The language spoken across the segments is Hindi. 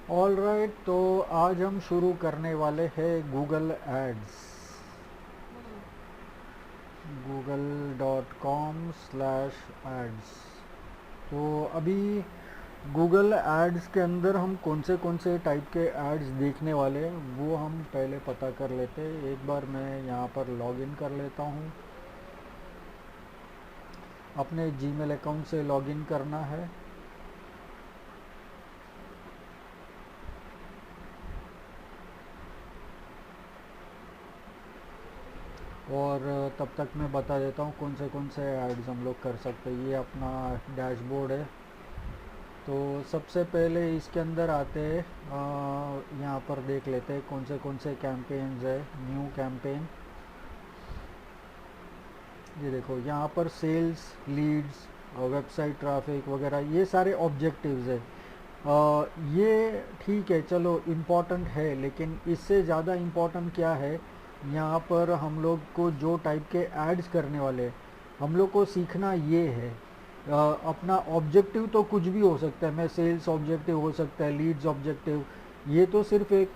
ऑल राइट, तो आज हम शुरू करने वाले हैं गूगल एड्स। google.com/ads। तो अभी गूगल एड्स के अंदर हम कौन से टाइप के एड्स देखने वाले हैं वो हम पहले पता कर लेते हैं। एक बार मैं यहाँ पर लॉगिन कर लेता हूँ। अपने जीमेल अकाउंट से लॉगिन करना है। और तब तक मैं बता देता हूँ कौन से एड्स हम लोग कर सकते हैं। ये अपना डैशबोर्ड है। तो सबसे पहले इसके अंदर आते हैं, यहाँ पर देख लेते हैं कौन से कैंपेन्स है। न्यू कैंपेन, ये देखो यहाँ पर सेल्स, लीड्स, वेबसाइट ट्रैफिक वगैरह ये सारे ऑब्जेक्टिव्स है। ये ठीक है, चलो इम्पोर्टेंट है, लेकिन इससे ज़्यादा इम्पोर्टेंट क्या है, यहाँ पर हम लोग को जो टाइप के एड्स करने वाले हैं, हम लोग को सीखना ये है। अपना ऑब्जेक्टिव तो कुछ भी हो सकता है, मैं सेल्स ऑब्जेक्टिव हो सकता है, लीड्स ऑब्जेक्टिव, ये तो सिर्फ एक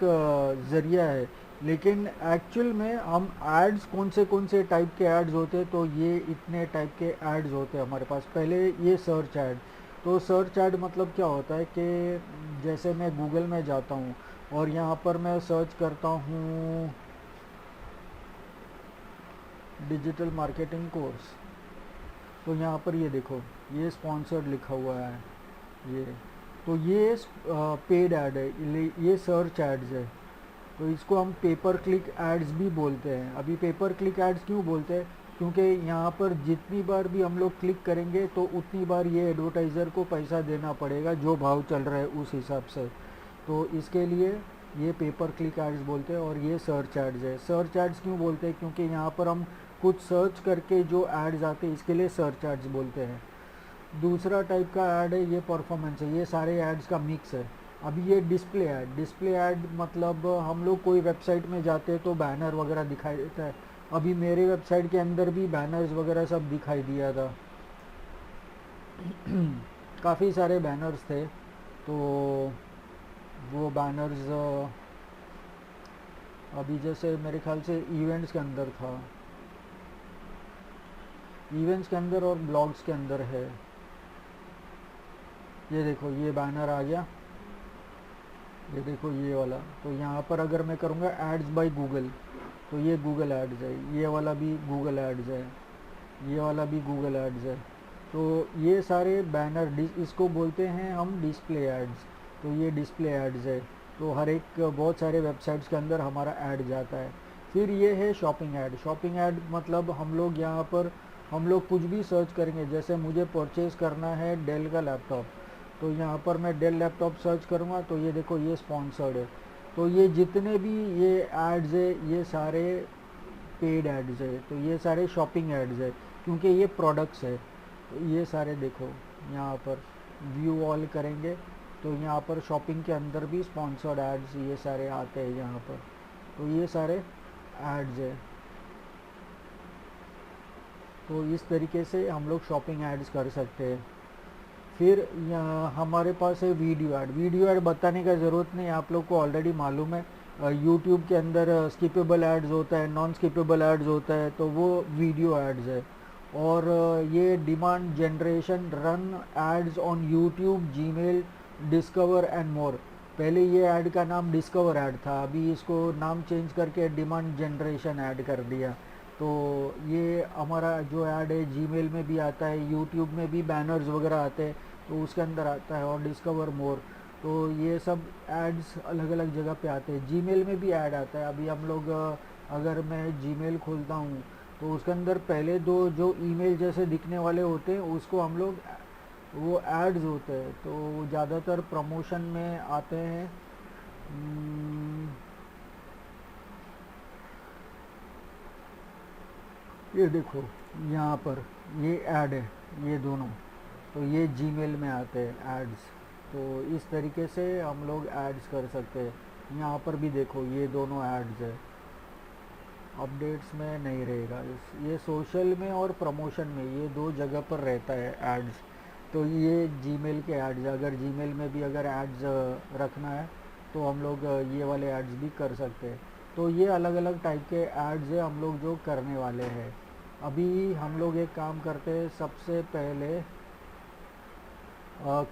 ज़रिया है। लेकिन एक्चुअल में हम एड्स कौन से टाइप के एड्स होते हैं, तो ये इतने टाइप के एड्स होते हैं हमारे पास। पहले ये सर्च ऐड। तो सर्च ऐड मतलब क्या होता है कि जैसे मैं गूगल में जाता हूँ और यहाँ पर मैं सर्च करता हूँ डिजिटल मार्केटिंग कोर्स, तो यहाँ पर ये देखो, ये स्पॉन्सर्ड लिखा हुआ है। ये तो ये पेड ऐड है, ये सर्च एड्स है। तो इसको हम पेपर क्लिक एड्स भी बोलते हैं। अभी पेपर क्लिक एड्स क्यों बोलते हैं, क्योंकि यहाँ पर जितनी बार भी हम लोग क्लिक करेंगे तो उतनी बार ये एडवर्टाइज़र को पैसा देना पड़ेगा, जो भाव चल रहा है उस हिसाब से। तो इसके लिए ये पेपर क्लिक एड्स बोलते हैं। और ये सर्च एड्स है। सर्च एड्स क्यों बोलते हैं, क्योंकि यहाँ पर हम कुछ सर्च करके जो एड्स आते हैं इसके लिए सर्च एड्स बोलते हैं। दूसरा टाइप का ऐड है ये परफॉर्मेंस है। ये सारे एड्स का मिक्स है। अभी ये डिस्प्ले ऐड, डिस्प्ले ऐड मतलब हम लोग कोई वेबसाइट में जाते हैं तो बैनर वगैरह दिखाई देता है। अभी मेरे वेबसाइट के अंदर भी बैनर्स वगैरह सब दिखाई दिया था। काफ़ी सारे बैनर्स थे। तो वो बैनर्स अभी जैसे मेरे ख्याल से इवेंट्स के अंदर था, इवेंट्स के अंदर और ब्लॉग्स के अंदर है। ये देखो ये बैनर आ गया, ये देखो ये वाला। तो यहाँ पर अगर मैं करूँगा एड्स बाय गूगल, तो ये गूगल एड्स है। ये वाला भी गूगल एड्स है, ये वाला भी गूगल एड्स है। तो ये सारे बैनर इसको बोलते हैं हम डिस्प्ले एड्स। तो ये डिस्प्ले एड्स है। तो हर एक बहुत सारे वेबसाइट्स के अंदर हमारा ऐड जाता है। फिर ये है शॉपिंग ऐड। शॉपिंग ऐड मतलब हम लोग यहाँ पर हम लोग कुछ भी सर्च करेंगे। जैसे मुझे परचेज़ करना है डेल का लैपटॉप, तो यहाँ पर मैं डेल लैपटॉप सर्च करूँगा, तो ये देखो ये स्पॉन्सर्ड है। तो ये जितने भी ये एड्स है ये सारे पेड एड्स है। तो ये सारे शॉपिंग एड्स है, क्योंकि ये प्रोडक्ट्स है। तो ये सारे देखो यहाँ पर व्यू ऑल करेंगे तो यहाँ पर शॉपिंग के अंदर भी स्पॉन्सर्ड एड्स ये सारे आते हैं यहाँ पर। तो ये सारे एड्स है। तो इस तरीके से हम लोग शॉपिंग एड्स कर सकते हैं। फिर यहाँ हमारे पास है वीडियो ऐड। वीडियो ऐड बताने का ज़रूरत नहीं, आप लोग को ऑलरेडी मालूम है। यूट्यूब के अंदर स्किपेबल एड्स होता है, नॉन स्किपेबल एड्स होता है, तो वो वीडियो एड्स है। और ये demand generation run ads on YouTube, Gmail, Discover and more. पहले ये ऐड का नाम डिस्कवर ऐड था, अभी इसको नाम चेंज करके डिमांड जनरेशन ऐड कर दिया। तो ये हमारा जो ऐड है जीमेल में भी आता है, यूट्यूब में भी बैनर्स वगैरह आते हैं तो उसके अंदर आता है, और डिस्कवर मोर। तो ये सब एड्स अलग अलग जगह पे आते हैं। जीमेल में भी ऐड आता है। अभी हम लोग अगर मैं जीमेल खोलता हूँ तो उसके अंदर पहले दो जो ईमेल जैसे दिखने वाले होते हैं उसको हम लोग, वो एड्स होते हैं, तो वो ज़्यादातर प्रमोशन में आते हैं। हम्म, ये देखो यहाँ पर ये ऐड है, ये दोनों। तो ये जीमेल में आते हैं एड्स। तो इस तरीके से हम लोग एड्स कर सकते हैं। यहाँ पर भी देखो ये दोनों एड्स है। अपडेट्स में नहीं रहेगा ये सोशल में और प्रमोशन में, ये दो जगह पर रहता है एड्स। तो ये जीमेल के एड्स, अगर जीमेल में भी अगर एड्स रखना है तो हम लोग ये वाले एड्स भी कर सकते हैं। तो ये अलग अलग टाइप के एड्स है हम लोग जो करने वाले हैं। अभी हम लोग एक काम करते हैं, सबसे पहले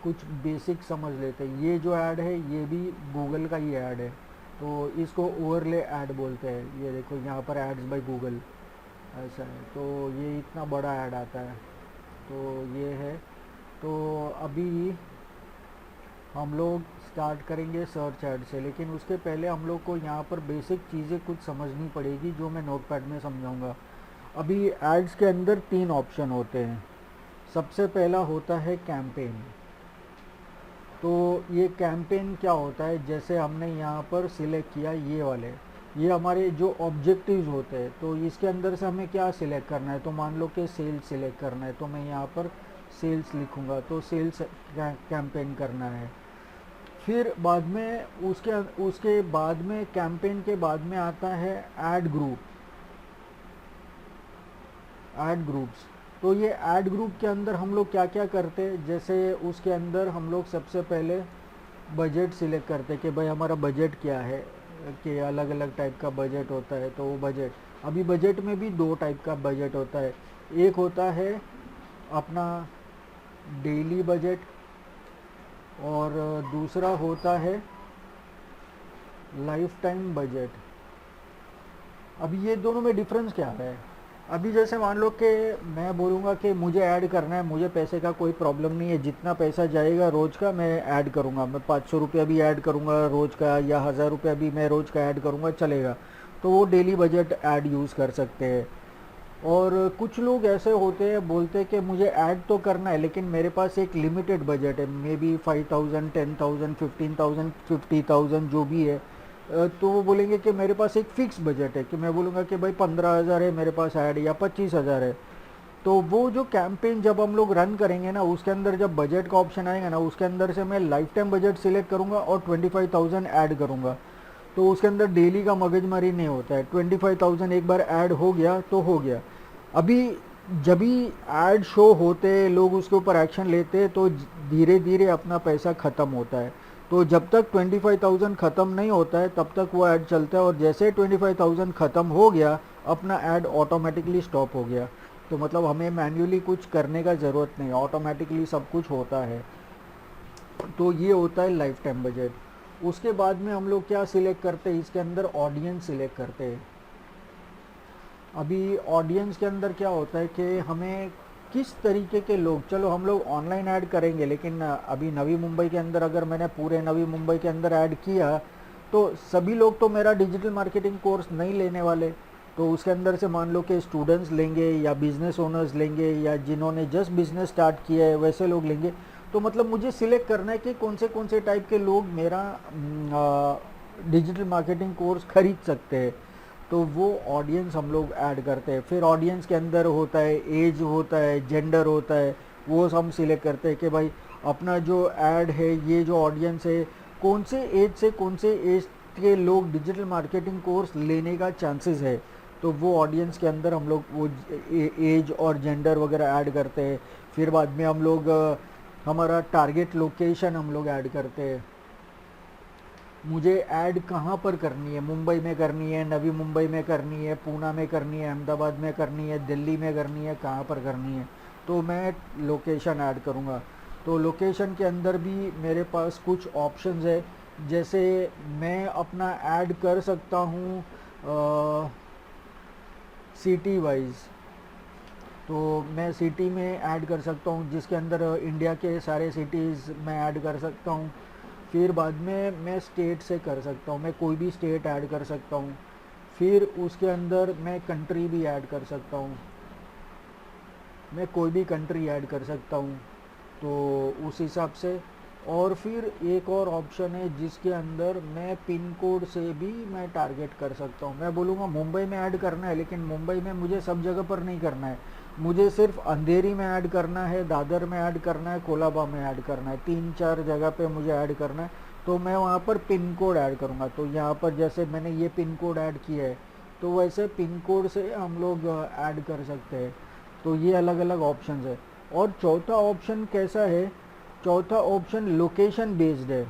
कुछ बेसिक समझ लेते हैं। ये जो ऐड है ये भी गूगल का ही ऐड है, तो इसको ओवरले ऐड बोलते हैं। ये देखो यहाँ पर एड्स बाय गूगल ऐसा है, तो ये इतना बड़ा ऐड आता है। तो ये है, तो अभी हम लोग स्टार्ट करेंगे सर्च ऐड से, लेकिन उसके पहले हम लोग को यहाँ पर बेसिक चीज़ें कुछ समझनी पड़ेगी जो मैं नोटपैड में समझाऊंगा। अभी एड्स के अंदर 3 ऑप्शन होते हैं। सबसे पहला होता है कैंपेन। तो ये कैंपेन क्या होता है, जैसे हमने यहाँ पर सिलेक्ट किया ये वाले, ये हमारे जो ऑब्जेक्टिव्स होते हैं, तो इसके अंदर से हमें क्या सिलेक्ट करना है। तो मान लो कि सेल्स सिलेक्ट करना है, तो मैं यहाँ पर सेल्स लिखूँगा, तो सेल्स कैंपेन करना है। फिर बाद में उसके बाद में कैंपेन के बाद में आता है ऐड ग्रुप, ऐड ग्रुप्स। तो ये ऐड ग्रुप के अंदर हम लोग क्या क्या करते हैं, जैसे उसके अंदर हम लोग सबसे पहले बजट सिलेक्ट करते हैं कि भाई हमारा बजट क्या है, कि अलग अलग टाइप का बजट होता है। तो वो बजट, अभी बजट में भी 2 टाइप का बजट होता है। एक होता है अपना डेली बजट और दूसरा होता है लाइफ टाइम बजट। अभी ये दोनों में डिफरेंस क्या है। अभी जैसे मान लो कि मैं बोलूँगा कि मुझे ऐड करना है, मुझे पैसे का कोई प्रॉब्लम नहीं है, जितना पैसा जाएगा रोज़ का मैं ऐड करूँगा। मैं 500 रुपया भी ऐड करूँगा रोज़ का, या 1000 रुपया भी मैं रोज़ का ऐड करूँगा, चलेगा। तो वो डेली बजट ऐड यूज़ कर सकते हैं। और कुछ लोग ऐसे होते हैं, बोलते हैं कि मुझे ऐड तो करना है लेकिन मेरे पास एक लिमिटेड बजट है, मे बी 5000, 10,000, 15,000, 50,000 जो भी है। तो वो बोलेंगे कि मेरे पास एक फ़िक्स बजट है, कि मैं बोलूँगा कि भाई 15,000 है मेरे पास ऐड, या 25,000 है। तो वो जो कैंपेन जब हम लोग रन करेंगे ना, उसके अंदर जब बजट का ऑप्शन आएगा ना, उसके अंदर से मैं लाइफ टाइम बजट सिलेक्ट करूँगा और 25,000 ऐड करूँगा। तो उसके अंदर डेली का मगजमारी नहीं होता है। 25,000 एक बार ऐड हो गया तो हो गया। अभी जब भी ऐड शो होते, लोग उसके ऊपर एक्शन लेते, तो धीरे धीरे अपना पैसा ख़त्म होता है। तो जब तक 25,000 ख़त्म नहीं होता है तब तक वो ऐड चलता है, और जैसे 25,000 ख़त्म हो गया अपना ऐड ऑटोमेटिकली स्टॉप हो गया। तो मतलब हमें मैन्युअली कुछ करने का ज़रूरत नहीं, ऑटोमेटिकली सब कुछ होता है। तो ये होता है लाइफ टाइम बजट। उसके बाद में हम लोग क्या सिलेक्ट करते हैं, इसके अंदर ऑडियंस सिलेक्ट करते हैं। अभी ऑडियंस के अंदर क्या होता है कि हमें किस तरीके के लोग, चलो हम लोग ऑनलाइन ऐड करेंगे, लेकिन अभी नवी मुंबई के अंदर अगर मैंने पूरे नवी मुंबई के अंदर ऐड किया तो सभी लोग तो मेरा डिजिटल मार्केटिंग कोर्स नहीं लेने वाले। तो उसके अंदर से मान लो कि स्टूडेंट्स लेंगे, या बिजनेस ओनर्स लेंगे, या जिन्होंने जस्ट बिजनेस स्टार्ट किया है वैसे लोग लेंगे। तो मतलब मुझे सिलेक्ट करना है कि कौन से टाइप के लोग मेरा डिजिटल मार्केटिंग कोर्स खरीद सकते हैं। तो वो ऑडियंस हम लोग ऐड करते हैं। फिर ऑडियंस के अंदर होता है एज, होता है जेंडर, होता है, वो हम सिलेक्ट करते हैं कि भाई अपना जो ऐड है, ये जो ऑडियंस है, कौन से एज से कौन से एज के लोग डिजिटल मार्केटिंग कोर्स लेने का चांसेस है। तो वो ऑडियंस के अंदर हम लोग वो एज और जेंडर वगैरह ऐड करते हैं। फिर बाद में हम लोग हमारा टारगेट लोकेशन हम लोग ऐड करते हैं। मुझे ऐड कहाँ पर करनी है, मुंबई में करनी है, नवी मुंबई में करनी है, पूना में करनी है, अहमदाबाद में करनी है, दिल्ली में करनी है, कहाँ पर करनी है। तो मैं लोकेशन ऐड करूँगा। तो लोकेशन के अंदर भी मेरे पास कुछ ऑप्शंस है, जैसे मैं अपना ऐड कर सकता हूँ सिटी वाइज। तो मैं सिटी में ऐड कर सकता हूँ, जिसके अंदर इंडिया के सारे सिटीज़ मैं ऐड कर सकता हूँ। फिर बाद में मैं स्टेट से कर सकता हूँ, मैं कोई भी स्टेट ऐड कर सकता हूँ। फिर उसके अंदर मैं कंट्री भी ऐड कर सकता हूँ, मैं कोई भी कंट्री ऐड कर सकता हूँ। तो उस हिसाब से, और फिर एक और ऑप्शन है जिसके अंदर मैं पिन कोड से भी मैं टारगेट कर सकता हूँ। मैं बोलूँगा मुंबई में ऐड करना है, लेकिन मुंबई में मुझे सब जगह पर नहीं करना है, मुझे सिर्फ अंधेरी में ऐड करना है, दादर में ऐड करना है, कोलाबा में ऐड करना है, 3-4 जगह पे मुझे ऐड करना है। तो मैं वहाँ पर पिन कोड ऐड करूँगा। तो यहाँ पर जैसे मैंने ये पिन कोड ऐड किया है, तो वैसे पिन कोड से हम लोग ऐड कर सकते हैं। तो ये अलग अलग ऑप्शन है। और चौथा ऑप्शन कैसा है, चौथा ऑप्शन लोकेशन बेस्ड है।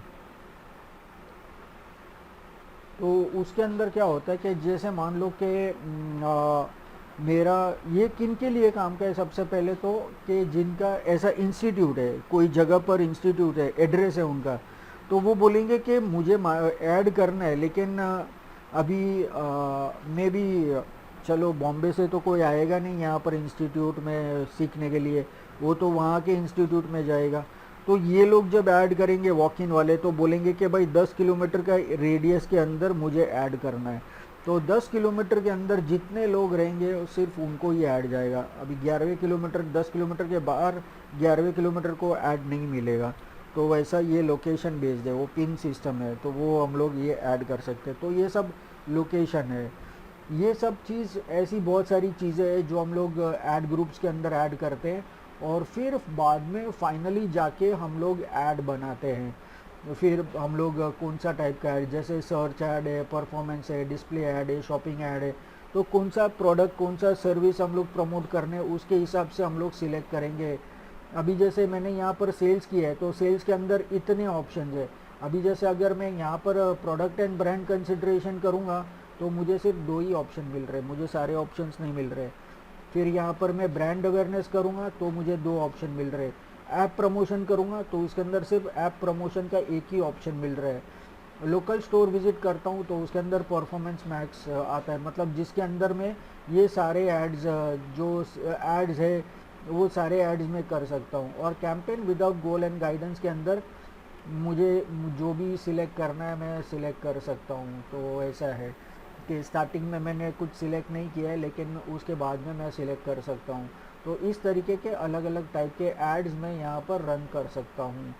तो उसके अंदर क्या होता है कि जैसे मान लो कि मेरा ये किन के लिए काम का है, सबसे पहले तो कि जिनका ऐसा इंस्टीट्यूट है, कोई जगह पर इंस्टीट्यूट है, एड्रेस है उनका, तो वो बोलेंगे कि मुझे ऐड करना है, लेकिन अभी मे भी चलो बॉम्बे से तो कोई आएगा नहीं यहाँ पर इंस्टीट्यूट में सीखने के लिए, वो तो वहाँ के इंस्टीट्यूट में जाएगा। तो ये लोग जब ऐड करेंगे वॉक इन वाले, तो बोलेंगे कि भाई 10 किलोमीटर का रेडियस के अंदर मुझे ऐड करना है। तो 10 किलोमीटर के अंदर जितने लोग रहेंगे सिर्फ उनको ही ऐड जाएगा। अभी 11वें किलोमीटर, 10 किलोमीटर के बाहर 11वें किलोमीटर को ऐड नहीं मिलेगा। तो वैसा ये लोकेशन बेस्ड है, वो पिन सिस्टम है, तो वो हम लोग ये ऐड कर सकते हैं। तो ये सब लोकेशन है। ये सब चीज़ ऐसी बहुत सारी चीज़ें हैं जो हम लोग ऐड ग्रुप्स के अंदर ऐड करते हैं, और फिर बाद में फाइनली जाके हम लोग ऐड बनाते हैं। फिर हम लोग कौन सा टाइप का ऐड, जैसे सर्च ऐड है, परफॉर्मेंस है, डिस्प्ले ऐड है, शॉपिंग ऐड है, तो कौन सा प्रोडक्ट, कौन सा सर्विस हम लोग प्रमोट करने, उसके हिसाब से हम लोग सिलेक्ट करेंगे। अभी जैसे मैंने यहाँ पर सेल्स किया है, तो सेल्स के अंदर इतने ऑप्शन है। अभी जैसे अगर मैं यहाँ पर प्रोडक्ट एंड ब्रांड कंसिड्रेशन करूँगा तो मुझे सिर्फ 2 ही ऑप्शन मिल रहे, मुझे सारे ऑप्शंस नहीं मिल रहे। फिर यहाँ पर मैं ब्रांड अवेयरनेस करूँगा तो मुझे 2 ऑप्शन मिल रहे। ऐप प्रमोशन करूँगा तो उसके अंदर सिर्फ ऐप प्रमोशन का एक ही ऑप्शन मिल रहा है। लोकल स्टोर विजिट करता हूँ तो उसके अंदर परफॉर्मेंस मैक्स आता है, मतलब जिसके अंदर में ये सारे एड्स, जो एड्स है वो सारे एड्स में कर सकता हूँ। और campaign without goal and guidance के अंदर मुझे जो भी सिलेक्ट करना है मैं सिलेक्ट कर सकता हूँ। तो ऐसा है कि स्टार्टिंग में मैंने कुछ सिलेक्ट नहीं किया है, लेकिन उसके बाद में मैं सिलेक्ट कर सकता हूँ। तो इस तरीके के अलग अलग टाइप के एड्स मैं यहाँ पर रन कर सकता हूँ।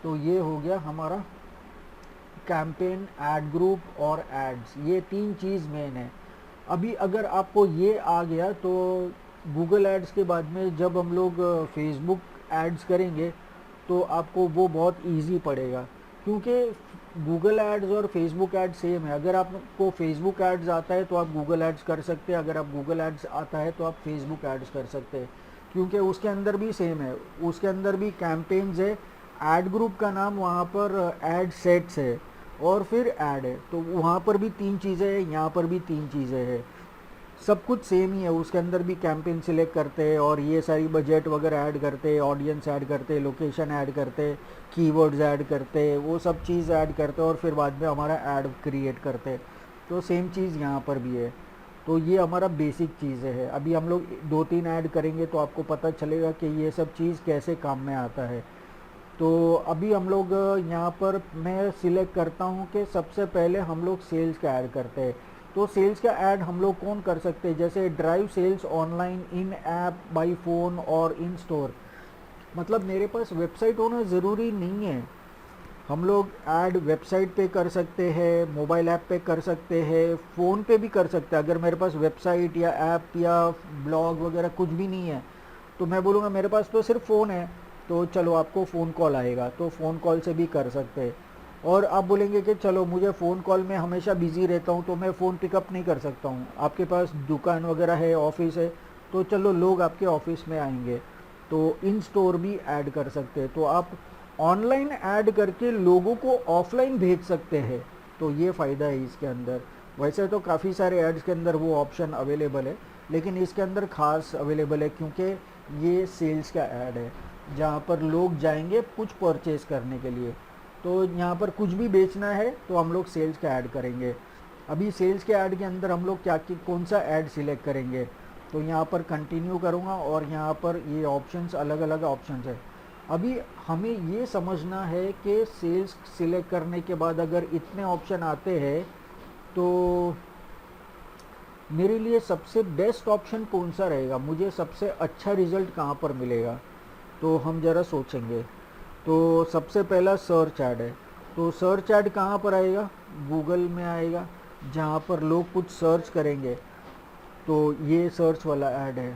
तो ये हो गया हमारा कैंपेन, एड ग्रुप और एड्स, ये 3 चीज़ मेन है। अभी अगर आपको ये आ गया तो गूगल एड्स के बाद में जब हम लोग फेसबुक एड्स करेंगे तो आपको वो बहुत इजी पड़ेगा, क्योंकि गूगल एड्स और फेसबुक एड्स सेम है। अगर आपको फेसबुक एड्स आता है तो आप गूगल एड्स कर सकते हैं, अगर आप गूगल एड्स आता है तो आप फेसबुक एड्स कर सकते हैं, क्योंकि उसके अंदर भी सेम है, उसके अंदर भी कैंपेन्स है। ऐड ग्रुप का नाम वहाँ पर ऐड सेट्स है, और फिर ऐड है, तो वहाँ पर भी 3 चीज़ें हैं, यहाँ पर भी 3 चीज़ें हैं, सब कुछ सेम ही है। उसके अंदर भी कैंपेन सिलेक्ट करते हैं और ये सारी बजट वगैरह ऐड करते हैं, ऑडियंस ऐड करते हैं, लोकेशन ऐड करते हैं, कीवर्ड्स ऐड करते हैं, वो सब चीज़ ऐड करते हैं और फिर बाद में हमारा ऐड क्रिएट करते हैं। तो सेम चीज़ यहाँ पर भी है। तो ये हमारा बेसिक चीज़ें है। अभी हम लोग 2-3 ऐड करेंगे तो आपको पता चलेगा कि ये सब चीज़ कैसे काम में आता है। तो अभी हम लोग यहाँ पर मैं सिलेक्ट करता हूँ कि सबसे पहले हम लोग सेल्स का ऐड करते हैं। तो सेल्स का ऐड हम लोग कौन कर सकते हैं, जैसे drive sales online, in app, by phone और इन स्टोर। मतलब मेरे पास वेबसाइट होना ज़रूरी नहीं है, हम लोग ऐड वेबसाइट पे कर सकते हैं, मोबाइल ऐप पे कर सकते हैं, फ़ोन पे भी कर सकते हैं। अगर मेरे पास वेबसाइट या ऐप या ब्लॉग वगैरह कुछ भी नहीं है तो मैं बोलूँगा मेरे पास तो सिर्फ फ़ोन है, तो चलो आपको फ़ोन कॉल आएगा, तो फ़ोन कॉल से भी कर सकते हैं। और आप बोलेंगे कि चलो मुझे फ़ोन कॉल में हमेशा बिज़ी रहता हूँ तो मैं फ़ोन पिकअप नहीं कर सकता हूँ, आपके पास दुकान वगैरह है, ऑफिस है, तो चलो लोग आपके ऑफिस में आएंगे, तो इन स्टोर भी ऐड कर सकते हैं। तो आप ऑनलाइन ऐड करके लोगों को ऑफलाइन भेज सकते हैं, तो ये फ़ायदा है इसके अंदर। वैसे तो काफ़ी सारे ऐड्स के अंदर वो ऑप्शन अवेलेबल है, लेकिन इसके अंदर ख़ास अवेलेबल है क्योंकि ये सेल्स का ऐड है, जहाँ पर लोग जाएंगे कुछ परचेज़ करने के लिए। तो यहाँ पर कुछ भी बेचना है तो हम लोग सेल्स का ऐड करेंगे। अभी सेल्स के ऐड के अंदर हम लोग कौन सा ऐड सिलेक्ट करेंगे, तो यहाँ पर कंटिन्यू करूँगा और यहाँ पर ये ऑप्शंस, अलग अलग ऑप्शंस है। अभी हमें ये समझना है कि सेल्स सिलेक्ट करने के बाद अगर इतने ऑप्शन आते हैं तो मेरे लिए सबसे बेस्ट ऑप्शन कौन सा रहेगा, मुझे सबसे अच्छा रिज़ल्ट कहाँ पर मिलेगा। तो हम ज़रा सोचेंगे। तो सबसे पहला सर्च ऐड है, तो सर्च ऐड कहाँ पर आएगा, गूगल में आएगा, जहाँ पर लोग कुछ सर्च करेंगे, तो ये सर्च वाला ऐड है।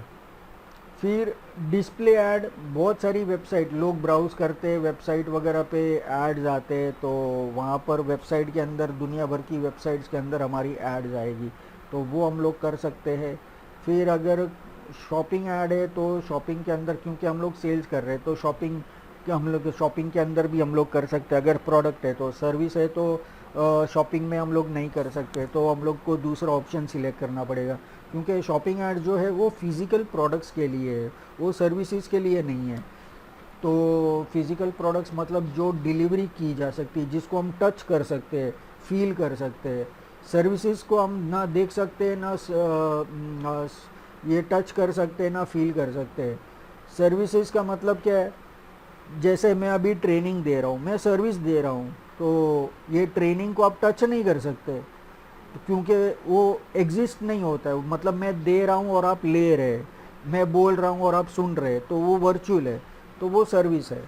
फिर डिस्प्ले ऐड, बहुत सारी वेबसाइट लोग ब्राउज करते हैं, वेबसाइट वगैरह पे एड्स आते हैं, तो वहाँ पर वेबसाइट के अंदर, दुनिया भर की वेबसाइट्स के अंदर हमारी एड्स आएगी, तो वो हम लोग कर सकते हैं। फिर अगर शॉपिंग ऐड है तो शॉपिंग के अंदर, क्योंकि हम लोग सेल्स कर रहे हैं तो शॉपिंग के हम लोग शॉपिंग के अंदर भी हम लोग कर सकते हैं। अगर प्रोडक्ट है तो, सर्विस है तो शॉपिंग में हम लोग नहीं कर सकते, तो हम लोग को दूसरा ऑप्शन सिलेक्ट करना पड़ेगा, क्योंकि शॉपिंग ऐड जो है वो फिज़िकल प्रोडक्ट्स के लिए है, वो सर्विसेज के लिए नहीं है। तो फिज़िकल प्रोडक्ट्स मतलब जो डिलीवरी की जा सकती है, जिसको हम टच कर सकते हैं, फील कर सकते हैं। सर्विसेज को हम ना देख सकते हैं, ये टच कर सकते हैं, ना फील कर सकते हैं। सर्विसेज का मतलब क्या है? जैसे मैं अभी ट्रेनिंग दे रहा हूँ, मैं सर्विस दे रहा हूँ, तो ये ट्रेनिंग को आप टच नहीं कर सकते, तो क्योंकि वो एग्जिस्ट नहीं होता है। मतलब मैं दे रहा हूँ और आप ले रहे, मैं बोल रहा हूँ और आप सुन रहे, तो वो वर्चुअल है, तो वो सर्विस है।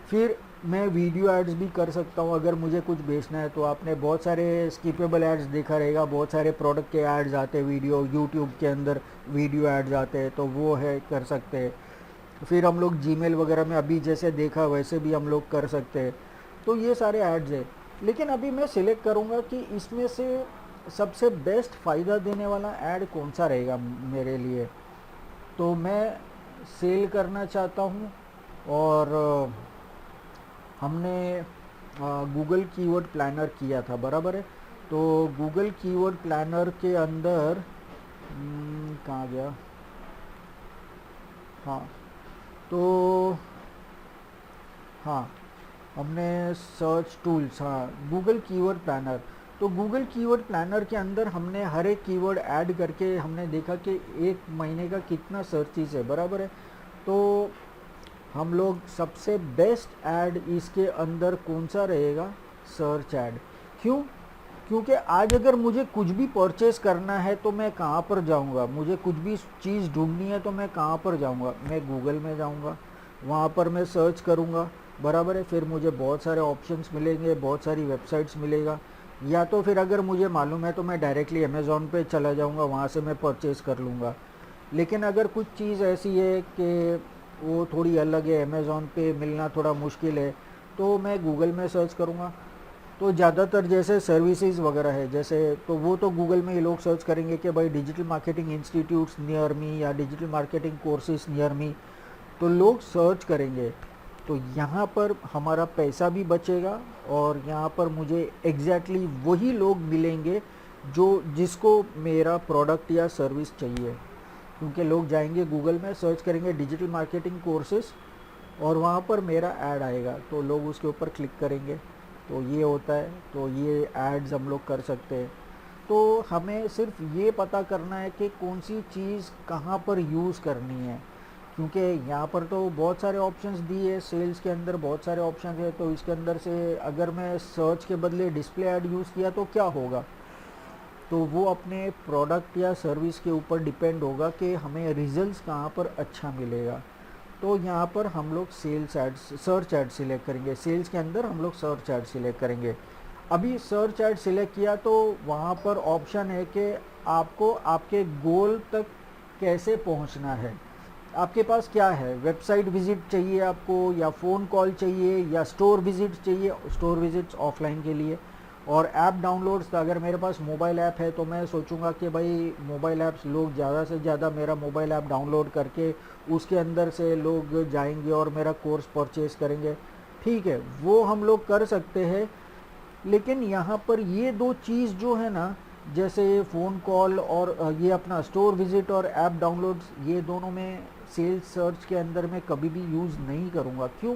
फिर मैं वीडियो एड्स भी कर सकता हूँ, अगर मुझे कुछ बेचना है तो। आपने बहुत सारे स्किपेबल एड्स देखा रहेगा, बहुत सारे प्रोडक्ट के एड्स आते हैं, वीडियो यूट्यूब के अंदर वीडियो एड्स आते हैं, तो वो है कर सकते हैं। फिर हम लोग जीमेल वगैरह में अभी जैसे देखा वैसे भी हम लोग कर सकते हैं। तो ये सारे एड्स है, लेकिन अभी मैं सिलेक्ट करूँगा कि इसमें से सबसे बेस्ट फ़ायदा देने वाला ऐड कौन सा रहेगा मेरे लिए। तो मैं सेल करना चाहता हूँ, और हमने गूगल कीवर्ड प्लानर किया था, बराबर है। तो गूगल कीवर्ड प्लानर के अंदर कहाँ गया, हाँ, तो हाँ, हमने सर्च टूल्स, हाँ, गूगल कीवर्ड प्लानर। तो गूगल कीवर्ड प्लानर के अंदर हमने हर एक कीवर्ड ऐड करके हमने देखा कि एक महीने का कितना सर्चेस है, बराबर है। तो हम लोग सबसे बेस्ट ऐड इसके अंदर कौन सा रहेगा? Search add. क्यों? क्योंकि आज अगर मुझे कुछ भी परचेस करना है तो मैं कहाँ पर जाऊँगा? मुझे कुछ भी चीज़ ढूंढनी है तो मैं कहाँ पर जाऊँगा? मैं गूगल में जाऊँगा, वहाँ पर मैं सर्च करूँगा, बराबर है। फिर मुझे बहुत सारे ऑप्शंस मिलेंगे, बहुत सारी वेबसाइट्स मिलेगा। या तो फिर अगर मुझे मालूम है तो मैं डायरेक्टली अमेज़ॉन पे चला जाऊँगा, वहाँ से मैं परचेज़ कर लूँगा। लेकिन अगर कुछ चीज़ ऐसी है कि वो थोड़ी अलग है, अमेज़ॉन पे मिलना थोड़ा मुश्किल है, तो मैं गूगल में सर्च करूँगा। तो ज़्यादातर जैसे सर्विसेज वगैरह है, जैसे तो वो तो गूगल में ही लोग सर्च करेंगे कि भाई digital marketing institutes near me या digital marketing courses near me, तो लोग सर्च करेंगे। तो यहाँ पर हमारा पैसा भी बचेगा, और यहाँ पर मुझे एग्जैक्टली वही लोग मिलेंगे जो जिसको मेरा प्रोडक्ट या सर्विस चाहिए। क्योंकि लोग जाएंगे गूगल में, सर्च करेंगे डिजिटल मार्केटिंग कोर्सेज, और वहाँ पर मेरा ऐड आएगा, तो लोग उसके ऊपर क्लिक करेंगे। तो ये होता है, तो ये एड्स हम लोग कर सकते हैं। तो हमें सिर्फ ये पता करना है कि कौन सी चीज़ कहाँ पर यूज़ करनी है, क्योंकि यहाँ पर तो बहुत सारे ऑप्शंस दिए हैं, सेल्स के अंदर बहुत सारे ऑप्शन है। तो इसके अंदर से अगर मैं सर्च के बदले डिस्प्ले ऐड यूज़ किया तो क्या होगा? तो वो अपने प्रोडक्ट या सर्विस के ऊपर डिपेंड होगा कि हमें रिजल्ट्स कहाँ पर अच्छा मिलेगा। तो यहाँ पर हम लोग sales ad, search ad select करेंगे। सेल्स के अंदर हम लोग सर्च ऐड सिलेक्ट करेंगे। अभी सर्च ऐड सिलेक्ट किया तो वहाँ पर ऑप्शन है कि आपको आपके गोल तक कैसे पहुँचना है। आपके पास क्या है? वेबसाइट विज़िट चाहिए आपको, या फ़ोन कॉल चाहिए, या स्टोर विज़िट चाहिए? स्टोर विज़िट्स ऑफलाइन के लिए। और ऐप डाउनलोड्स, अगर मेरे पास मोबाइल ऐप है तो मैं सोचूंगा कि भाई मोबाइल ऐप्स लोग ज़्यादा से ज़्यादा मेरा मोबाइल ऐप डाउनलोड करके उसके अंदर से लोग जाएंगे और मेरा कोर्स परचेज़ करेंगे। ठीक है, वो हम लोग कर सकते हैं। लेकिन यहाँ पर ये दो चीज़ जो है ना, जैसे ये फ़ोन कॉल और ये अपना स्टोर विज़िट और ऐप डाउनलोड्स, ये दोनों में सेल्स सर्च के अंदर मैं कभी भी यूज़ नहीं करूँगा। क्यों?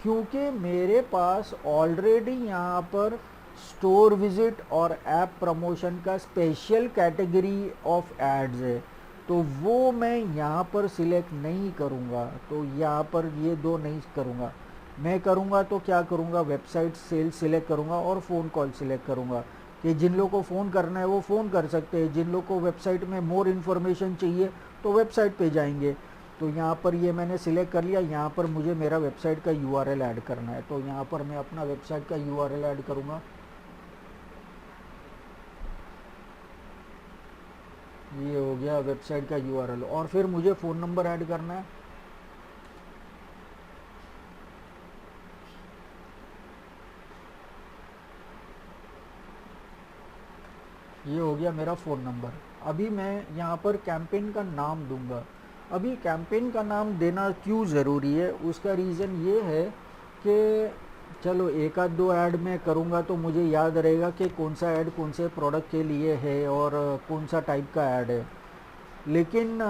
क्योंकि मेरे पास ऑलरेडी यहाँ पर स्टोर विज़िट और ऐप प्रमोशन का स्पेशल कैटेगरी ऑफ एड्स है, तो वो मैं यहाँ पर सिलेक्ट नहीं करूँगा। तो यहाँ पर ये दो नहीं करूँगा। मैं करूँगा तो क्या करूँगा? वेबसाइट सेल्स सिलेक्ट करूँगा और फ़ोन कॉल सिलेक्ट करूँगा, कि जिन लोगों को फ़ोन करना है वो फ़ोन कर सकते हैं, जिन लोगों को वेबसाइट में मोर इन्फॉर्मेशन चाहिए तो वेबसाइट पे जाएंगे। तो यहाँ पर ये मैंने सिलेक्ट कर लिया। यहाँ पर मुझे मेरा वेबसाइट का यूआरएल ऐड करना है, तो यहाँ पर मैं अपना वेबसाइट का यूआरएल ऐड करूँगा। ये हो गया वेबसाइट का यूआरएल, और फिर मुझे फ़ोन नंबर ऐड करना है। ये हो गया मेरा फ़ोन नंबर। अभी मैं यहाँ पर कैंपेन का नाम दूंगा। अभी कैंपेन का नाम देना क्यों ज़रूरी है? उसका रीज़न ये है कि चलो एक आध दो ऐड मैं करूँगा तो मुझे याद रहेगा कि कौन सा ऐड कौन से प्रोडक्ट के लिए है और कौन सा टाइप का ऐड है। लेकिन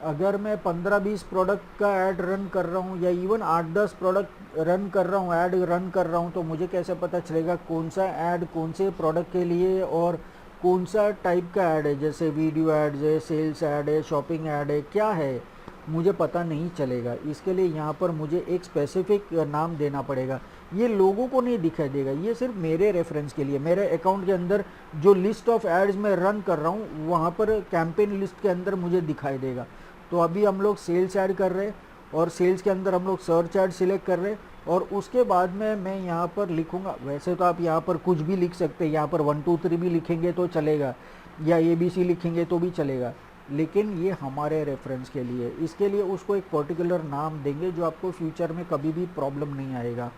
अगर मैं 15-20 प्रोडक्ट का ऐड रन कर रहा हूँ या इवन 8-10 प्रोडक्ट रन कर रहा हूँ, ऐड रन कर रहा हूँ, तो मुझे कैसे पता चलेगा कौन सा ऐड कौन से प्रोडक्ट के लिए और कौन सा टाइप का ऐड है? जैसे वीडियो ऐड है, सेल्स ऐड है, शॉपिंग ऐड है, क्या है मुझे पता नहीं चलेगा। इसके लिए यहाँ पर मुझे एक स्पेसिफिक नाम देना पड़ेगा। ये लोगों को नहीं दिखाई देगा, ये सिर्फ मेरे रेफरेंस के लिए। मेरे अकाउंट के अंदर जो लिस्ट ऑफ एड्स मैं रन कर रहा हूँ वहाँ पर कैंपेन लिस्ट के अंदर मुझे दिखाई देगा। तो अभी हम लोग सेल्स ऐड कर रहे हैं और सेल्स के अंदर हम लोग सर्च ऐड सिलेक्ट कर रहे हैं और उसके बाद में मैं यहाँ पर लिखूँगा। वैसे तो आप यहाँ पर कुछ भी लिख सकते हैं, यहाँ पर 1 2 3 भी लिखेंगे तो चलेगा या ABC लिखेंगे तो भी चलेगा, लेकिन ये हमारे रेफरेंस के लिए। इसके लिए उसको एक पर्टिकुलर नाम देंगे जो आपको फ्यूचर में कभी भी प्रॉब्लम नहीं आएगा।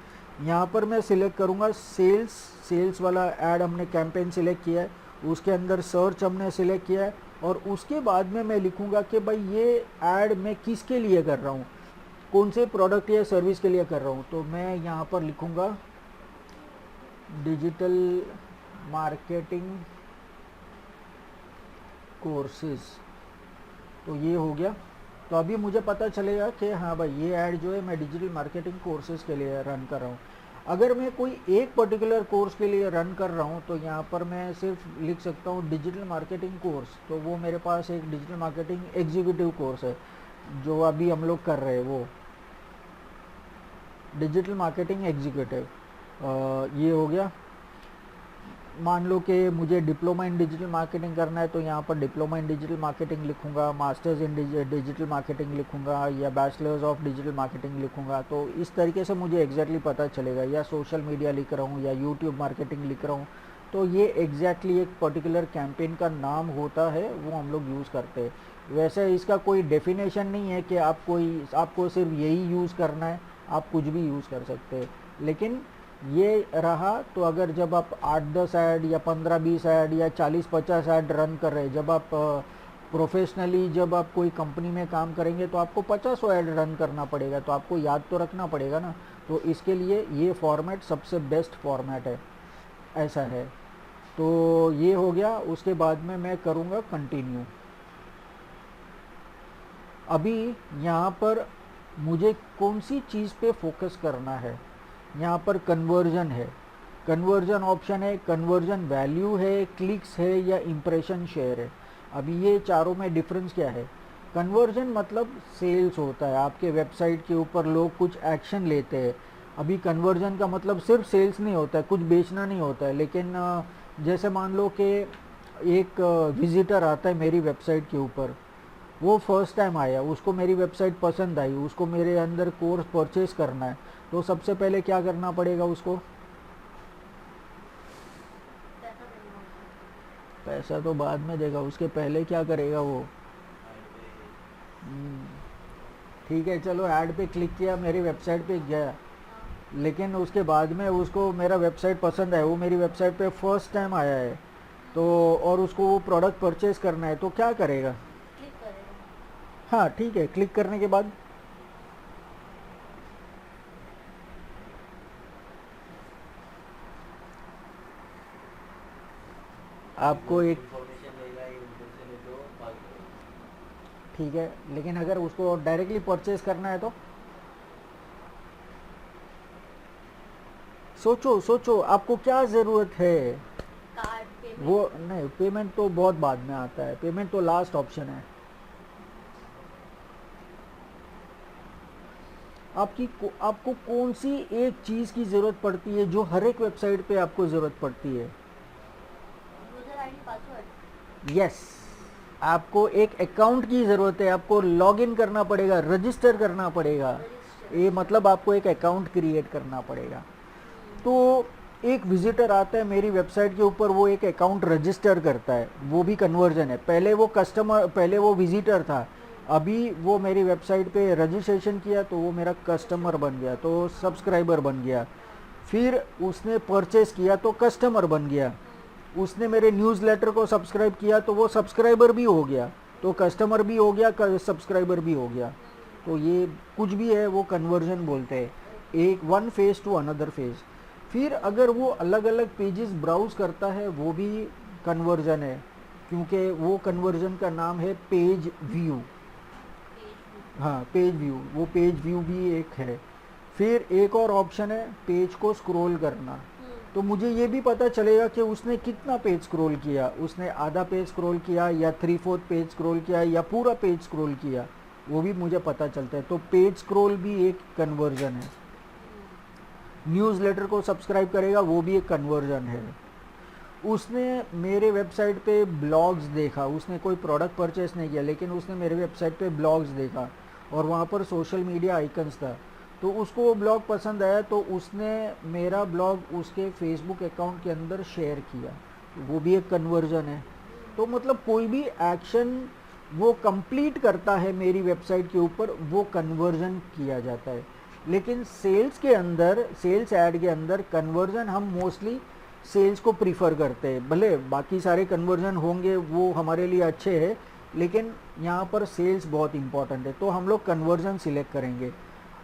यहाँ पर मैं सिलेक्ट करूँगा सेल्स वाला ऐड हमने कैंपेन सिलेक्ट किया है, उसके अंदर सर्च हमने सिलेक्ट किया है और उसके बाद में मैं लिखूँगा कि भाई ये ऐड मैं किसके लिए कर रहा हूँ, कौन से प्रोडक्ट या सर्विस के लिए कर रहा हूँ। तो मैं यहाँ पर लिखूँगा डिजिटल मार्केटिंग कोर्सेज। तो ये हो गया। तो अभी मुझे पता चलेगा कि हाँ भाई ये ऐड जो है मैं डिजिटल मार्केटिंग कोर्सेज के लिए रन कर रहा हूँ। अगर मैं कोई एक पर्टिकुलर कोर्स के लिए रन कर रहा हूँ तो यहाँ पर मैं सिर्फ लिख सकता हूँ डिजिटल मार्केटिंग कोर्स। तो वो मेरे पास एक डिजिटल मार्केटिंग एग्जीक्यूटिव कोर्स है जो अभी हम लोग कर रहे हैं, वो डिजिटल मार्केटिंग एग्जीक्यूटिव। ये हो गया। मान लो कि मुझे डिप्लोमा इन डिजिटल मार्केटिंग करना है तो यहाँ पर डिप्लोमा इन डिजिटल मार्केटिंग लिखूँगा, मास्टर्स इन डिजिटल मार्केटिंग लिखूँगा या बैचलर्स ऑफ डिजिटल मार्केटिंग लिखूँगा। तो इस तरीके से मुझे एग्जैक्टली पता चलेगा। या सोशल मीडिया लिख रहा हूँ या यूट्यूब मार्केटिंग लिख रहा हूँ, तो ये एग्जैक्टली एक पर्टिकुलर कैंपेन का नाम होता है, वो हम लोग यूज़ करते हैं। वैसे इसका कोई डेफिनेशन नहीं है कि आपको सिर्फ यही यूज़ करना है, आप कुछ भी यूज़ कर सकते हैं। लेकिन ये रहा। तो अगर जब आप 8-10 ऐड या 15-20 ऐड या 40-50 ऐड रन कर रहे हैं, जब आप प्रोफेशनली जब आप कोई कंपनी में काम करेंगे तो आपको 50 ऐड रन करना पड़ेगा, तो आपको याद तो रखना पड़ेगा ना। तो इसके लिए ये फॉर्मेट सबसे बेस्ट फॉर्मेट है, ऐसा है। तो ये हो गया। उसके बाद में मैं करूँगा कंटिन्यू। अभी यहाँ पर मुझे कौन सी चीज़ पे फोकस करना है, यहाँ पर कन्वर्जन है, कन्वर्जन ऑप्शन है, कन्वर्जन वैल्यू है, क्लिक्स है या इम्प्रेशन शेयर है। अभी ये चारों में डिफरेंस क्या है? कन्वर्जन मतलब सेल्स होता है, आपके वेबसाइट के ऊपर लोग कुछ एक्शन लेते हैं। अभी कन्वर्जन का मतलब सिर्फ सेल्स नहीं होता है, कुछ बेचना नहीं होता है। लेकिन जैसे मान लो कि एक विजिटर आता है मेरी वेबसाइट के ऊपर, वो फर्स्ट टाइम आया, उसको मेरी वेबसाइट पसंद आई, उसको मेरे अंदर कोर्स परचेज करना है, तो सबसे पहले क्या करना पड़ेगा उसको? पैसा तो बाद में देगा, उसके पहले क्या करेगा वो? ठीक है, चलो ऐड पे क्लिक किया, मेरी वेबसाइट पे गया, लेकिन उसके बाद में उसको मेरा वेबसाइट पसंद है, वो मेरी वेबसाइट पे फर्स्ट टाइम आया है, तो और उसको वो प्रोडक्ट परचेज करना है, तो क्या करेगा? क्लिक करेगा। हाँ ठीक है, क्लिक करने के बाद आपको एक इन्फॉर्मेशन लेगा, ये इन्फॉर्मेशन ले तो बाकी ठीक है, लेकिन अगर उसको डायरेक्टली परचेज करना है तो सोचो सोचो आपको क्या ज़रूरत है? Card payment. वो नहीं, पेमेंट तो बहुत बाद में आता है, पेमेंट तो लास्ट ऑप्शन है। आपको कौन सी एक चीज़ की ज़रूरत पड़ती है जो हर एक वेबसाइट पे आपको ज़रूरत पड़ती है? User ID password. यस, आपको एक अकाउंट की ज़रूरत है, आपको लॉगिन करना पड़ेगा, रजिस्टर करना पड़ेगा। रजिस्टर। ये मतलब आपको एक अकाउंट क्रिएट करना पड़ेगा। तो एक विजिटर आता है मेरी वेबसाइट के ऊपर, वो एक अकाउंट रजिस्टर करता है, वो भी कन्वर्जन है। पहले वो विजिटर था, अभी वो मेरी वेबसाइट पे रजिस्ट्रेशन किया तो वो मेरा कस्टमर बन गया, तो सब्सक्राइबर बन गया। फिर उसने परचेस किया तो कस्टमर बन गया। उसने मेरे न्यूज़लेटर को सब्सक्राइब किया तो वो सब्सक्राइबर भी हो गया, तो कस्टमर भी हो गया, सब्सक्राइबर भी हो गया। तो ये कुछ भी है वो कन्वर्जन बोलते हैं। एक one phase two another phase. फिर अगर वो अलग अलग पेजेस ब्राउज करता है वो भी कन्वर्जन है, क्योंकि वो कन्वर्जन का नाम है पेज व्यू। हाँ, पेज व्यू, वो पेज व्यू भी एक है। फिर एक और ऑप्शन है पेज को स्क्रॉल करना। तो मुझे ये भी पता चलेगा कि उसने कितना पेज स्क्रॉल किया, उसने आधा पेज स्क्रॉल किया या 3/4 पेज स्क्रॉल किया या पूरा पेज स्क्रॉल किया, वो भी मुझे पता चलता है। तो पेज स्क्रॉल भी एक कन्वर्जन है। न्यूज़लेटर को सब्सक्राइब करेगा वो भी एक कन्वर्जन है। उसने मेरे वेबसाइट पे ब्लॉग्स देखा, उसने कोई प्रोडक्ट परचेस नहीं किया लेकिन उसने मेरे वेबसाइट पे ब्लॉग्स देखा और वहाँ पर सोशल मीडिया आइकन्स था, तो उसको वो ब्लॉग पसंद आया, तो उसने मेरा ब्लॉग उसके फेसबुक अकाउंट के अंदर शेयर किया, वो भी एक कन्वर्जन है। तो मतलब कोई भी एक्शन वो कंप्लीट करता है मेरी वेबसाइट के ऊपर, वो कन्वर्जन किया जाता है। लेकिन सेल्स के अंदर, सेल्स ऐड के अंदर कन्वर्जन हम मोस्टली सेल्स को प्रीफर करते हैं। भले बाकी सारे कन्वर्जन होंगे वो हमारे लिए अच्छे हैं, लेकिन यहाँ पर सेल्स बहुत इंपॉर्टेंट है, तो हम लोग कन्वर्जन सिलेक्ट करेंगे।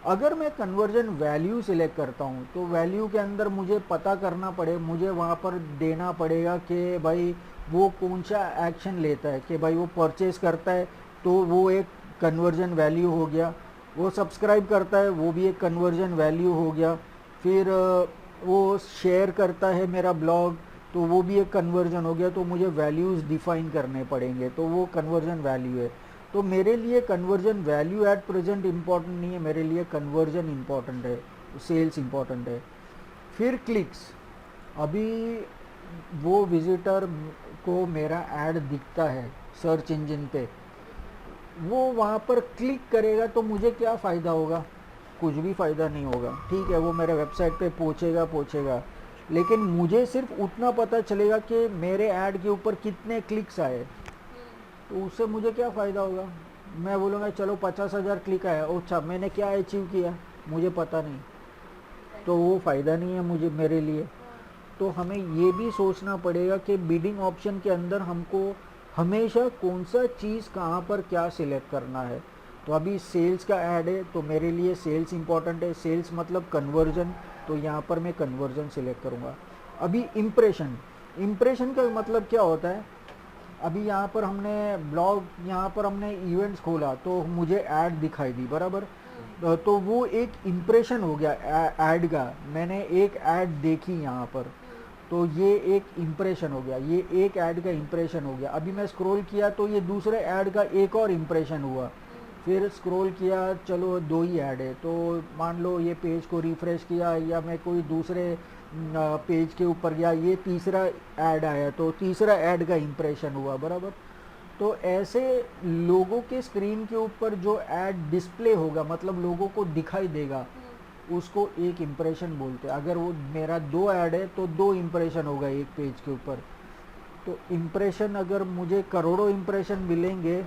अगर मैं कन्वर्जन वैल्यू सिलेक्ट करता हूँ तो वैल्यू के अंदर मुझे पता करना पड़े, मुझे वहाँ पर देना पड़ेगा कि भाई वो कौन सा एक्शन लेता है, कि भाई वो परचेस करता है तो वो एक कन्वर्जन वैल्यू हो गया, वो सब्सक्राइब करता है वो भी एक कन्वर्जन वैल्यू हो गया, फिर वो शेयर करता है मेरा ब्लॉग तो वो भी एक कन्वर्जन हो गया। तो मुझे वैल्यूज़ डिफाइन करने पड़ेंगे, तो वो कन्वर्जन वैल्यू है। तो मेरे लिए conversion value at present important नहीं है, मेरे लिए कन्वर्जन इम्पॉर्टेंट है, सेल्स इम्पॉर्टेंट है। फिर क्लिक्स, अभी वो विजिटर को मेरा ऐड दिखता है सर्च इंजन पे, वो वहाँ पर क्लिक करेगा तो मुझे क्या फ़ायदा होगा? कुछ भी फ़ायदा नहीं होगा। ठीक है, वो मेरे वेबसाइट पे पहुँचेगा, लेकिन मुझे सिर्फ उतना पता चलेगा कि मेरे ऐड के ऊपर कितने क्लिक्स आए, तो उससे मुझे क्या फ़ायदा होगा? मैं बोलूँगा चलो 50,000 क्लिक आया, अच्छा मैंने क्या अचीव किया मुझे पता नहीं, तो वो फ़ायदा नहीं है मुझे, मेरे लिए। तो हमें ये भी सोचना पड़ेगा कि बिडिंग ऑप्शन के अंदर हमको हमेशा कौन सा चीज़ कहाँ पर क्या सिलेक्ट करना है। तो अभी सेल्स का ऐड है तो मेरे लिए सेल्स इंपॉर्टेंट है, सेल्स मतलब कन्वर्जन, तो यहाँ पर मैं कन्वर्जन सिलेक्ट करूँगा। अभी इम्प्रेशन का मतलब क्या होता है? अभी यहाँ पर हमने ब्लॉग, यहाँ पर हमने इवेंट्स खोला तो मुझे ऐड दिखाई दी, बराबर, तो वो एक इम्प्रेशन हो गया ऐड का, मैंने एक ऐड देखी यहाँ पर, तो ये एक इम्प्रेशन हो गया, ये एक ऐड का इम्प्रेशन हो गया। अभी मैं स्क्रॉल किया तो ये दूसरे ऐड का एक और इम्प्रेशन हुआ, फिर स्क्रॉल किया, चलो 2 ही ऐड है, तो मान लो ये पेज को रिफ़्रेश किया या मैं कोई दूसरे पेज के ऊपर गया, ये तीसरा ऐड आया, तो तीसरा ऐड का इम्प्रेशन हुआ, बराबर। तो ऐसे लोगों के स्क्रीन के ऊपर जो ऐड डिस्प्ले होगा, मतलब लोगों को दिखाई देगा, उसको एक इम्प्रेशन बोलते हैं। अगर वो मेरा 2 ऐड है तो 2 इम्प्रेशन होगा एक पेज के ऊपर। तो इम्प्रेशन, अगर मुझे करोड़ों इम्प्रेशन मिलेंगे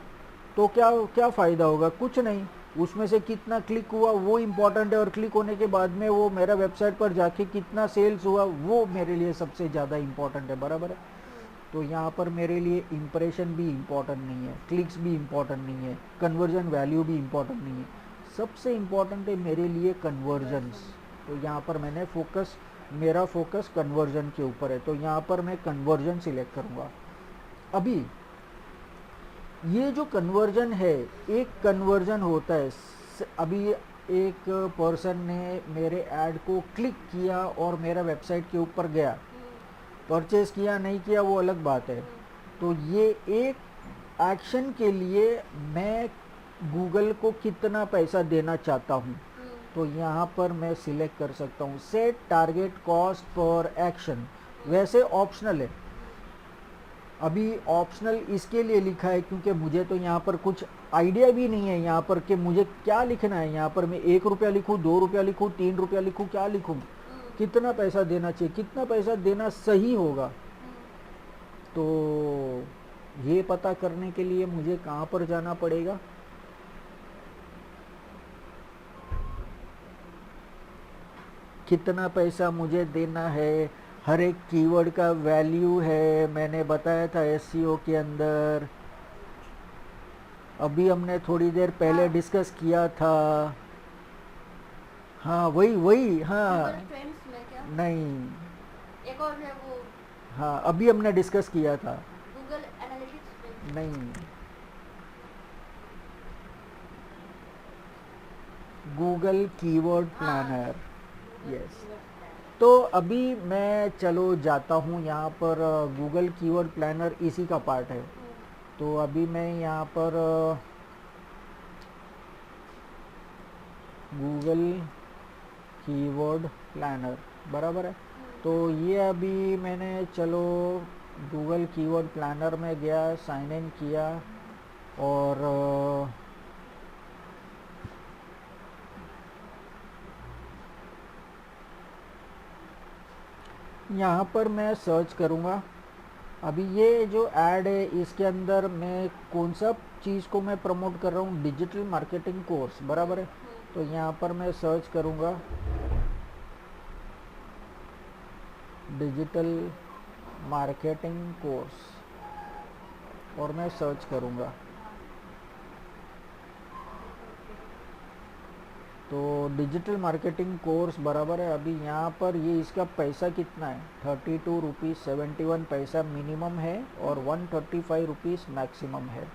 तो क्या क्या फ़ायदा होगा? कुछ नहीं, उसमें से कितना क्लिक हुआ वो इम्पॉर्टेंट है, और क्लिक होने के बाद में वो मेरा वेबसाइट पर जाके कितना सेल्स हुआ वो मेरे लिए सबसे ज़्यादा इम्पॉर्टेंट है, बराबर है। तो यहाँ पर मेरे लिए इम्प्रेशन भी इम्पॉर्टेंट नहीं है, क्लिक्स भी इम्पॉर्टेंट नहीं है, कन्वर्जन वैल्यू भी इम्पॉर्टेंट नहीं है, सबसे इम्पॉर्टेंट है मेरे लिए कन्वर्जन्स। तो यहाँ पर मैंने मेरा फोकस कन्वर्जन के ऊपर है, तो यहाँ पर मैं कन्वर्जन सिलेक्ट करूँगा। अभी ये जो कन्वर्जन है, एक कन्वर्जन होता है, अभी एक पर्सन ने मेरे ऐड को क्लिक किया और मेरा वेबसाइट के ऊपर गया, परचेज़ किया नहीं किया वो अलग बात है। तो ये एक एक्शन के लिए मैं गूगल को कितना पैसा देना चाहता हूँ, तो यहाँ पर मैं सिलेक्ट कर सकता हूँ set target cost per action. वैसे ऑप्शनल है, अभी ऑप्शनल इसके लिए लिखा है क्योंकि मुझे तो यहाँ पर कुछ आइडिया भी नहीं है यहाँ पर कि मुझे क्या लिखना है। यहाँ पर मैं 1 रुपया लिखूँ, 2 रुपया लिखूँ, 3 रुपया लिखूँ, क्या लिखूँ, कितना पैसा देना चाहिए, कितना पैसा देना सही होगा। तो ये पता करने के लिए मुझे कहाँ पर जाना पड़ेगा? कितना पैसा मुझे देना है, हर एक कीवर्ड का वैल्यू है, मैंने बताया था एसईओ के अंदर, अभी हमने थोड़ी देर पहले डिस्कस किया था। हाँ वही वही, हाँ। गूगल ट्रेंड्स में क्या? नहीं, एक और है वो हाँ अभी हमने डिस्कस किया था। गूगल एनालिटिक्स में। नहीं, गूगल कीवर्ड हाँ, planner. Google yes. Keyword planner. तो अभी मैं चलो जाता हूँ यहाँ पर, गूगल कीवर्ड प्लानर इसी का पार्ट है। तो अभी मैं यहाँ पर गूगल कीवर्ड प्लानर बराबर है। तो ये अभी मैंने चलो गूगल कीवर्ड प्लानर में गया, साइन इन किया और यहाँ पर मैं सर्च करूँगा। अभी ये जो ऐड है इसके अंदर मैं कौन सा चीज़ को मैं प्रमोट कर रहा हूँ, डिजिटल मार्केटिंग कोर्स बराबर है। तो यहाँ पर मैं सर्च करूँगा डिजिटल मार्केटिंग कोर्स और मैं सर्च करूँगा। तो डिजिटल मार्केटिंग कोर्स बराबर है। अभी यहाँ पर ये इसका पैसा कितना है, 32 रुपीज़ 71 पैसा मिनिमम है और 135 रुपीज़ मैक्सिमम है।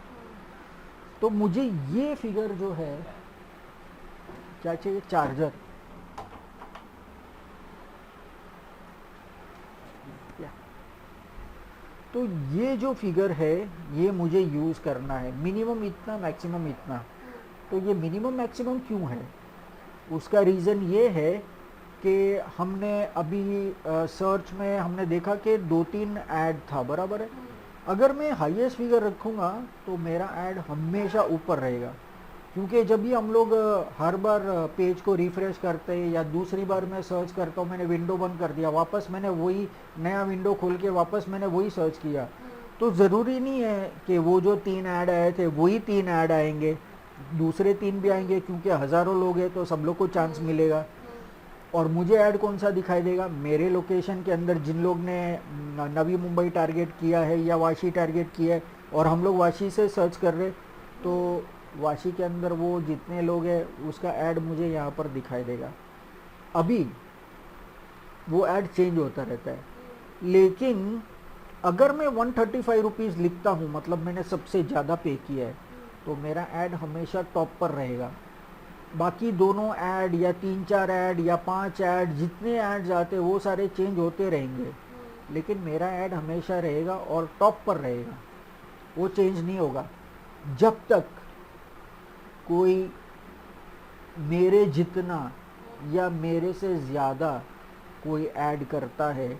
तो मुझे ये फिगर जो है क्या चाहिए, चार्जर। तो ये जो फिगर है ये मुझे यूज़ करना है, मिनिमम इतना मैक्सिमम इतना। तो ये मिनिमम मैक्सिमम क्यों है, उसका रीज़न ये है कि हमने अभी सर्च में हमने देखा कि 2-3 ऐड था बराबर है। अगर मैं हाईएस्ट फिगर रखूँगा तो मेरा ऐड हमेशा ऊपर रहेगा, क्योंकि जब भी हम लोग हर बार पेज को रिफ़्रेश करते हैं या दूसरी बार मैं सर्च करता हूँ, मैंने विंडो बंद कर दिया, वापस मैंने वही नया विंडो खोल के वापस मैंने वही सर्च किया, तो ज़रूरी नहीं है कि वो जो 3 ऐड आए थे वही 3 ऐड आएंगे, दूसरे 3 भी आएंगे, क्योंकि हज़ारों लोग हैं तो सब लोग को चांस मिलेगा। और मुझे ऐड कौन सा दिखाई देगा, मेरे लोकेशन के अंदर जिन लोग ने नवी मुंबई टारगेट किया है या वाशी टारगेट किया है और हम लोग वाशी से सर्च कर रहे, तो वाशी के अंदर वो जितने लोग हैं उसका ऐड मुझे यहाँ पर दिखाई देगा। अभी वो ऐड चेंज होता रहता है, लेकिन अगर मैं 135 रुपीज़ लिखता हूँ, मतलब मैंने सबसे ज़्यादा पे किया है, तो मेरा ऐड हमेशा टॉप पर रहेगा। बाकी दोनों ऐड या 3-4 ऐड या 5 ऐड जितने ऐड्स आते हैं वो सारे चेंज होते रहेंगे, लेकिन मेरा ऐड हमेशा रहेगा और टॉप पर रहेगा, वो चेंज नहीं होगा जब तक कोई मेरे जितना या मेरे से ज़्यादा कोई ऐड करता है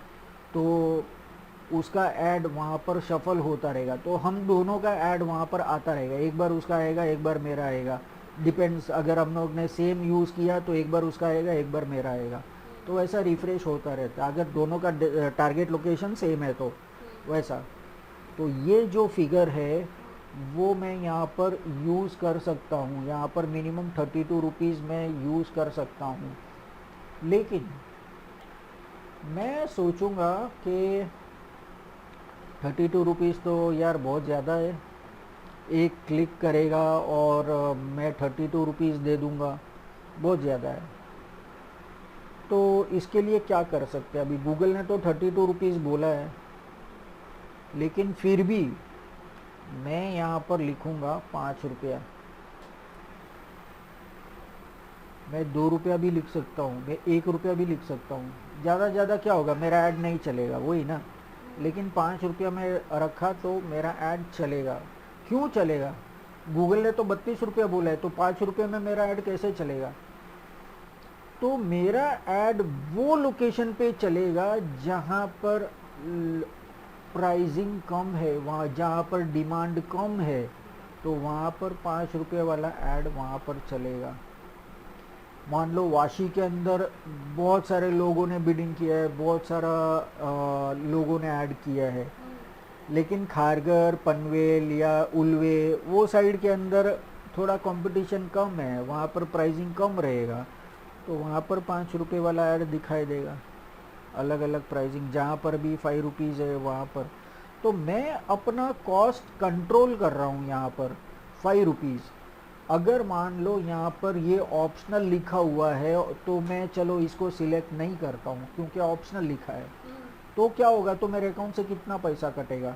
तो उसका ऐड वहाँ पर शफल होता रहेगा। तो हम दोनों का ऐड वहाँ पर आता रहेगा, एक बार उसका आएगा एक बार मेरा आएगा, डिपेंड्स, अगर हम लोग ने सेम यूज़ किया तो एक बार उसका आएगा एक बार मेरा आएगा, तो वैसा रिफ़्रेश होता रहता है, अगर दोनों का टारगेट लोकेशन सेम है तो वैसा। तो ये जो फिगर है वो मैं यहाँ पर यूज़ कर सकता हूँ, यहाँ पर मिनिमम 32 रुपीज़ मैं यूज़ कर सकता हूँ। लेकिन मैं सोचूंगा कि 32 रुपीज़ तो यार बहुत ज़्यादा है, एक क्लिक करेगा और मैं 32 रुपीज़ दे दूंगा, बहुत ज़्यादा है। तो इसके लिए क्या कर सकते हैं, अभी गूगल ने तो 32 रुपीज़ बोला है, लेकिन फिर भी मैं यहाँ पर लिखूँगा 5 रुपया, मैं 2 रुपया भी लिख सकता हूँ, मैं 1 रुपया भी लिख सकता हूँ, ज़्यादा क्या होगा, मेरा ऐड नहीं चलेगा वही ना। लेकिन 5 रुपया मैं रखा तो मेरा ऐड चलेगा। क्यों चलेगा, गूगल ने तो 32 रुपया बोला है, तो 5 रुपये में मेरा ऐड कैसे चलेगा। तो मेरा ऐड वो लोकेशन पे चलेगा जहाँ पर प्राइसिंग कम है, वहाँ जहाँ पर डिमांड कम है, तो वहाँ पर 5 रुपये वाला ऐड वहाँ पर चलेगा। मान लो वाशी के अंदर बहुत सारे लोगों ने बिडिंग किया है, बहुत सारा लोगों ने ऐड किया है, लेकिन खारगर, पनवेल या उल्वे वो साइड के अंदर थोड़ा कंपटीशन कम है, वहाँ पर प्राइसिंग कम रहेगा, तो वहाँ पर 5 रुपये वाला ऐड दिखाई देगा। अलग अलग प्राइसिंग जहाँ पर भी 5 रुपीज़ है वहाँ पर, तो मैं अपना कॉस्ट कंट्रोल कर रहा हूँ यहाँ पर 5 रुपीज़। अगर मान लो यहाँ पर ये ऑप्शनल लिखा हुआ है तो मैं चलो इसको सिलेक्ट नहीं करता हूँ क्योंकि ऑप्शनल लिखा है, तो क्या होगा, तो मेरे अकाउंट से कितना पैसा कटेगा,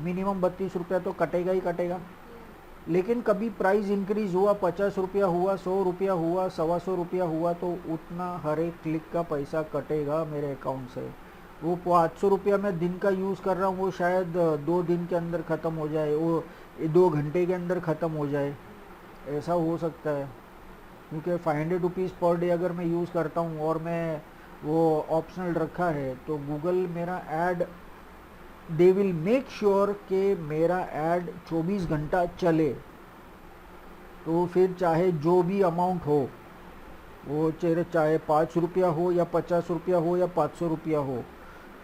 मिनिमम 32 रुपया तो कटेगा ही कटेगा। लेकिन कभी प्राइस इंक्रीज हुआ, 50 रुपया हुआ, 100 रुपया हुआ, 125 रुपया हुआ, तो उतना हर एक क्लिक का पैसा कटेगा मेरे अकाउंट से। वो 500 रुपया मैं दिन का यूज़ कर रहा हूँ, वो शायद 2 दिन के अंदर ख़त्म हो जाए, वो 2 घंटे के अंदर ख़त्म हो जाए, ऐसा हो सकता है। क्योंकि 500 रुपीज़ पर डे अगर मैं यूज़ करता हूँ और मैं वो ऑप्शनल रखा है, तो गूगल मेरा add, they will make sure कि मेरा ऐड 24 घंटा चले। तो फिर चाहे जो भी अमाउंट हो, वो चाहे 5 रुपया हो या 50 रुपया हो या 500 रुपया हो,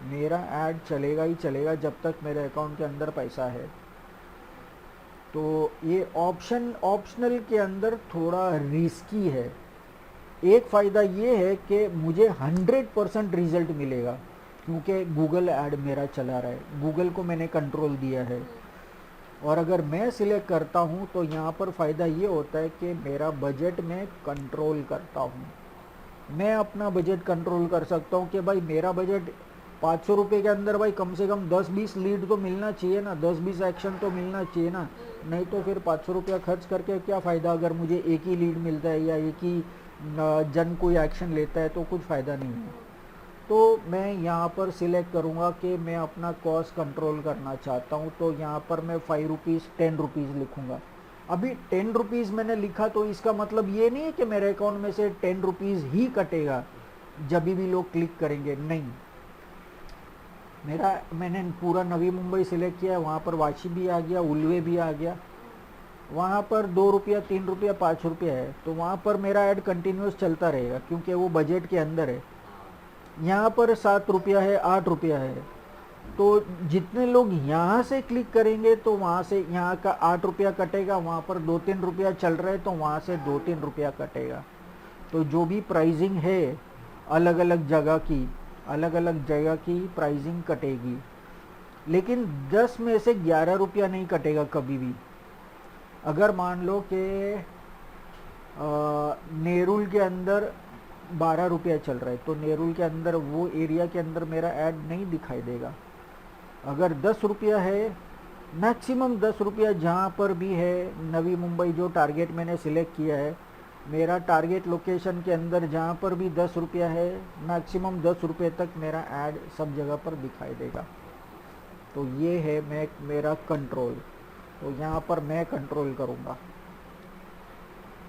मेरा ऐड चलेगा ही चलेगा जब तक मेरे अकाउंट के अंदर पैसा है। तो ये ऑप्शनल के अंदर थोड़ा रिस्की है। एक फ़ायदा ये है कि मुझे 100% रिज़ल्ट मिलेगा क्योंकि गूगल ऐड मेरा चला रहा है, गूगल को मैंने कंट्रोल दिया है। और अगर मैं सिलेक्ट करता हूँ तो यहाँ पर फ़ायदा ये होता है कि मेरा बजट में कंट्रोल करता हूँ। मैं अपना बजट कंट्रोल कर सकता हूँ कि भाई मेरा बजट 500 रुपये के अंदर भाई कम से कम 10-20 लीड तो मिलना चाहिए ना, 10-20 एक्शन तो मिलना चाहिए ना। नहीं तो फिर 500 रुपया खर्च करके क्या फ़ायदा, अगर मुझे एक ही लीड मिलता है या एक ही जन कोई एक्शन लेता है तो कुछ फ़ायदा नहीं है। तो मैं यहाँ पर सिलेक्ट करूँगा कि मैं अपना कॉस्ट कंट्रोल करना चाहता हूँ, तो यहाँ पर मैं 5 रुपीज़ 10 रुपीज़ लिखूँगा। अभी 10 रुपीज़ मैंने लिखा तो इसका मतलब ये नहीं है कि मेरे अकाउंट में से 10 रुपीज़ ही कटेगा जब भी लोग क्लिक करेंगे, नहीं। मैंने पूरा नवी मुंबई सिलेक्ट किया है, वहाँ पर वाशी भी आ गया, उल्वे भी आ गया, वहाँ पर 2 रुपया 3 रुपया 5 रुपया है, तो वहाँ पर मेरा ऐड कंटिन्यूस चलता रहेगा क्योंकि वो बजट के अंदर है। यहाँ पर 7 रुपया है, 8 रुपया है, तो जितने लोग यहाँ से क्लिक करेंगे तो वहाँ से यहाँ का 8 रुपया कटेगा, वहाँ पर 2-3 रुपया चल रहा है तो वहाँ से 2-3 रुपया कटेगा। तो जो भी प्राइसिंग है अलग अलग जगह की प्राइसिंग कटेगी, लेकिन 10 में से 11 रुपया नहीं कटेगा कभी भी। अगर मान लो कि नेरुल के अंदर 12 रुपया चल रहा है तो नेरुल के अंदर वो एरिया के अंदर मेरा ऐड नहीं दिखाई देगा। अगर 10 रुपया है, मैक्सिमम 10 रुपया जहाँ पर भी है, नवी मुंबई जो टारगेट मैंने सिलेक्ट किया है, मेरा टारगेट लोकेशन के अंदर जहाँ पर भी 10 रुपया है, मैक्सिमम 10 रुपये तक मेरा ऐड सब जगह पर दिखाई देगा। तो ये है मेरा कंट्रोल, तो यहाँ पर मैं कंट्रोल करूँगा।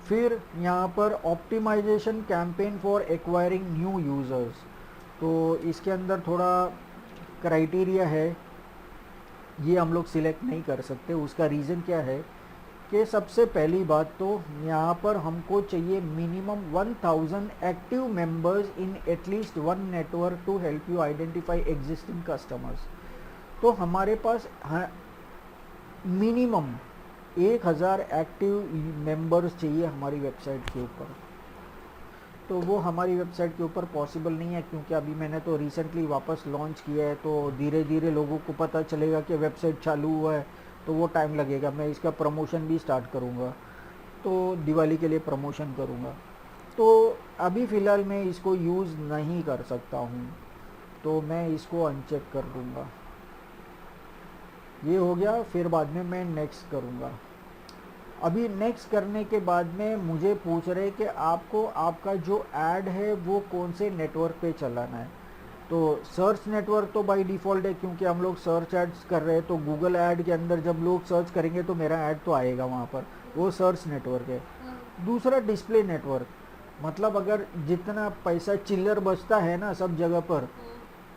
फिर यहाँ पर optimisation campaign for acquiring new users, तो इसके अंदर थोड़ा क्राइटेरिया है, ये हम लोग सिलेक्ट नहीं कर सकते। उसका रीज़न क्या है कि सबसे पहली बात तो यहाँ पर हमको चाहिए minimum 1000 active members in at least one network to help you identify existing customers. तो हमारे पास मिनिमम 1000 एक्टिव मेंबर्स चाहिए हमारी वेबसाइट के ऊपर। तो वो हमारी वेबसाइट के ऊपर पॉसिबल नहीं है क्योंकि अभी मैंने तो रिसेंटली वापस लॉन्च किया है, तो धीरे धीरे लोगों को पता चलेगा कि वेबसाइट चालू हुआ है, तो वो टाइम लगेगा। मैं इसका प्रमोशन भी स्टार्ट करूँगा, तो दिवाली के लिए प्रमोशन करूँगा। तो अभी फ़िलहाल मैं इसको यूज़ नहीं कर सकता हूँ, तो मैं इसको अनचेक कर दूँगा। ये हो गया, फिर बाद में मैं नेक्स्ट करूँगा। अभी नेक्स्ट करने के बाद में मुझे पूछ रहे कि आपको आपका जो ऐड है वो कौन से नेटवर्क पे चलाना है। तो सर्च नेटवर्क तो बाय डिफ़ॉल्ट है क्योंकि हम लोग सर्च एड्स कर रहे हैं, तो गूगल ऐड के अंदर जब लोग सर्च करेंगे तो मेरा ऐड तो आएगा वहाँ पर, वो सर्च नेटवर्क है। दूसरा डिस्प्ले नेटवर्क, मतलब अगर जितना पैसा चिल्लर बचता है ना सब जगह पर,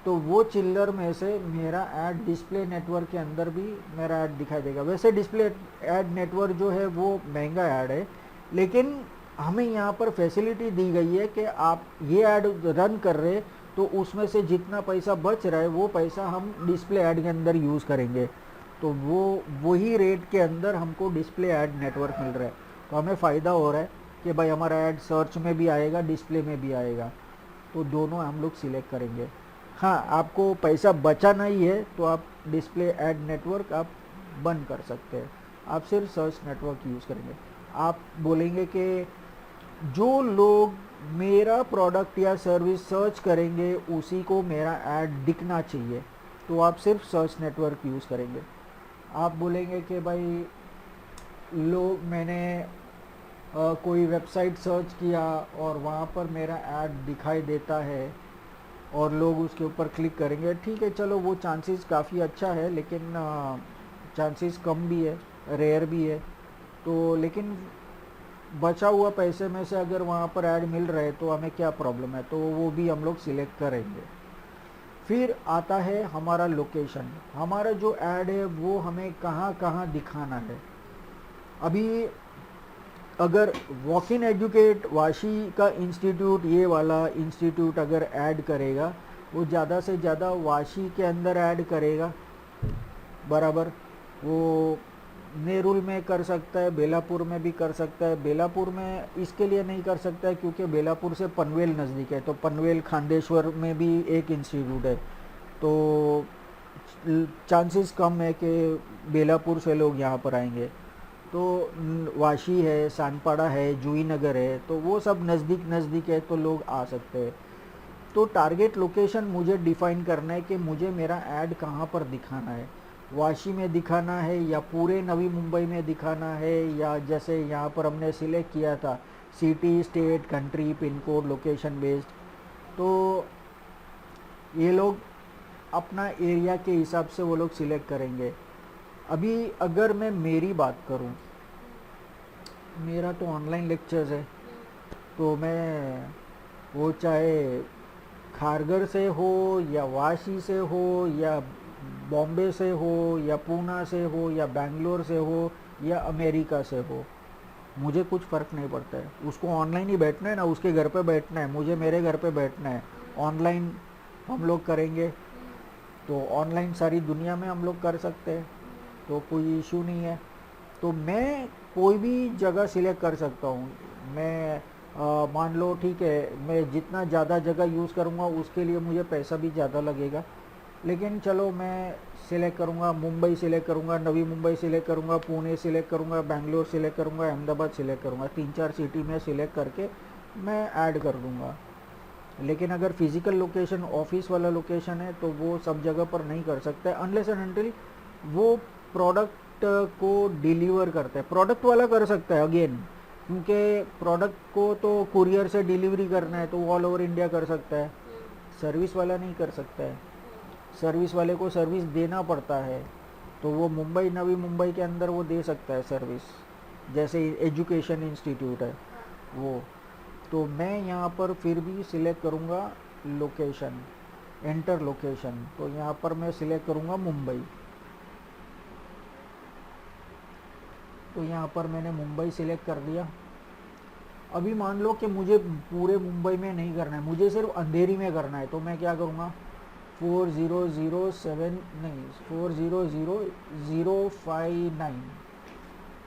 तो वो चिल्लर में से मेरा ऐड डिस्प्ले नेटवर्क के अंदर भी मेरा ऐड दिखाई देगा। वैसे डिस्प्ले ऐड नेटवर्क जो है वो महंगा ऐड है, लेकिन हमें यहाँ पर फैसिलिटी दी गई है कि आप ये ऐड रन कर रहे तो उसमें से जितना पैसा बच रहा है वो पैसा हम डिस्प्ले ऐड के अंदर यूज़ करेंगे, तो वही रेट के अंदर हमको डिस्प्ले ऐड नेटवर्क मिल रहा है। तो हमें फ़ायदा हो रहा है कि भाई हमारा ऐड सर्च में भी आएगा, डिस्प्ले में भी आएगा, तो दोनों हम लोग सिलेक्ट करेंगे। हाँ, आपको पैसा बचाना ही है तो आप डिस्प्ले ऐड नेटवर्क आप बंद कर सकते हैं, आप सिर्फ सर्च नेटवर्क यूज़ करेंगे। आप बोलेंगे कि जो लोग मेरा प्रोडक्ट या सर्विस सर्च करेंगे उसी को मेरा ऐड दिखना चाहिए, तो आप सिर्फ सर्च नेटवर्क यूज़ करेंगे। आप बोलेंगे कि भाई लोग मैंने कोई वेबसाइट सर्च किया और वहाँ पर मेरा ऐड दिखाई देता है और लोग उसके ऊपर क्लिक करेंगे, ठीक है चलो वो चांसेस काफ़ी अच्छा है, लेकिन चांसेस कम भी है, रेयर भी है। तो लेकिन बचा हुआ पैसे में से अगर वहाँ पर ऐड मिल रहा है तो हमें क्या प्रॉब्लम है, तो वो भी हम लोग सिलेक्ट करेंगे। फिर आता है हमारा लोकेशन, हमारा जो ऐड है वो हमें कहाँ कहाँ दिखाना है। अभी अगर वॉक इन एजुकेट वाशी का इंस्टीट्यूट, ये वाला इंस्टीट्यूट अगर ऐड करेगा, वो ज़्यादा से ज़्यादा वाशी के अंदर ऐड करेगा, बराबर। वो नेरुल में कर सकता है, बेलापुर में भी कर सकता है। बेलापुर में इसके लिए नहीं कर सकता है क्योंकि बेलापुर से पनवेल नज़दीक है, तो पनवेल खांडेश्वर में भी एक इंस्टीट्यूट है, तो चांसेस कम है कि बेलापुर से लोग यहाँ पर आएंगे। तो वाशी है, सानपाड़ा है, जूही नगर है, तो वो सब नज़दीक नज़दीक है, तो लोग आ सकते हैं। तो टारगेट लोकेशन मुझे डिफ़ाइन करना है कि मुझे मेरा ऐड कहाँ पर दिखाना है, वाशी में दिखाना है या पूरे नवी मुंबई में दिखाना है, या जैसे यहाँ पर हमने सिलेक्ट किया था city, state, country, pin code, location based. तो ये लोग अपना एरिया के हिसाब से वो लोग सिलेक्ट करेंगे। अभी अगर मैं मेरी बात करूं, मेरा तो ऑनलाइन लेक्चर्स है, तो मैं वो चाहे खारघर से हो या वाशी से हो या बॉम्बे से हो या पूना से हो या बेंगलोर से हो या अमेरिका से हो, मुझे कुछ फ़र्क नहीं पड़ता है। उसको ऑनलाइन ही बैठना है ना, उसके घर पे बैठना है, मुझे मेरे घर पे बैठना है। ऑनलाइन हम लोग करेंगे तो ऑनलाइन सारी दुनिया में हम लोग कर सकते हैं, तो कोई इशू नहीं है। तो मैं कोई भी जगह सिलेक्ट कर सकता हूँ। मैं मान लो ठीक है, मैं जितना ज़्यादा जगह यूज़ करूँगा उसके लिए मुझे पैसा भी ज़्यादा लगेगा, लेकिन चलो मैं सिलेक्ट करूँगा, मुंबई सिलेक्ट करूँगा, नवी मुंबई सिलेक्ट करूँगा, पुणे सिलेक्ट करूँगा, बेंगलोर सिलेक्ट करूँगा, अहमदाबाद सिलेक्ट करूँगा, 3-4 सिटी में सिलेक्ट करके मैं ऐड कर दूँगा। लेकिन अगर फिज़िकल लोकेशन ऑफिस वाला लोकेशन है तो वो सब जगह पर नहीं कर सकते, अनलेस एंड अनटिल वो प्रोडक्ट को डिलीवर करते हैं। प्रोडक्ट वाला कर सकता है अगेन, क्योंकि प्रोडक्ट को तो कुरियर से डिलीवरी करना है, तो वो ऑल ओवर इंडिया कर सकता है। सर्विस वाला नहीं कर सकता है, सर्विस वाले को सर्विस देना पड़ता है, तो वो मुंबई, नवी मुंबई के अंदर वो दे सकता है सर्विस, जैसे एजुकेशन इंस्टीट्यूट है वो। तो मैं यहाँ पर फिर भी सिलेक्ट करूँगा लोकेशन, एंटर लोकेशन, तो यहाँ पर मैं सिलेक्ट करूँगा मुंबई। तो यहाँ पर मैंने मुंबई सिलेक्ट कर दिया। अभी मान लो कि मुझे पूरे मुंबई में नहीं करना है, मुझे सिर्फ अंधेरी में करना है, तो मैं क्या करूँगा, 4007 नहीं 400059,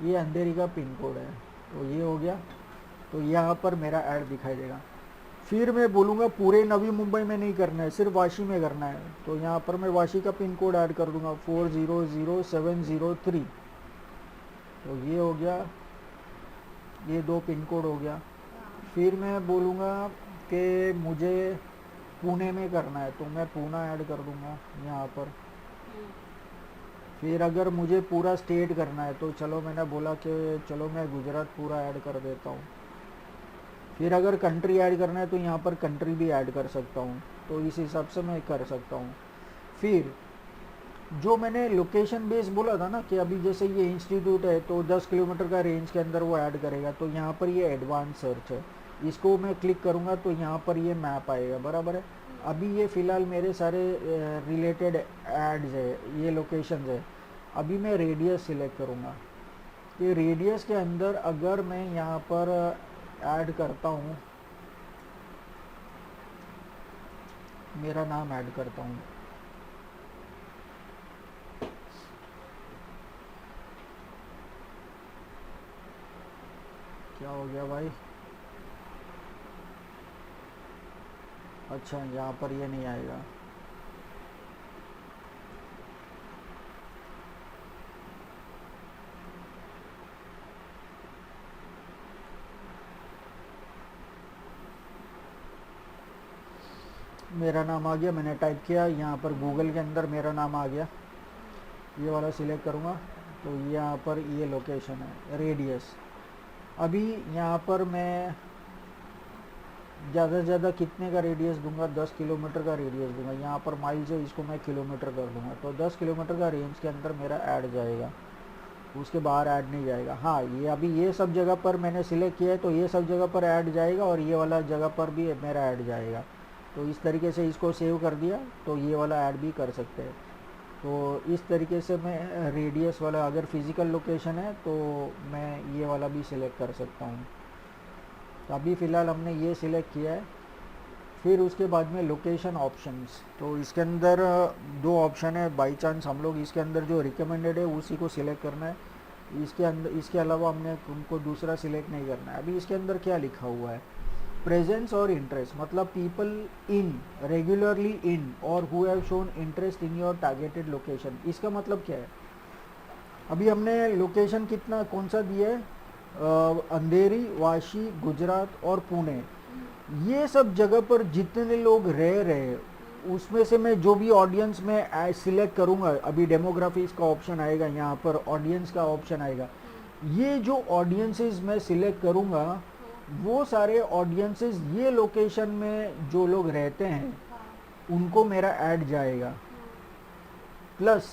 ये अंधेरी का पिन कोड है, तो ये हो गया। तो यहाँ पर मेरा ऐड दिखाई देगा। फिर मैं बोलूँगा पूरे नवी मुंबई में नहीं करना है, सिर्फ वाशी में करना है, तो यहाँ पर मैं वाशी का पिन कोड ऐड कर दूँगा 400703, तो ये हो गया, ये 2 पिन कोड हो गया। फिर मैं बोलूँगा कि मुझे पुणे में करना है, तो मैं पूना ऐड कर दूँगा यहाँ पर। फिर अगर मुझे पूरा स्टेट करना है तो चलो मैंने बोला कि चलो मैं गुजरात पूरा ऐड कर देता हूँ। फिर अगर कंट्री ऐड करना है तो यहाँ पर कंट्री भी ऐड कर सकता हूँ, तो इस हिसाब से मैं कर सकता हूँ। फिर जो मैंने लोकेशन बेस बोला था ना कि अभी जैसे ये इंस्टीट्यूट है तो 10 किलोमीटर का रेंज के अंदर वो ऐड करेगा, तो यहाँ पर ये एडवांस सर्च है, इसको मैं क्लिक करूँगा तो यहाँ पर ये मैप आएगा, बराबर है। अभी ये फ़िलहाल मेरे सारे रिलेटेड एड्स है, ये लोकेशन है। अभी मैं रेडियस सिलेक्ट करूँगा, ये रेडियस के अंदर अगर मैं यहाँ पर ऐड करता हूँ, मेरा नाम ऐड करता हूँ, क्या हो गया भाई, अच्छा यहाँ पर ये नहीं आएगा। मेरा नाम आ गया, मैंने टाइप किया, यहाँ पर गूगल के अंदर मेरा नाम आ गया, ये वाला सिलेक्ट करूँगा तो यहाँ पर ये लोकेशन है, रेडियस। अभी यहाँ पर मैं ज़्यादा से ज़्यादा कितने का रेडियस दूंगा, 10 किलोमीटर का रेडियस दूंगा। यहाँ पर माइल्स है, इसको मैं किलोमीटर कर दूंगा, तो 10 किलोमीटर का रेंज के अंदर मेरा ऐड जाएगा, उसके बाहर ऐड नहीं जाएगा। हाँ, ये अभी ये सब जगह पर मैंने सिलेक्ट किया है तो ये सब जगह पर ऐड जाएगा और ये वाला जगह पर भी मेरा ऐड जाएगा। तो इस तरीके से इसको सेव कर दिया तो ये वाला ऐड भी कर सकते हैं। तो इस तरीके से मैं रेडियस वाला, अगर फिज़िकल लोकेशन है तो मैं ये वाला भी सिलेक्ट कर सकता हूँ। तो अभी फ़िलहाल हमने ये सिलेक्ट किया है। फिर उसके बाद में लोकेशन ऑप्शंस, तो इसके अंदर दो ऑप्शन है। बाई चांस हम लोग इसके अंदर जो रिकमेंडेड है उसी को सिलेक्ट करना है, इसके अंदर इसके अलावा हमने उनको दूसरा सिलेक्ट नहीं करना है। अभी इसके अंदर क्या लिखा हुआ है, प्रेजेंस और इंटरेस्ट, मतलब पीपल इन रेगुलरली इन और who have shown interest in your targeted location. इसका मतलब क्या है, अभी हमने लोकेशन कितना कौन सा दिया है, अंधेरी, वाशी, गुजरात और पुणे, ये सब जगह पर जितने लोग रह रहे हैं उसमें से मैं जो भी ऑडियंस में सिलेक्ट करूंगा, अभी डेमोग्राफीज का ऑप्शन आएगा, यहाँ पर ऑडियंस का ऑप्शन आएगा, ये जो ऑडियंसेस मैं सिलेक्ट करूंगा वो सारे ऑडियंसेस ये लोकेशन में जो लोग रहते हैं उनको मेरा ऐड जाएगा। प्लस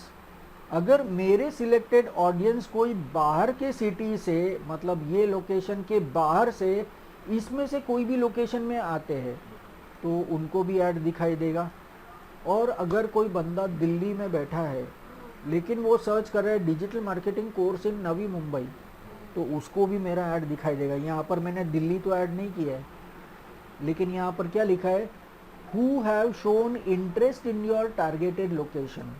अगर मेरे सिलेक्टेड ऑडियंस कोई बाहर के सिटी से, मतलब ये लोकेशन के बाहर से इसमें से कोई भी लोकेशन में आते हैं तो उनको भी ऐड दिखाई देगा। और अगर कोई बंदा दिल्ली में बैठा है लेकिन वो सर्च कर रहा है डिजिटल मार्केटिंग कोर्स इन नवी मुंबई, तो उसको भी मेरा ऐड दिखाई देगा। यहाँ पर मैंने दिल्ली तो ऐड नहीं किया है, लेकिन यहाँ पर क्या लिखा है, who have shown interest in your targeted location,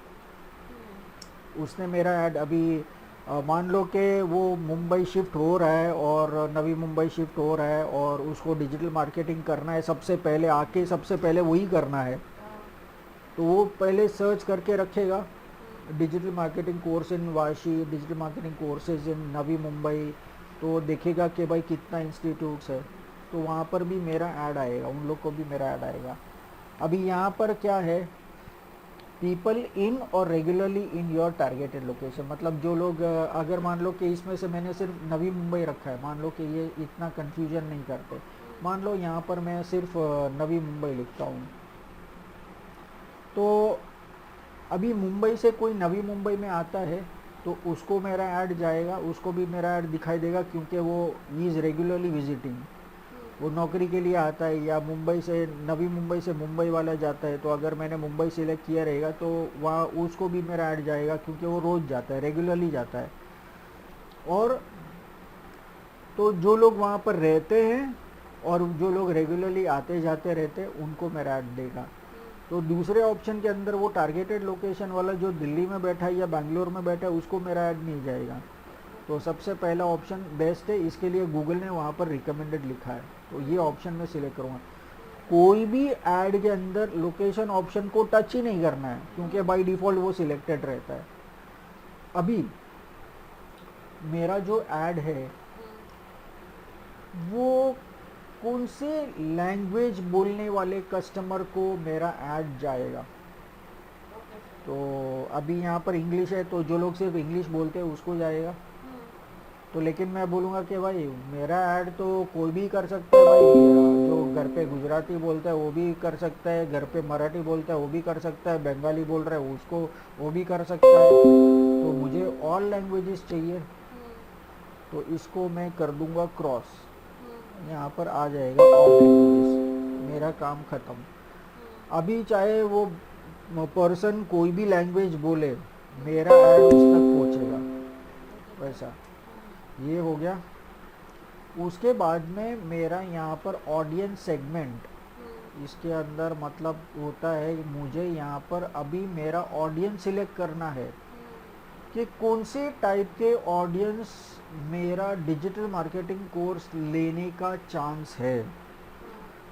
उसने मेरा ऐड अभी मान लो कि वो मुंबई शिफ्ट हो रहा है और नवी मुंबई शिफ्ट हो रहा है और उसको डिजिटल मार्केटिंग करना है, सबसे पहले आके सबसे पहले वही करना है, तो वो पहले सर्च करके रखेगा digital marketing course in Vashi, digital marketing courses in Navi Mumbai, तो देखेगा कि भाई कितना इंस्टीट्यूट्स है, तो वहाँ पर भी मेरा ऐड आएगा, उन लोग को भी मेरा ऐड आएगा। अभी यहाँ पर क्या है, पीपल इन और regularly in your targeted location, मतलब जो लोग, अगर मान लो कि इसमें से मैंने सिर्फ नवी मुंबई रखा है, मान लो कि ये इतना कंफ्यूजन नहीं करते, मान लो यहाँ पर मैं सिर्फ नवी मुंबई लिखता हूँ, तो अभी मुंबई से कोई नवी मुंबई में आता है तो उसको मेरा ऐड जाएगा, उसको भी मेरा ऐड दिखाई देगा, क्योंकि वो इज़ रेगुलरली विजिटिंग, वो नौकरी के लिए आता है, या मुंबई से, नवी मुंबई से मुंबई वाला जाता है, तो अगर मैंने मुंबई सिलेक्ट किया रहेगा तो वहाँ उसको भी मेरा ऐड जाएगा, क्योंकि वो रोज़ जाता है, रेगुलरली जाता है। और तो जो लोग वहाँ पर रहते हैं और जो लोग रेगुलरली आते जाते रहते हैं उनको मेरा ऐड देगा। तो दूसरे ऑप्शन के अंदर वो टारगेटेड लोकेशन वाला जो दिल्ली में बैठा है या बैंगलोर में बैठा है उसको मेरा ऐड नहीं जाएगा। तो सबसे पहला ऑप्शन बेस्ट है, इसके लिए गूगल ने वहाँ पर रिकमेंडेड लिखा है, तो ये ऑप्शन मैं सिलेक्ट करूँगा। कोई भी ऐड के अंदर लोकेशन ऑप्शन को टच ही नहीं करना है, क्योंकि बाय डिफ़ॉल्ट वो सिलेक्टेड रहता है। अभी मेरा जो ऐड है वो कौन से लैंग्वेज बोलने वाले कस्टमर को मेरा ऐड जाएगा, तो अभी यहाँ पर इंग्लिश है तो जो लोग सिर्फ इंग्लिश बोलते हैं उसको जाएगा। तो लेकिन मैं बोलूँगा कि भाई मेरा ऐड तो कोई भी कर सकता है, भाई जो घर पे गुजराती बोलता है वो भी कर सकता है, घर पे मराठी बोलता है वो भी कर सकता है, बंगाली बोल रहा है उसको वो भी कर सकता है, तो मुझे ऑल लैंग्वेजेस चाहिए, तो इसको मैं कर दूंगा क्रॉस, यहाँ पर आ जाएगा ऑल लैंग्वेजेस, मेरा काम ख़त्म। अभी चाहे वो पर्सन कोई भी लैंग्वेज बोले मेरा ऐड उस तक पहुँचेगा, वैसा ये हो गया। उसके बाद में मेरा यहाँ पर ऑडियंस सेगमेंट, इसके अंदर मतलब होता है मुझे यहाँ पर अभी मेरा ऑडियंस सिलेक्ट करना है कि कौन से टाइप के ऑडियंस मेरा डिजिटल मार्केटिंग कोर्स लेने का चांस है।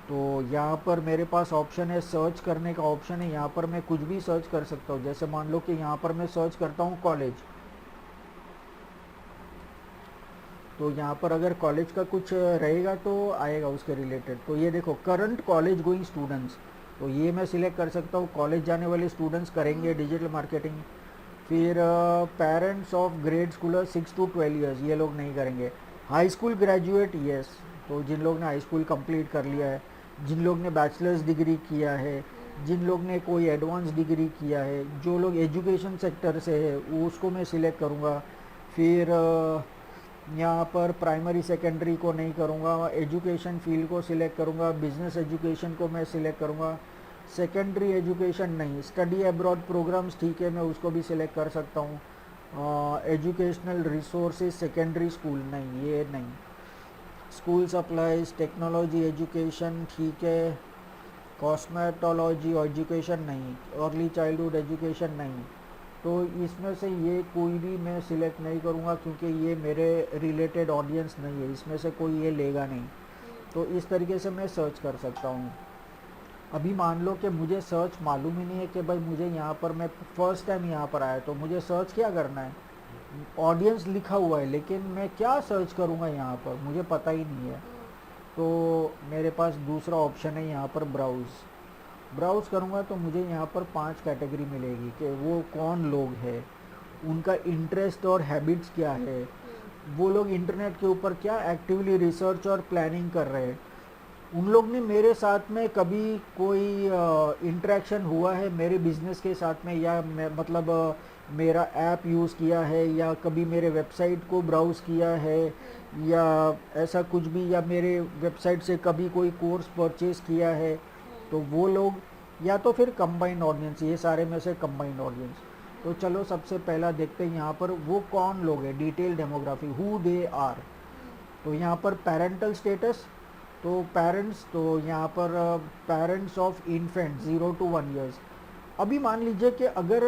तो यहाँ पर मेरे पास ऑप्शन है, सर्च करने का ऑप्शन है, यहाँ पर मैं कुछ भी सर्च कर सकता हूँ। जैसे मान लो कि यहाँ पर मैं सर्च करता हूँ कॉलेज, तो यहाँ पर अगर कॉलेज का कुछ रहेगा तो आएगा उसके रिलेटेड। तो ये देखो करंट कॉलेज गोइंग स्टूडेंट्स, तो ये मैं सिलेक्ट कर सकता हूँ। कॉलेज जाने वाले स्टूडेंट्स करेंगे डिजिटल मार्केटिंग। फिर parents of grade Schuler 6 to 12 years, ये लोग नहीं करेंगे। हाई स्कूल ग्रेजुएट यस, तो जिन लोग ने हाई स्कूल कंप्लीट कर लिया है, जिन लोग ने बैचलर्स डिग्री किया है, जिन लोग ने कोई एडवांस डिग्री किया है, जो लोग एजुकेशन सेक्टर से है वो उसको मैं सिलेक्ट करूँगा। फिर यहाँ पर प्राइमरी सेकेंडरी को नहीं करूँगा, एजुकेशन फील्ड को सिलेक्ट करूँगा, बिजनेस एजुकेशन को मैं सिलेक्ट करूँगा। सेकेंडरी एजुकेशन नहीं, स्टडी अब्रॉड प्रोग्राम्स ठीक है, मैं उसको भी सिलेक्ट कर सकता हूँ। एजुकेशनल रिसोर्सेज सेकेंडरी स्कूल नहीं, ये नहीं। स्कूल सप्लाईज, टेक्नोलॉजी एजुकेशन ठीक है। कॉस्मेटोलॉजी एजुकेशन नहीं, अर्ली चाइल्डहुड एजुकेशन नहीं। तो इसमें से ये कोई भी मैं सिलेक्ट नहीं करूँगा क्योंकि ये मेरे रिलेटेड ऑडियंस नहीं है, इसमें से कोई ये लेगा नहीं। तो इस तरीके से मैं सर्च कर सकता हूँ। अभी मान लो कि मुझे सर्च मालूम ही नहीं है कि भाई मुझे यहाँ पर, मैं फर्स्ट टाइम यहाँ पर आया तो मुझे सर्च क्या करना है। ऑडियंस लिखा हुआ है लेकिन मैं क्या सर्च करूँगा यहाँ पर, मुझे पता ही नहीं है। तो मेरे पास दूसरा ऑप्शन है यहाँ पर ब्राउज़ करूँगा तो मुझे यहाँ पर 5 कैटेगरी मिलेगी कि वो कौन लोग हैं, उनका इंटरेस्ट और हैबिट्स क्या है, वो लोग इंटरनेट के ऊपर क्या एक्टिवली रिसर्च और प्लानिंग कर रहे हैं, उन लोग ने मेरे साथ में कभी कोई इंटरेक्शन हुआ है मेरे बिज़नेस के साथ में, या मतलब मेरा ऐप यूज़ किया है, या कभी मेरे वेबसाइट को ब्राउज़ किया है, या ऐसा कुछ भी, या मेरे वेबसाइट से कभी कोई कोर्स परचेज़ किया है। तो वो लोग, या तो फिर कंबाइंड ऑडियंस, ये सारे में से कंबाइंड ऑडियंस। तो चलो सबसे पहला देखते हैं यहाँ पर वो कौन लोग हैं, detail demography, who they are. तो यहाँ पर पेरेंटल स्टेटस, तो पेरेंट्स, तो यहाँ पर parents of infant 0 to 1 years. अभी मान लीजिए कि अगर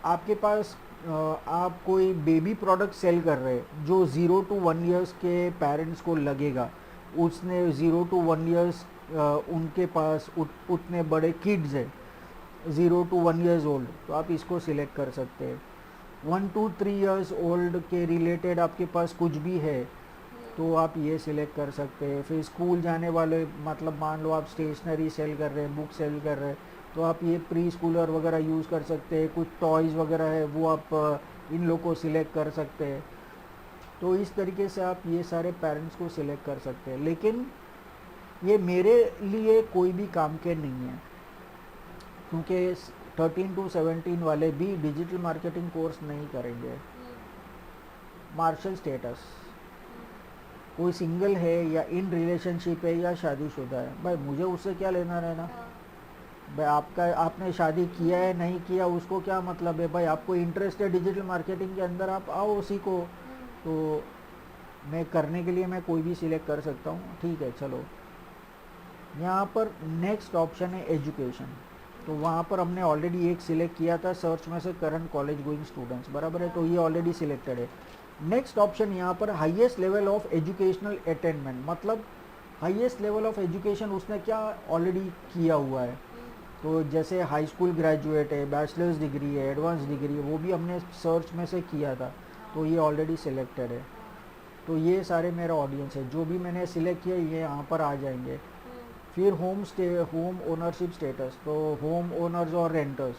आपके पास आप कोई बेबी प्रोडक्ट सेल कर रहे हैं जो 0 to 1 ईयर्स के पेरेंट्स को लगेगा, उसने 0 to 1 ईयर्स उनके पास उतने बड़े किड्स हैं 0 to 1 ईयर्स ओल्ड, तो आप इसको सिलेक्ट कर सकते हैं। 1 to 3 ईयर्स ओल्ड के रिलेटेड आपके पास कुछ भी है तो आप ये सिलेक्ट कर सकते हैं। फिर स्कूल जाने वाले, मतलब मान लो आप स्टेशनरी सेल कर रहे हैं, बुक सेल कर रहे हैं, तो आप ये प्री स्कूलर वगैरह यूज़ कर सकते हैं। कुछ टॉयज़ वगैरह है वो आप इन लोग को सिलेक्ट कर सकते हैं। तो इस तरीके से आप ये सारे पेरेंट्स को सिलेक्ट कर सकते हैं, लेकिन ये मेरे लिए कोई भी काम के नहीं है क्योंकि 13 to 17 वाले भी डिजिटल मार्केटिंग कोर्स नहीं करेंगे। मार्शल स्टेटस, कोई सिंगल है या इन रिलेशनशिप है या शादीशुदा है, भाई मुझे उससे क्या लेना रहना। भाई आपने शादी किया है नहीं किया उसको क्या मतलब है, भाई आपको इंटरेस्ट है डिजिटल मार्केटिंग के अंदर, आप आओ उसी को। तो मैं करने के लिए मैं कोई भी सिलेक्ट कर सकता हूँ, ठीक है। चलो यहाँ पर नेक्स्ट ऑप्शन है एजुकेशन, तो वहाँ पर हमने ऑलरेडी एक सिलेक्ट किया था सर्च में से, करंट कॉलेज गोइंग स्टूडेंट्स, बराबर है, तो ये ऑलरेडी सिलेक्टेड है। नेक्स्ट ऑप्शन यहाँ पर highest level of educational attainment, मतलब हाईएस्ट लेवल ऑफ एजुकेशन उसने क्या ऑलरेडी किया हुआ है। तो जैसे हाई स्कूल ग्रेजुएट है, बैचलर्स डिग्री है, एडवांस डिग्री है, वो भी हमने सर्च में से किया था, तो ये ऑलरेडी सिलेक्टेड है। तो ये सारे मेरा ऑडियंस है, जो भी मैंने सिलेक्ट किया ये यहाँ पर आ जाएंगे। फिर होम ओनरशिप स्टेटस, तो होम ओनर्स और रेंटर्स,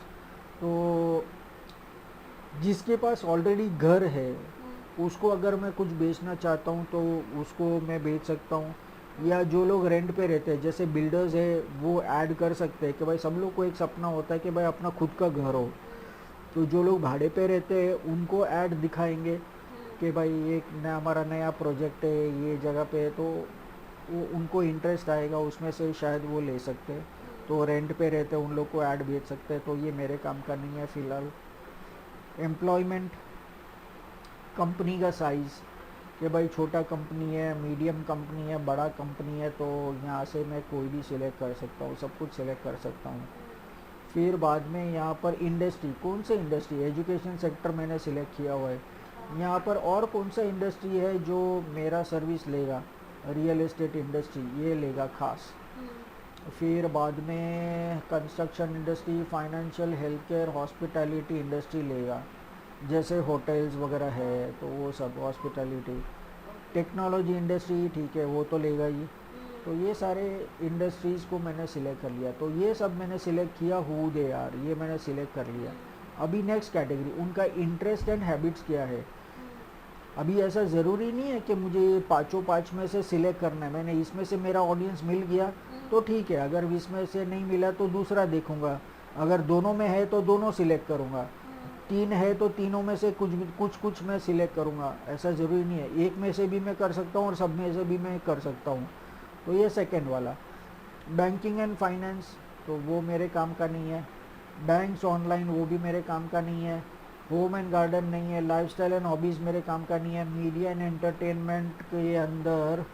तो जिसके पास ऑलरेडी घर है उसको अगर मैं कुछ बेचना चाहता हूँ तो उसको मैं बेच सकता हूँ, या जो लोग रेंट पे रहते हैं जैसे बिल्डर्स है वो ऐड कर सकते हैं कि भाई सब लोग को एक सपना होता है कि भाई अपना खुद का घर हो, तो जो लोग भाड़े पे रहते हैं उनको ऐड दिखाएंगे कि भाई एक हमारा नया प्रोजेक्ट है ये जगह पे, तो वो उनको इंटरेस्ट आएगा उसमें से शायद वो ले सकते हैं। तो रेंट पे रहते हैं उन लोग को ऐड बेच सकते हैं, तो ये मेरे काम का नहीं है फ़िलहाल। एम्प्लॉयमेंट, कंपनी का साइज़, कि भाई छोटा कंपनी है, मीडियम कंपनी है, बड़ा कंपनी है, तो यहाँ से मैं कोई भी सिलेक्ट कर सकता हूँ, सब कुछ सिलेक्ट कर सकता हूँ। फिर बाद में यहाँ पर इंडस्ट्री, कौन सा इंडस्ट्री, एजुकेशन सेक्टर मैंने सिलेक्ट किया हुआ है। यहाँ पर और कौन सा इंडस्ट्री है जो मेरा सर्विस लेगा, रियल एस्टेट इंडस्ट्री ये लेगा खास। फिर बाद में construction industry, financial, health care, hospitality industry लेगा, जैसे होटल्स वगैरह है तो वो सब हॉस्पिटैलिटी। टेक्नोलॉजी इंडस्ट्री ठीक है वो तो लेगा ही। तो ये सारे इंडस्ट्रीज़ को मैंने सिलेक्ट कर लिया। तो ये सब मैंने सिलेक्ट किया, हु दे आर, ये मैंने सिलेक्ट कर लिया। अभी नेक्स्ट कैटेगरी, उनका इंटरेस्ट एंड हैबिट्स क्या है। अभी ऐसा ज़रूरी नहीं है कि मुझे ये पाँचों पाँच में से सिलेक्ट करना है। मैंने इसमें से मेरा ऑडियंस मिल गया तो ठीक है, अगर इसमें से नहीं मिला तो दूसरा देखूंगा, अगर दोनों में है तो दोनों सिलेक्ट करूंगा, तीन है तो तीनों में से कुछ मैं सिलेक्ट करूंगा। ऐसा ज़रूरी नहीं है, एक में से भी मैं कर सकता हूँ और सब में से भी मैं कर सकता हूँ। तो ये सेकेंड वाला। बैंकिंग एंड फाइनेंस, तो वो मेरे काम का नहीं है। बैंक्स ऑनलाइन, वो भी मेरे काम का नहीं है। होम एंड गार्डन नहीं है। लाइफस्टाइल एंड हॉबीज़ मेरे काम का नहीं है। मीडिया एंड एंटरटेनमेंट के अंदर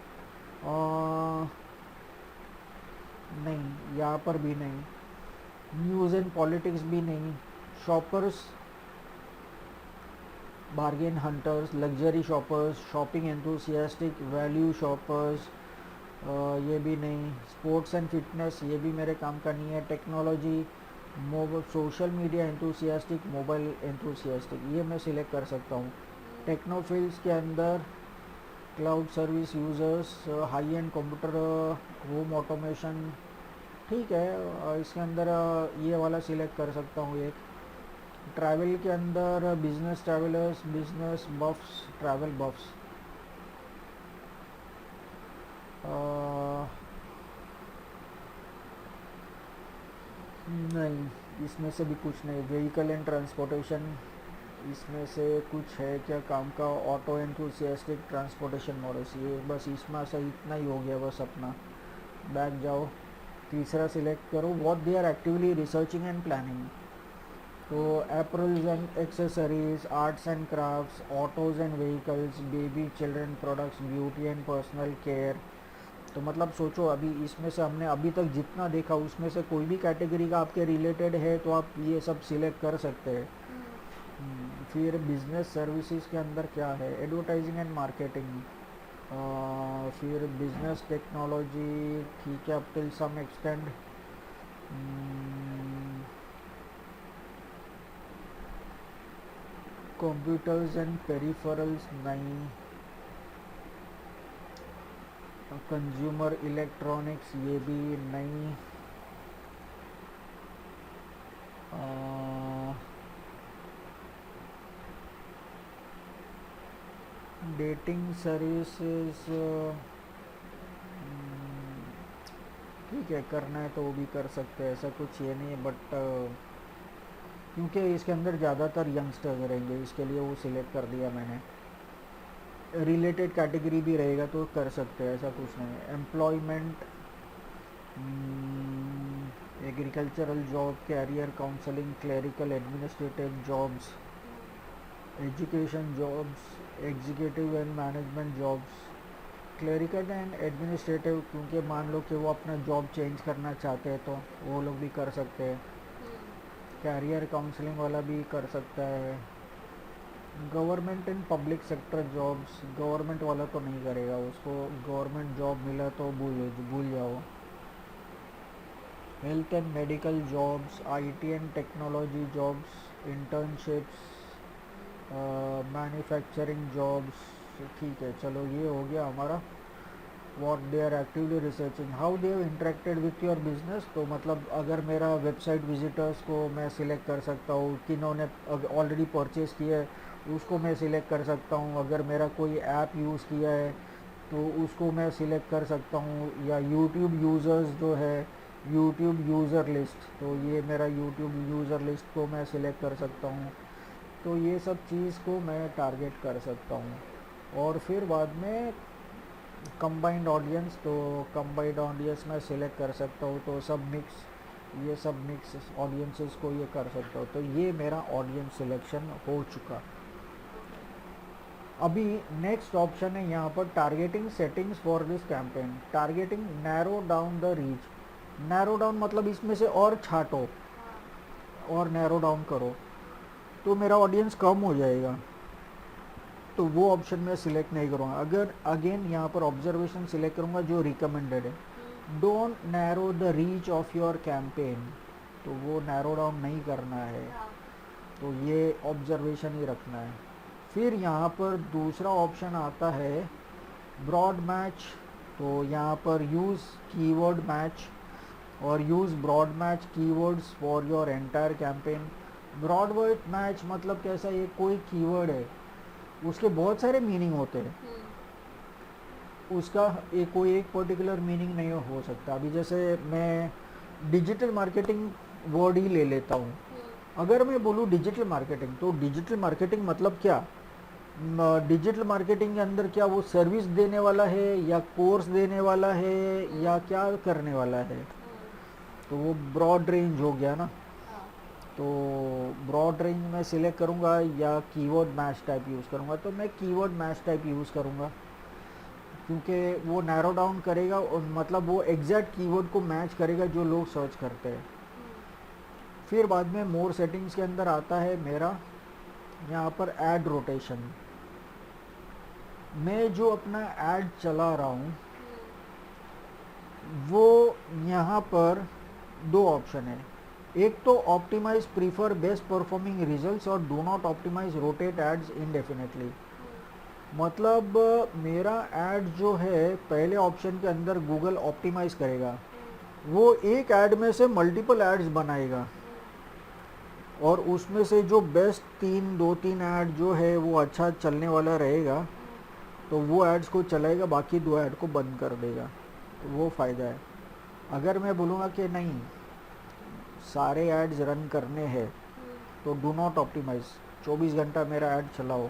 नहीं, यहाँ पर भी नहीं। न्यूज़ एंड पॉलिटिक्स भी नहीं। Shoppers, bargain hunters, luxury shoppers, shopping enthusiastic, value shoppers, ये भी नहीं। स्पोर्ट्स एंड फिटनेस, ये भी मेरे काम का नहीं है। Technology, social media enthusiastic, mobile enthusiastic, ये मैं सिलेक्ट कर सकता हूँ। टेक्नोफिल्स के अंदर cloud service users, high and computer, home automation, ठीक है। इसके अंदर ये वाला सिलेक्ट कर सकता हूँ एक। ट्रैवल के अंदर बिजनेस ट्रैवलर्स, बिजनेस बफ्स, ट्रैवल बफ्स। नहीं, इसमें से भी कुछ नहीं। व्हीकल एंड ट्रांसपोर्टेशन, इसमें से कुछ है क्या काम का। ऑटो एंथुसियास्टिक, ट्रांसपोर्टेशन मॉडल्स, ये बस इसमें से इतना ही हो गया बस अपना। बैक जाओ, तीसरा सिलेक्ट करो, what they are actively researching and planning. तो apparels and accessories, arts and crafts, autos and vehicles, baby children products, beauty and personal care. तो मतलब सोचो, अभी इसमें से हमने अभी तक जितना देखा उसमें से कोई भी कैटेगरी का आपके रिलेटेड है तो आप ये सब सिलेक्ट कर सकते हैं। फिर बिजनेस सर्विसेज के अंदर क्या है, एडवर्टाइजिंग एंड मार्केटिंग, फिर बिजनेस टेक्नोलॉजी, ठीक है up till some extend. Computers and peripherals नहीं। कंज्यूमर इलेक्ट्रॉनिक्स, ये भी नहीं। डेटिंग सर्विसेज, ठीक है करना है तो वो भी कर सकते हैं, ऐसा कुछ ये नहीं है। बट क्योंकि इसके अंदर ज़्यादातर यंगस्टर्स रहेंगे, इसके लिए वो सिलेक्ट कर दिया मैंने। रिलेटेड कैटेगरी भी रहेगा तो कर सकते हैं, ऐसा कुछ नहीं है। Employment, agricultural job, career counselling, clerical administrative jobs, education jobs, executive and management jobs. Clerical and administrative, क्योंकि मान लो कि वो अपना जॉब चेंज करना चाहते हैं तो वो लोग भी कर सकते हैं। कैरियर काउंसलिंग वाला भी कर सकता है। Government and public sector jobs, government वाला तो नहीं करेगा, उसको गवर्नमेंट जॉब मिला तो भूल जाओ। Health and medical jobs, IT and technology jobs, internships, manufacturing jobs, ठीक है। चलो ये हो गया हमारा। What they are actively researching, how they have interacted with your business. तो मतलब अगर मेरा वेबसाइट विजिटर्स को मैं सिलेक्ट कर सकता हूँ, किन्होंने ऑलरेडी परचेज़ किया है उसको मैं सिलेक्ट कर सकता हूँ। अगर मेरा कोई ऐप यूज़ किया है तो उसको मैं सिलेक्ट कर सकता हूँ। या यूट्यूब यूज़र्स जो है, यूट्यूब यूज़र लिस्ट, तो ये मेरा यूट्यूब यूज़र लिस्ट को मैं सिलेक्ट कर सकता हूँ। तो ये सब चीज़ को मैं टारगेट कर सकता हूँ। और फिर बाद में कंबाइंड ऑडियंस, तो कंबाइंड ऑडियंस में सिलेक्ट कर सकता हूँ। तो सब मिक्स, ये सब मिक्स ऑडियंसेस को ये कर सकता हूँ। तो ये मेरा ऑडियंस सिलेक्शन हो चुका। अभी नेक्स्ट ऑप्शन है यहाँ पर, targeting settings for this campaign. Targeting, narrow down the reach. Narrow down मतलब इसमें से और छाटो और नैरो डाउन करो तो मेरा ऑडियंस कम हो जाएगा, तो वो ऑप्शन मैं सिलेक्ट नहीं करूँगा। अगर अगेन यहाँ पर ऑब्जर्वेशन सिलेक्ट करूँगा जो रिकमेंडेड है, don't narrow the reach of your campaign, तो वो नैरो डाउन नहीं करना है, तो ये ऑब्जर्वेशन ही रखना है। फिर यहाँ पर दूसरा ऑप्शन आता है ब्रॉड मैच तो यहाँ पर यूज़ कीवर्ड मैच और use broad match keywords for your entire campaign. Broad word match मतलब कैसा, ये कोई कीवर्ड है उसके बहुत सारे मीनिंग होते हैं, उसका एक कोई एक पर्टिकुलर मीनिंग नहीं हो सकता। अभी जैसे मैं डिजिटल मार्केटिंग वर्ड ही ले लेता हूँ। अगर मैं बोलूँ डिजिटल मार्केटिंग, तो डिजिटल मार्केटिंग मतलब क्या, डिजिटल मार्केटिंग के अंदर क्या वो सर्विस देने वाला है या कोर्स देने वाला है या क्या करने वाला है, तो वो ब्रॉड रेंज हो गया ना। तो ब्रॉड रेंज में सिलेक्ट करूँगा या कीवर्ड मैच टाइप यूज़ करूँगा, तो मैं कीवर्ड मैच टाइप यूज़ करूँगा क्योंकि वो नैरो डाउन करेगा और मतलब वो एग्जैक्ट कीवर्ड को मैच करेगा जो लोग सर्च करते हैं। फिर बाद में मोर सेटिंग्स के अंदर आता है मेरा यहाँ पर ऐड रोटेशन। मैं जो अपना ऐड चला रहा हूँ वो यहाँ पर दो ऑप्शन है, एक तो optimize prefer best performing results और do not optimize rotate ads indefinitely. मतलब मेरा ऐड जो है पहले ऑप्शन के अंदर गूगल ऑप्टिमाइज करेगा, वो एक ऐड में से मल्टीपल एड्स बनाएगा और उसमें से जो बेस्ट दो तीन ऐड जो है वो अच्छा चलने वाला रहेगा तो वो एड्स को चलाएगा, बाकी दो ऐड को बंद कर देगा, तो वो फ़ायदा है। अगर मैं बोलूँगा कि नहीं सारे एड्स रन करने हैं तो डू नॉट ऑप्टिमाइज 24 घंटा मेरा ऐड चलाओ,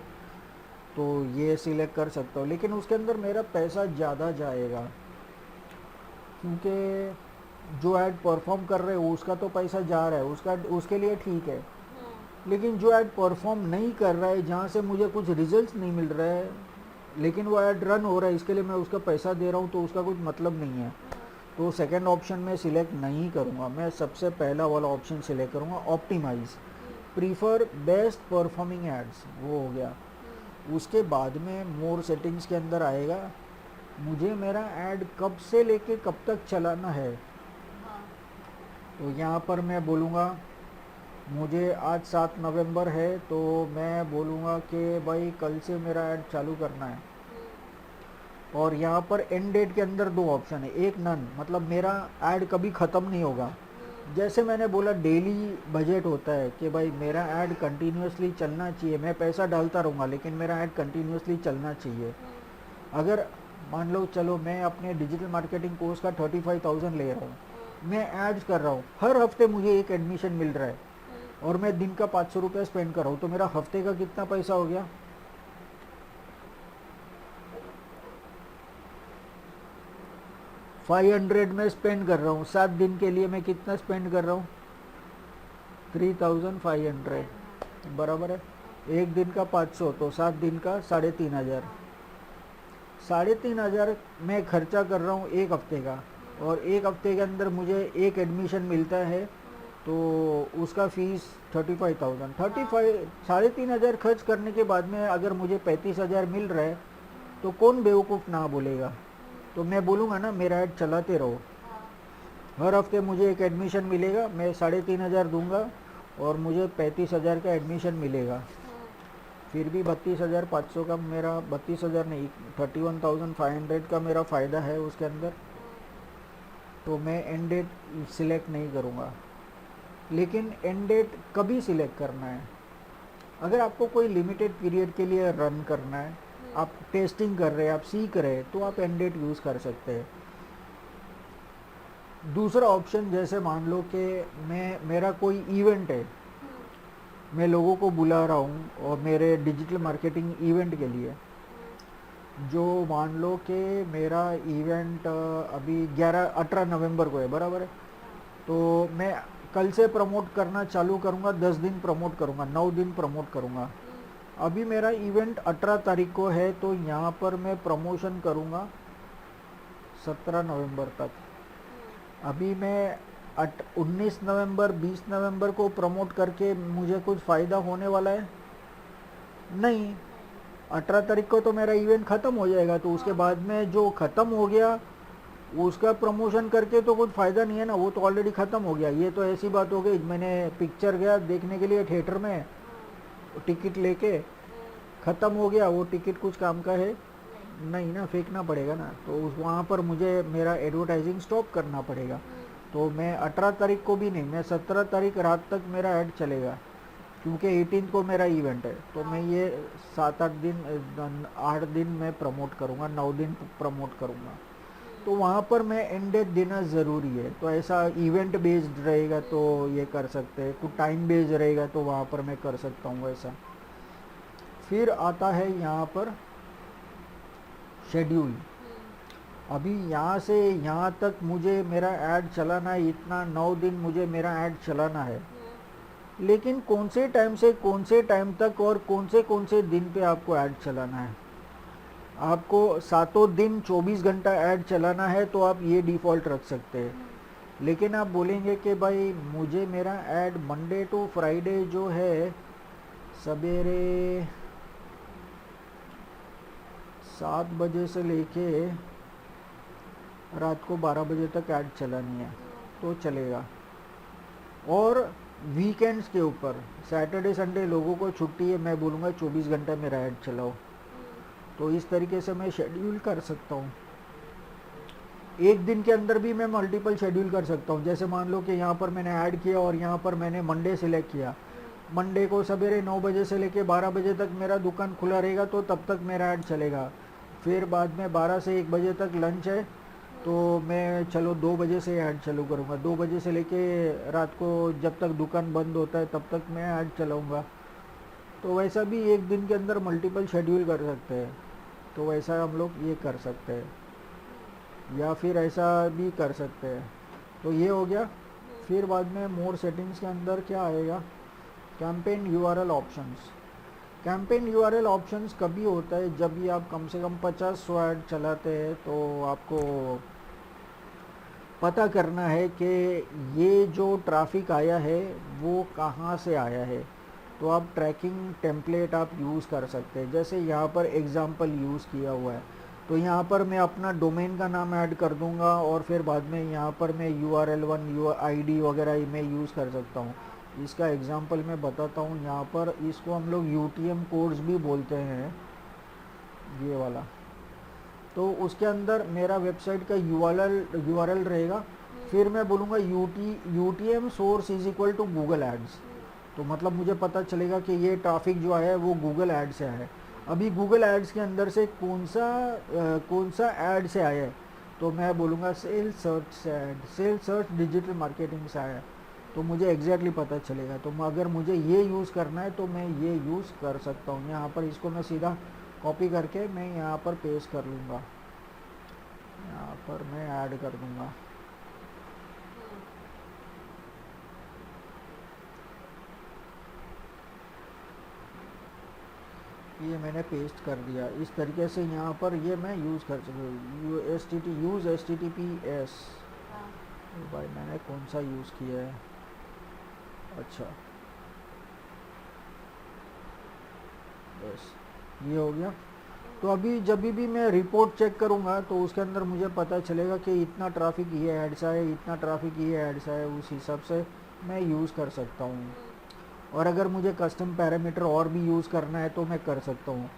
तो ये सिलेक्ट कर सकता हूँ, लेकिन उसके अंदर मेरा पैसा ज़्यादा जाएगा क्योंकि जो ऐड परफॉर्म कर रहे हो उसका तो पैसा जा रहा है, उसके लिए ठीक है। लेकिन जो ऐड परफॉर्म नहीं कर रहा है, जहाँ से मुझे कुछ रिजल्ट्स नहीं मिल रहा है लेकिन वो ऐड रन हो रहा है, इसके लिए मैं उसका पैसा दे रहा हूँ, तो उसका कुछ मतलब नहीं है। तो सेकंड ऑप्शन में सिलेक्ट नहीं करूँगा, मैं सबसे पहला वाला ऑप्शन सिलेक्ट करूँगा optimise prefer best performing ads, वो हो गया। उसके बाद में मोर सेटिंग्स के अंदर आएगा मुझे मेरा ऐड कब से लेके कब तक चलाना है, तो यहाँ पर मैं बोलूँगा मुझे आज 7 नवंबर है तो मैं बोलूँगा कि भाई कल से मेरा ऐड चालू करना है। और यहाँ पर एंड डेट के अंदर दो ऑप्शन है, एक नन मतलब मेरा ऐड कभी ख़त्म नहीं होगा। जैसे मैंने बोला डेली बजट होता है कि भाई मेरा ऐड कंटिन्यूसली चलना चाहिए, मैं पैसा डालता रहूँगा लेकिन मेरा ऐड कंटिन्यूसली चलना चाहिए। अगर मान लो चलो मैं अपने डिजिटल मार्केटिंग कोर्स का 35,000 ले रहा हूँ, मैं एड्स कर रहा हूँ, हर हफ्ते मुझे एक एडमिशन मिल रहा है और मैं दिन का 500 रुपये स्पेंड कर रहा हूँ, तो मेरा हफ्ते का कितना पैसा हो गया, 500 में स्पेंड कर रहा हूँ। 7 दिन के लिए मैं कितना स्पेंड कर रहा हूँ, 3500 बराबर है। एक दिन का 500 तो 7 दिन का 3,500, 3,500 मैं खर्चा कर रहा हूँ एक हफ्ते का, और एक हफ्ते के अंदर मुझे एक एडमिशन मिलता है तो उसका फ़ीस 35,000 3,500 खर्च करने के बाद में अगर मुझे 35,000 मिल रहा है तो कौन बेवकूफ़ ना बोलेगा। तो मैं बोलूँगा ना मेरा ऐड चलाते रहो, हर हफ्ते मुझे एक एडमिशन मिलेगा, मैं 3,500 दूंगा और मुझे 35,000 का एडमिशन मिलेगा, फिर भी 32,500 का मेरा 32,000 नहीं 31,500 का मेरा फ़ायदा है उसके अंदर। तो मैं एंड डेट सिलेक्ट नहीं करूँगा, लेकिन एंड डेट कभी सिलेक्ट करना है, अगर आपको कोई लिमिटेड पीरियड के लिए रन करना है, आप टेस्टिंग कर रहे हैं, आप सीख रहे हैं, तो आप एंड डेट यूज़ कर सकते हैं। दूसरा ऑप्शन जैसे मान लो कि मेरा कोई इवेंट है, मैं लोगों को बुला रहा हूँ और मेरे डिजिटल मार्केटिंग इवेंट के लिए, जो मान लो कि मेरा इवेंट अभी 18 नवंबर को है बराबर है, तो मैं कल से प्रमोट करना चालू करूँगा, 10 दिन प्रमोट करूँगा, 9 दिन प्रमोट करूँगा। अभी मेरा इवेंट 18 तारीख को है तो यहाँ पर मैं प्रमोशन करूँगा 17 नवंबर तक। अभी मैं 19 नवंबर 20 नवंबर को प्रमोट करके मुझे कुछ फ़ायदा होने वाला है नहीं। 18 तारीख को तो मेरा इवेंट ख़त्म हो जाएगा, तो उसके बाद में जो ख़त्म हो गया उसका प्रमोशन करके तो कुछ फ़ायदा नहीं है ना, वो तो ऑलरेडी ख़त्म हो गया। ये तो ऐसी बात हो गई, मैंने पिक्चर गया देखने के लिए थिएटर में, टिकट लेके ख़त्म हो गया, वो टिकट कुछ काम का है नहीं ना, फेंकना पड़ेगा ना, तो उस वहाँ पर मुझे मेरा एडवर्टाइजिंग स्टॉप करना पड़ेगा। तो मैं 18 तारीख को भी नहीं, मैं 17 तारीख रात तक मेरा ऐड चलेगा, क्योंकि 18 को मेरा इवेंट है। तो मैं ये 7-8 दिन 8 दिन मैं प्रमोट करूँगा, 9 दिन प्रमोट करूँगा। तो वहाँ पर मैं एंड डेट देना ज़रूरी है। तो ऐसा इवेंट बेस्ड रहेगा तो ये कर सकते हैं, कुछ टाइम बेस्ड रहेगा तो वहाँ पर मैं कर सकता हूँ ऐसा। फिर आता है यहाँ पर शेड्यूल। अभी यहाँ से यहाँ तक मुझे मेरा ऐड चलाना है, इतना 9 दिन मुझे मेरा ऐड चलाना है। लेकिन कौन से टाइम से कौन से टाइम तक और कौन से दिन पे आपको ऐड चलाना है? आपको सातों दिन 24 घंटा ऐड चलाना है तो आप ये डिफ़ॉल्ट रख सकते हैं। लेकिन आप बोलेंगे कि भाई मुझे मेरा ऐड मंडे टू फ्राइडे जो है सवेरे 7 बजे से लेके रात को 12 बजे तक ऐड चलानी है तो चलेगा। और वीकेंड्स के ऊपर सैटरडे संडे लोगों को छुट्टी है, मैं बोलूँगा 24 घंटा मेरा ऐड चलाओ। तो इस तरीके से मैं शेड्यूल कर सकता हूँ। एक दिन के अंदर भी मैं मल्टीपल शेड्यूल कर सकता हूँ। जैसे मान लो कि यहाँ पर मैंने ऐड किया और यहाँ पर मैंने मंडे सिलेक्ट किया, मंडे को सवेरे 9 बजे से लेके 12 बजे तक मेरा दुकान खुला रहेगा तो तब तक मेरा ऐड चलेगा। फिर बाद में 12 से 1 बजे तक लंच है तो मैं चलो 2 बजे से ऐड चालू करूँगा, 2 बजे से लेके रात को जब तक दुकान बंद होता है तब तक मैं ऐड चलाऊँगा। तो वैसा भी एक दिन के अंदर मल्टीपल शेड्यूल कर सकते हैं। तो वैसा हम लोग ये कर सकते हैं या फिर ऐसा भी कर सकते हैं। तो ये हो गया। फिर बाद में मोर सेटिंग्स के अंदर क्या आएगा? Campaign URL options. Campaign URL options कभी होता है जब भी आप कम से कम 50-100 ऐड चलाते हैं तो आपको पता करना है कि ये जो ट्रैफिक आया है वो कहाँ से आया है। तो आप ट्रैकिंग टेम्पलेट आप यूज़ कर सकते हैं। जैसे यहाँ पर एग्जांपल यूज़ किया हुआ है तो यहाँ पर मैं अपना डोमेन का नाम ऐड कर दूँगा और फिर बाद में यहाँ पर मैं URL1 ID वगैरह मैं यूज़ कर सकता हूँ। इसका एग्जांपल मैं बताता हूँ। यहाँ पर इसको हम लोग UTM कोड्स भी बोलते हैं, ये वाला। तो उसके अंदर मेरा वेबसाइट का URL रहेगा। फिर मैं बोलूँगा UTM source is equal to Google ads. तो मतलब मुझे पता चलेगा कि ये ट्रैफिक जो आया है वो गूगल ऐड से आया है। अभी गूगल एड्स के अंदर से कौन सा ऐड से आया है तो मैं बोलूँगा सेल सर्च से ad, sale search digital marketing से आया है। तो मुझे एग्जैक्टली पता चलेगा। तो अगर मुझे ये यूज़ करना है तो मैं ये यूज़ कर सकता हूँ। यहाँ पर इसको मैं सीधा कॉपी करके मैं यहाँ पर पेस्ट कर लूँगा, यहाँ पर मैं ऐड कर दूँगा। ये मैंने पेस्ट कर दिया। इस तरीके से यहाँ पर ये मैं यूज़ कर सकता हूँ। Use HTTPS। भाई मैंने कौन सा यूज़ किया है? अच्छा बस ये हो गया। तो अभी जब भी मैं रिपोर्ट चेक करूँगा तो उसके अंदर मुझे पता चलेगा कि इतना ट्रैफिक ये ऐड सा है, इतना ट्रैफिक ये ऐड सा है। उस हिसाब से मैं यूज़ कर सकता हूँ। और अगर मुझे कस्टम पैरामीटर और भी यूज़ करना है तो मैं कर सकता हूँ।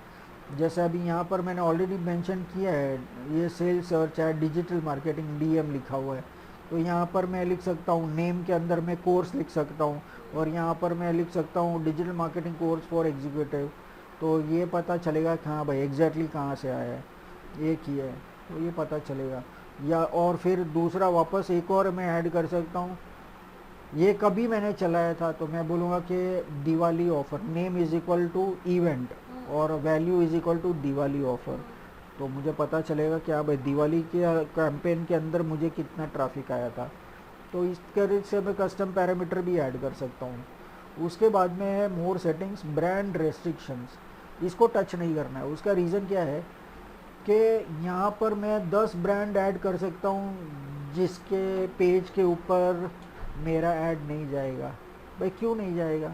जैसे अभी यहाँ पर मैंने ऑलरेडी मेंशन किया है, ये सेल सर्च है, डिजिटल मार्केटिंग DM लिखा हुआ है। तो यहाँ पर मैं लिख सकता हूँ, नेम के अंदर मैं कोर्स लिख सकता हूँ और यहाँ पर मैं लिख सकता हूँ digital marketing course for executive. तो ये पता चलेगा कि हाँ भाई एग्जैक्टली कहाँ से आया है, एक ही है तो ये पता चलेगा। या और फिर दूसरा वापस एक और मैं ऐड कर सकता हूँ। ये कभी मैंने चलाया था तो मैं बोलूँगा कि Diwali offer, name is equal to event और value is equal to Diwali offer. तो मुझे पता चलेगा कि हाँ भाई दिवाली के कैंपेन के अंदर मुझे कितना ट्रैफिक आया था। तो इस तरह से मैं कस्टम पैरामीटर भी ऐड कर सकता हूँ। उसके बाद में है मोर सेटिंग्स, ब्रांड रेस्ट्रिक्शंस। इसको टच नहीं करना है। उसका रीज़न क्या है कि यहाँ पर मैं 10 ब्रांड ऐड कर सकता हूँ जिसके पेज के ऊपर मेरा ऐड नहीं जाएगा। भाई क्यों नहीं जाएगा?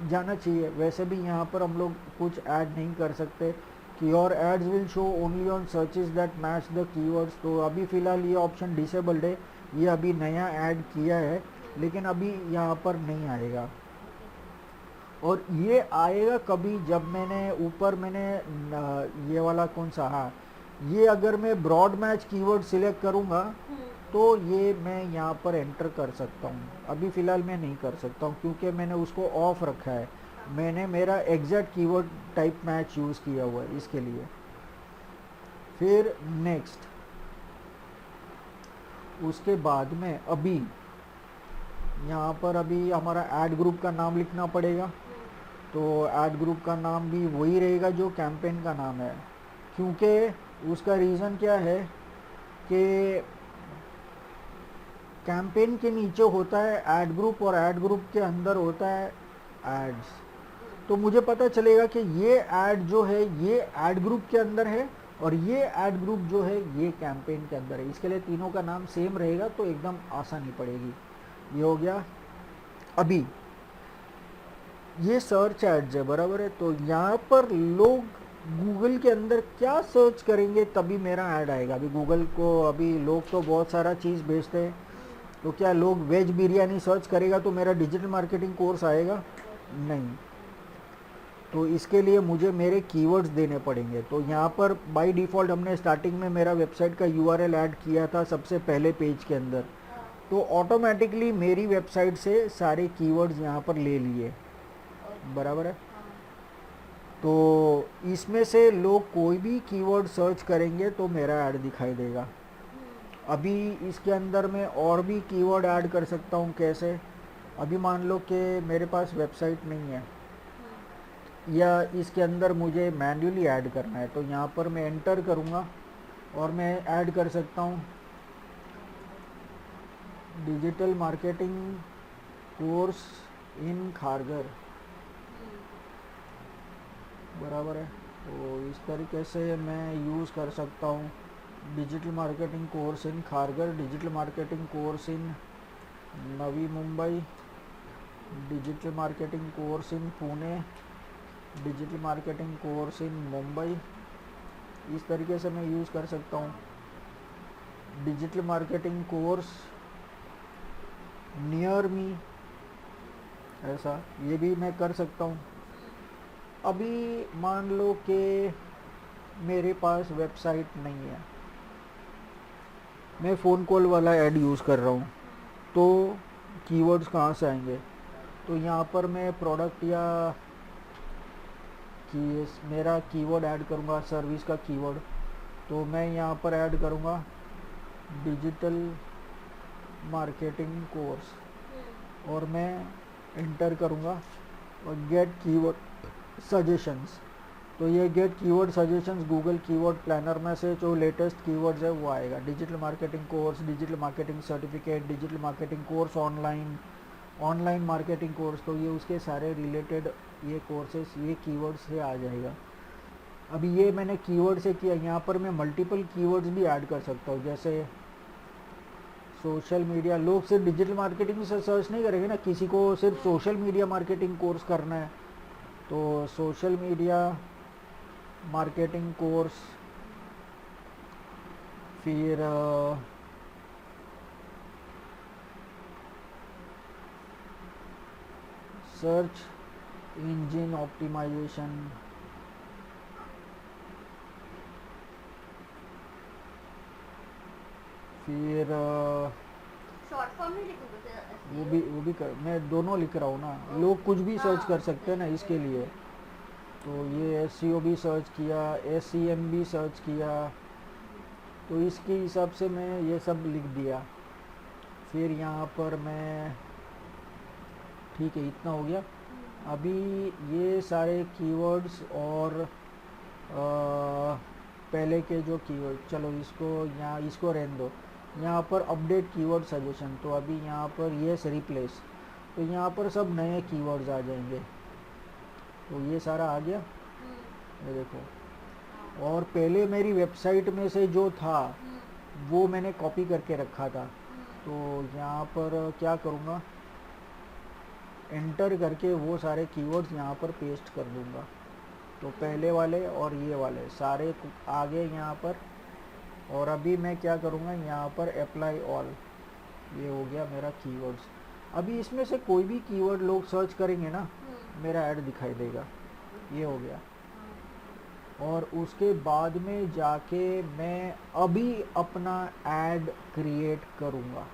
जाना चाहिए। वैसे भी यहाँ पर हम लोग कुछ ऐड नहीं कर सकते कि your ads will show only on searches that match the keywords. तो अभी फ़िलहाल ये ऑप्शन डिसेबल्ड है, ये अभी नया ऐड किया है लेकिन अभी यहाँ पर नहीं आएगा। और ये आएगा कभी जब मैंने ऊपर मैंने ये वाला कौन सा, हाँ ये अगर मैं ब्रॉड मैच कीवर्ड सिलेक्ट करूँगा हम्म, तो ये मैं यहाँ पर एंटर कर सकता हूँ। अभी फ़िलहाल मैं नहीं कर सकता हूँ क्योंकि मैंने उसको ऑफ रखा है। मैंने मेरा exact keyword type match use किया हुआ है इसके लिए। फिर नेक्स्ट, उसके बाद में अभी यहाँ पर अभी हमारा ऐड ग्रुप का नाम लिखना पड़ेगा। तो ऐड ग्रुप का नाम भी वही रहेगा जो कैंपेन का नाम है, क्योंकि उसका रीज़न क्या है कि कैंपेन के नीचे होता है ऐड ग्रुप और ऐड ग्रुप के अंदर होता है एड्स। तो मुझे पता चलेगा कि ये ऐड जो है ये ऐड ग्रुप के अंदर है और ये ऐड ग्रुप जो है ये कैंपेन के अंदर है। इसके लिए तीनों का नाम सेम रहेगा तो एकदम आसानी पड़ेगी। ये हो गया। अभी ये सर्च एड्स है, बराबर है। तो यहाँ पर लोग गूगल के अंदर क्या सर्च करेंगे तभी मेरा ऐड आएगा। अभी गूगल को अभी लोग तो बहुत सारा चीज़ बेचते हैं, तो क्या लोग वेज बिरयानी सर्च करेगा तो मेरा डिजिटल मार्केटिंग कोर्स आएगा? नहीं। तो इसके लिए मुझे मेरे कीवर्ड्स देने पड़ेंगे। तो यहाँ पर बाय डिफ़ॉल्ट हमने स्टार्टिंग में मेरा वेबसाइट का यूआरएल ऐड किया था सबसे पहले पेज के अंदर, तो ऑटोमेटिकली मेरी वेबसाइट से सारे कीवर्ड्स यहाँ पर ले लिए, बराबर है। तो इसमें से लोग कोई भी कीवर्ड सर्च करेंगे तो मेरा ऐड दिखाई देगा। अभी इसके अंदर मैं और भी कीवर्ड ऐड कर सकता हूँ। कैसे? अभी मान लो कि मेरे पास वेबसाइट नहीं है या इसके अंदर मुझे मैन्युअली ऐड करना है, तो यहाँ पर मैं एंटर करूँगा और मैं ऐड कर सकता हूँ डिजिटल मार्केटिंग कोर्स इन खारगर, बराबर है। तो इस तरीके से मैं यूज़ कर सकता हूँ डिजिटल मार्केटिंग कोर्स इन खारगर, डिजिटल मार्केटिंग कोर्स इन Navi Mumbai, digital marketing course इन पुणे, डिजिटल मार्केटिंग कोर्स इन मुंबई। इस तरीके से मैं यूज़ कर सकता हूँ digital marketing course near me, ऐसा ये भी मैं कर सकता हूँ। अभी मान लो कि मेरे पास वेबसाइट नहीं है, मैं फ़ोन कॉल वाला ऐड यूज़ कर रहा हूँ, तो कीवर्ड्स कहाँ से आएंगे? तो यहाँ पर मैं प्रोडक्ट या कि मेरा कीवर्ड ऐड करूँगा सर्विस का कीवर्ड, तो मैं यहाँ पर ऐड करूँगा डिजिटल मार्केटिंग कोर्स और मैं एंटर करूँगा और गेट कीवर्ड सजेशंस। तो ये get keyword suggestions Google keyword planner में से जो लेटेस्ट कीवर्ड्स है वो आएगा। Digital marketing course, digital marketing certificate, digital marketing course online, online marketing course, तो ये उसके सारे रिलेटेड ये कोर्सेस ये कीवर्ड से आ जाएगा। अभी ये मैंने कीवर्ड से किया, यहाँ पर मैं मल्टीपल कीवर्ड्स भी ऐड कर सकता हूँ। जैसे सोशल मीडिया, लोग सिर्फ डिजिटल मार्केटिंग से सर्च नहीं करेंगे ना, किसी को सिर्फ सोशल मीडिया मार्केटिंग कोर्स करना है तो सोशल मीडिया मार्केटिंग कोर्स, फिर सर्च इंजन ऑप्टिमाइजेशन, फिर शॉर्ट फॉर्म नहीं लिखोगे तो वो भी मैं दोनों लिख रहा हूँ ना, लोग कुछ भी सर्च कर सकते हैं ना इसके लिए। तो ये SEO भी सर्च किया, SEM भी सर्च किया, तो इसके हिसाब से मैं ये सब लिख दिया। फिर यहाँ पर मैं ठीक है, इतना हो गया। अभी ये सारे कीवर्ड्स और पहले के जो कीवर्ड, चलो इसको यहाँ इसको रहने दो। यहाँ पर अपडेट कीवर्ड सजेशन, तो अभी यहाँ पर येस रिप्लेस, तो यहाँ पर सब नए कीवर्ड्स आ जाएंगे। तो ये सारा आ गया, ये देखो। और पहले मेरी वेबसाइट में से जो था वो मैंने कॉपी करके रखा था, तो यहाँ पर क्या करूँगा, एंटर करके वो सारे कीवर्ड्स यहाँ पर पेस्ट कर दूँगा। तो पहले वाले और ये वाले सारे आ गए यहाँ पर। और अभी मैं क्या करूँगा, यहाँ पर अप्लाई ऑल, ये हो गया मेरा कीवर्ड्स। अभी इसमें से कोई भी कीवर्ड लोग सर्च करेंगे ना, मेरा ऐड दिखाई देगा। ये हो गया। और उसके बाद में जाके मैं अभी अपना ऐड क्रिएट करूँगा।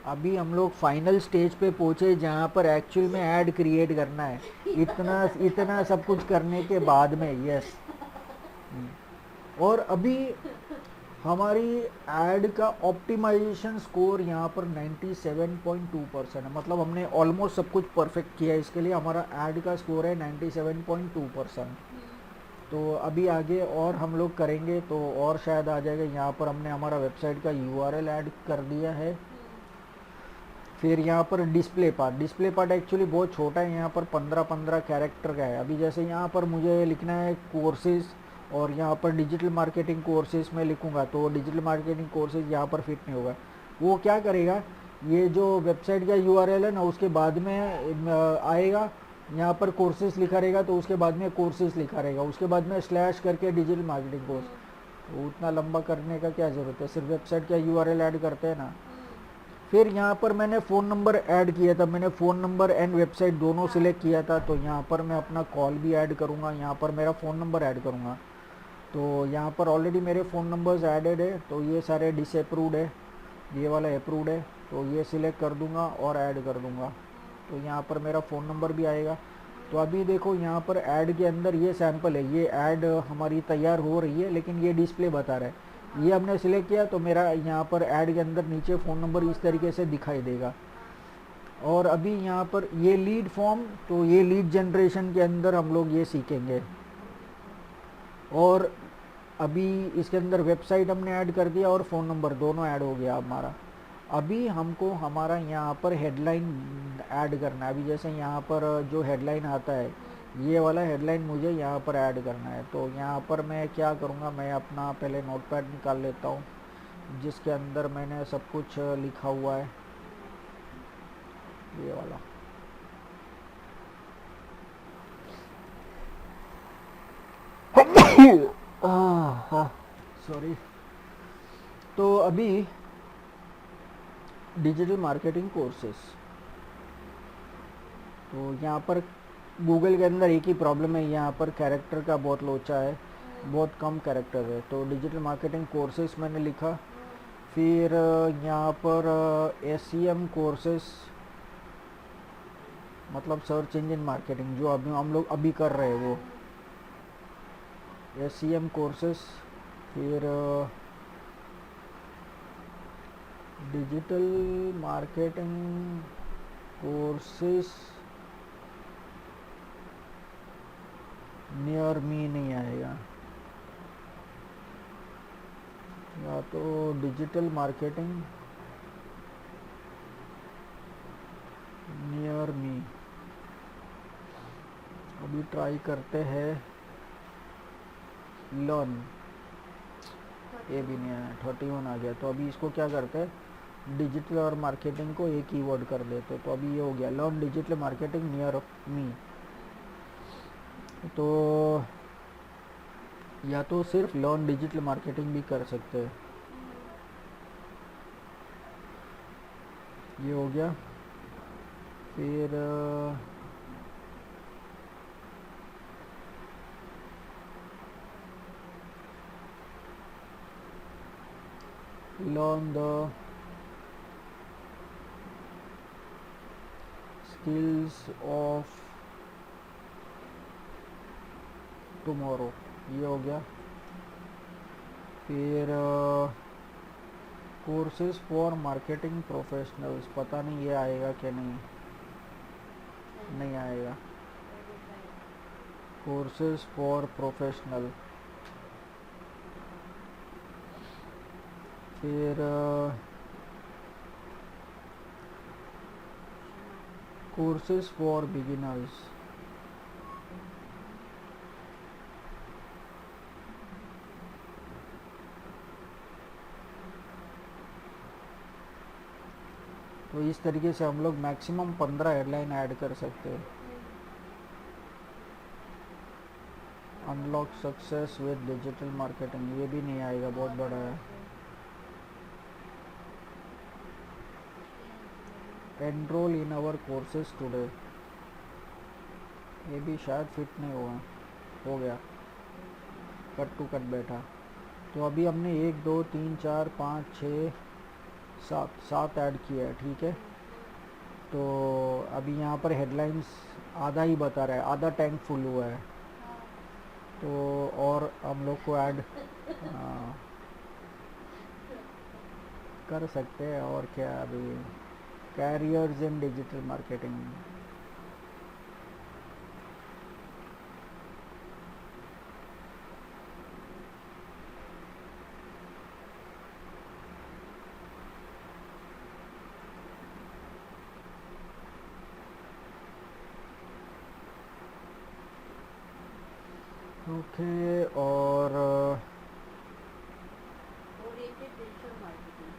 अभी हम लोग फाइनल स्टेज पे पहुँचे जहाँ पर एक्चुअल में ऐड क्रिएट करना है। इतना इतना सब कुछ करने के बाद में, यस। और अभी हमारी ऐड का ऑप्टिमाइजेशन स्कोर यहाँ पर 97.2% है। मतलब हमने ऑलमोस्ट सब कुछ परफेक्ट किया है। इसके लिए हमारा ऐड का स्कोर है 97.2%। तो अभी आगे और हम लोग करेंगे तो और शायद आ जाएगा। यहाँ पर हमने हमारा वेबसाइट का यूआरएल ऐड कर दिया है। फिर यहाँ पर डिस्प्ले पार्ट एक्चुअली बहुत छोटा है। यहाँ पर 15 कैरेक्टर का है। अभी जैसे यहाँ पर मुझे लिखना है कोर्सेज, और यहाँ पर डिजिटल मार्केटिंग कोर्सेज में लिखूँगा तो डिजिटल मार्केटिंग कोर्सेज यहाँ पर फिट नहीं होगा। वो क्या करेगा, ये जो वेबसाइट का यूआरएल है ना, उसके बाद में आएगा, यहाँ पर कोर्सेज लिखा रहेगा तो उसके बाद में कोर्सेज लिखा रहेगा, उसके बाद में स्लैश करके डिजिटल मार्केटिंग कोर्स। तो उतना लंबा करने का क्या ज़रूरत है, सिर्फ वेबसाइट का यूआरएल ऐड करते हैं ना। फिर यहाँ पर मैंने फ़ोन नंबर ऐड किया था। मैंने फ़ोन नंबर एंड वेबसाइट दोनों सिलेक्ट किया था। तो यहाँ पर मैं अपना कॉल भी ऐड करूँगा, यहाँ पर मेरा फ़ोन नंबर ऐड करूँगा। तो यहाँ पर ऑलरेडी मेरे फ़ोन नंबर्स ऐडेड है, तो ये सारे डिसअप्रूव्ड है, ये वाला अप्रूव्ड है। तो ये सिलेक्ट कर दूँगा और ऐड कर दूँगा, तो यहाँ पर मेरा फ़ोन नंबर भी आएगा। तो अभी देखो यहाँ पर ऐड के अंदर ये सैंपल है, ये ऐड हमारी तैयार हो रही है, लेकिन ये डिस्प्ले बता रहा है। ये हमने सिलेक्ट किया तो मेरा यहाँ पर ऐड के अंदर नीचे फ़ोन नंबर इस तरीके से दिखाई देगा। और अभी यहाँ पर ये लीड फॉर्म, तो ये लीड जनरेशन के अंदर हम लोग ये सीखेंगे। और अभी इसके अंदर वेबसाइट हमने ऐड कर दिया और फ़ोन नंबर दोनों ऐड हो गया हमारा। अभी हमको हमारा यहाँ पर हेडलाइन ऐड करना है। अभी जैसे यहाँ पर जो हेडलाइन आता है, ये वाला हेडलाइन मुझे यहाँ पर ऐड करना है। तो यहाँ पर मैं क्या करूँगा, मैं अपना पहले नोटपैड निकाल लेता हूँ जिसके अंदर मैंने सब कुछ लिखा हुआ है, ये वाला। सॉरी। तो अभी डिजिटल मार्केटिंग कोर्सेस, तो यहाँ पर गूगल के अंदर एक ही प्रॉब्लम है, यहाँ पर कैरेक्टर का बहुत लोचा है, बहुत कम कैरेक्टर है। तो डिजिटल मार्केटिंग कोर्सेस मैंने लिखा। फिर यहाँ पर SEM कोर्सेस, मतलब सर्च इंजन मार्केटिंग, जो अभी हम लोग अभी कर रहे हैं वो SEM कोर्सेस। फिर digital marketing courses near me नहीं आएगा, या तो डिजिटल मार्केटिंग नियर मी। अभी ट्राई करते हैं लर्न, ये भी नहीं आया, 31 आ गया। तो अभी इसको क्या करते हैं, डिजिटल और मार्केटिंग को एक कीवर्ड कर देते। तो अभी ये हो गया learn digital marketing near me. तो या तो सिर्फ लर्न डिजिटल मार्केटिंग भी कर सकते हैं, ये हो गया। फिर learn the skills of tomorrow, ये हो गया। फिर कोर्सेज फॉर मार्केटिंग प्रोफेशनल्स, पता नहीं ये आएगा कि नहीं, नहीं आएगा। Courses for professional. फिर कोर्सेज फॉर बिगिनर्स। तो इस तरीके से हम लोग मैक्सिमम 15 हेडलाइन ऐड कर सकते हैं। Unlock success with digital marketing, ये भी नहीं आएगा, बहुत बड़ा है। Enrol in our courses today, ये भी शायद फिट नहीं होगा, हो गया। कट टू कट बैठा। तो अभी हमने 1 2 3 4 5 6 7 ऐड किया है, ठीक है। तो अभी यहाँ पर हेडलाइंस आधा ही बता रहा है, आधा टैंक फुल हुआ है। तो और हम लोग को ऐड कर सकते हैं। और क्या अभी careers in digital marketing, okay. और oriented digital marketing,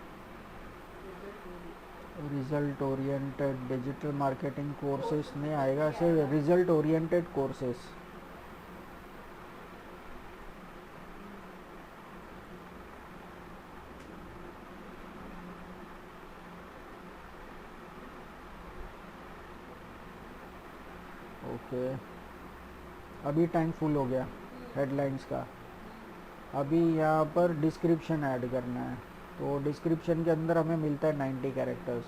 result oriented digital marketing courses नहीं आएगा, सिर्फ रिजल्ट ओरिएंटेड कोर्सेस। ओके, अभी टैंक फुल हो गया हेडलाइंस का। अभी यहाँ पर डिस्क्रिप्शन ऐड करना है। तो डिस्क्रिप्शन के अंदर हमें मिलता है 90 कैरेक्टर्स,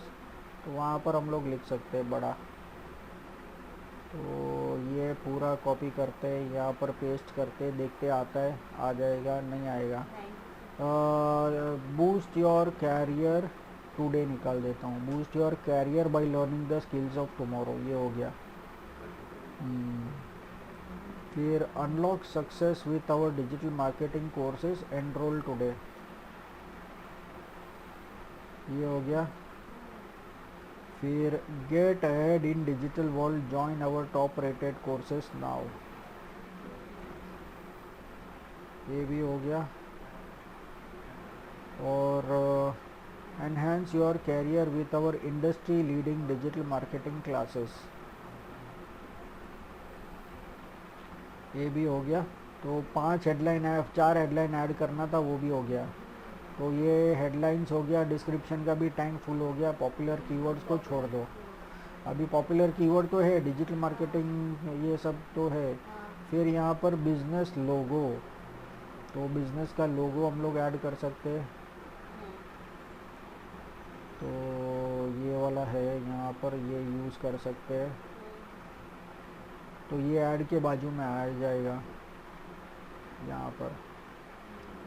तो वहाँ पर हम लोग लिख सकते हैं बड़ा। तो ये पूरा कॉपी करते हैं, यहाँ पर पेस्ट करते, देखते आता है, आ जाएगा नहीं आएगा। बूस्ट योर कैरियर टुडे निकाल देता हूँ, boost your career by learning the skills of tomorrow, ये हो गया। फिर unlock success with our digital marketing courses, enrol today, ये हो गया। फिर get ahead in digital world, join our top rated courses now, ये भी हो गया। और enhance your career with our industry leading digital marketing classes, ये भी हो गया। तो 5 हेडलाइन है, 4 हेडलाइन ऐड करना था, वो भी हो गया। तो ये हेडलाइंस हो गया, डिस्क्रिप्शन का भी टैंक फुल हो गया। पॉपुलर कीवर्ड्स को छोड़ दो, अभी पॉपुलर कीवर्ड तो है, डिजिटल मार्केटिंग ये सब तो है। फिर यहाँ पर बिजनेस लोगो, तो बिजनेस का लोगो हम लोग ऐड कर सकते हैं। तो ये वाला है यहाँ पर, ये यूज़ कर सकते हैं। तो ये ऐड के बाजू में आ जाएगा यहाँ पर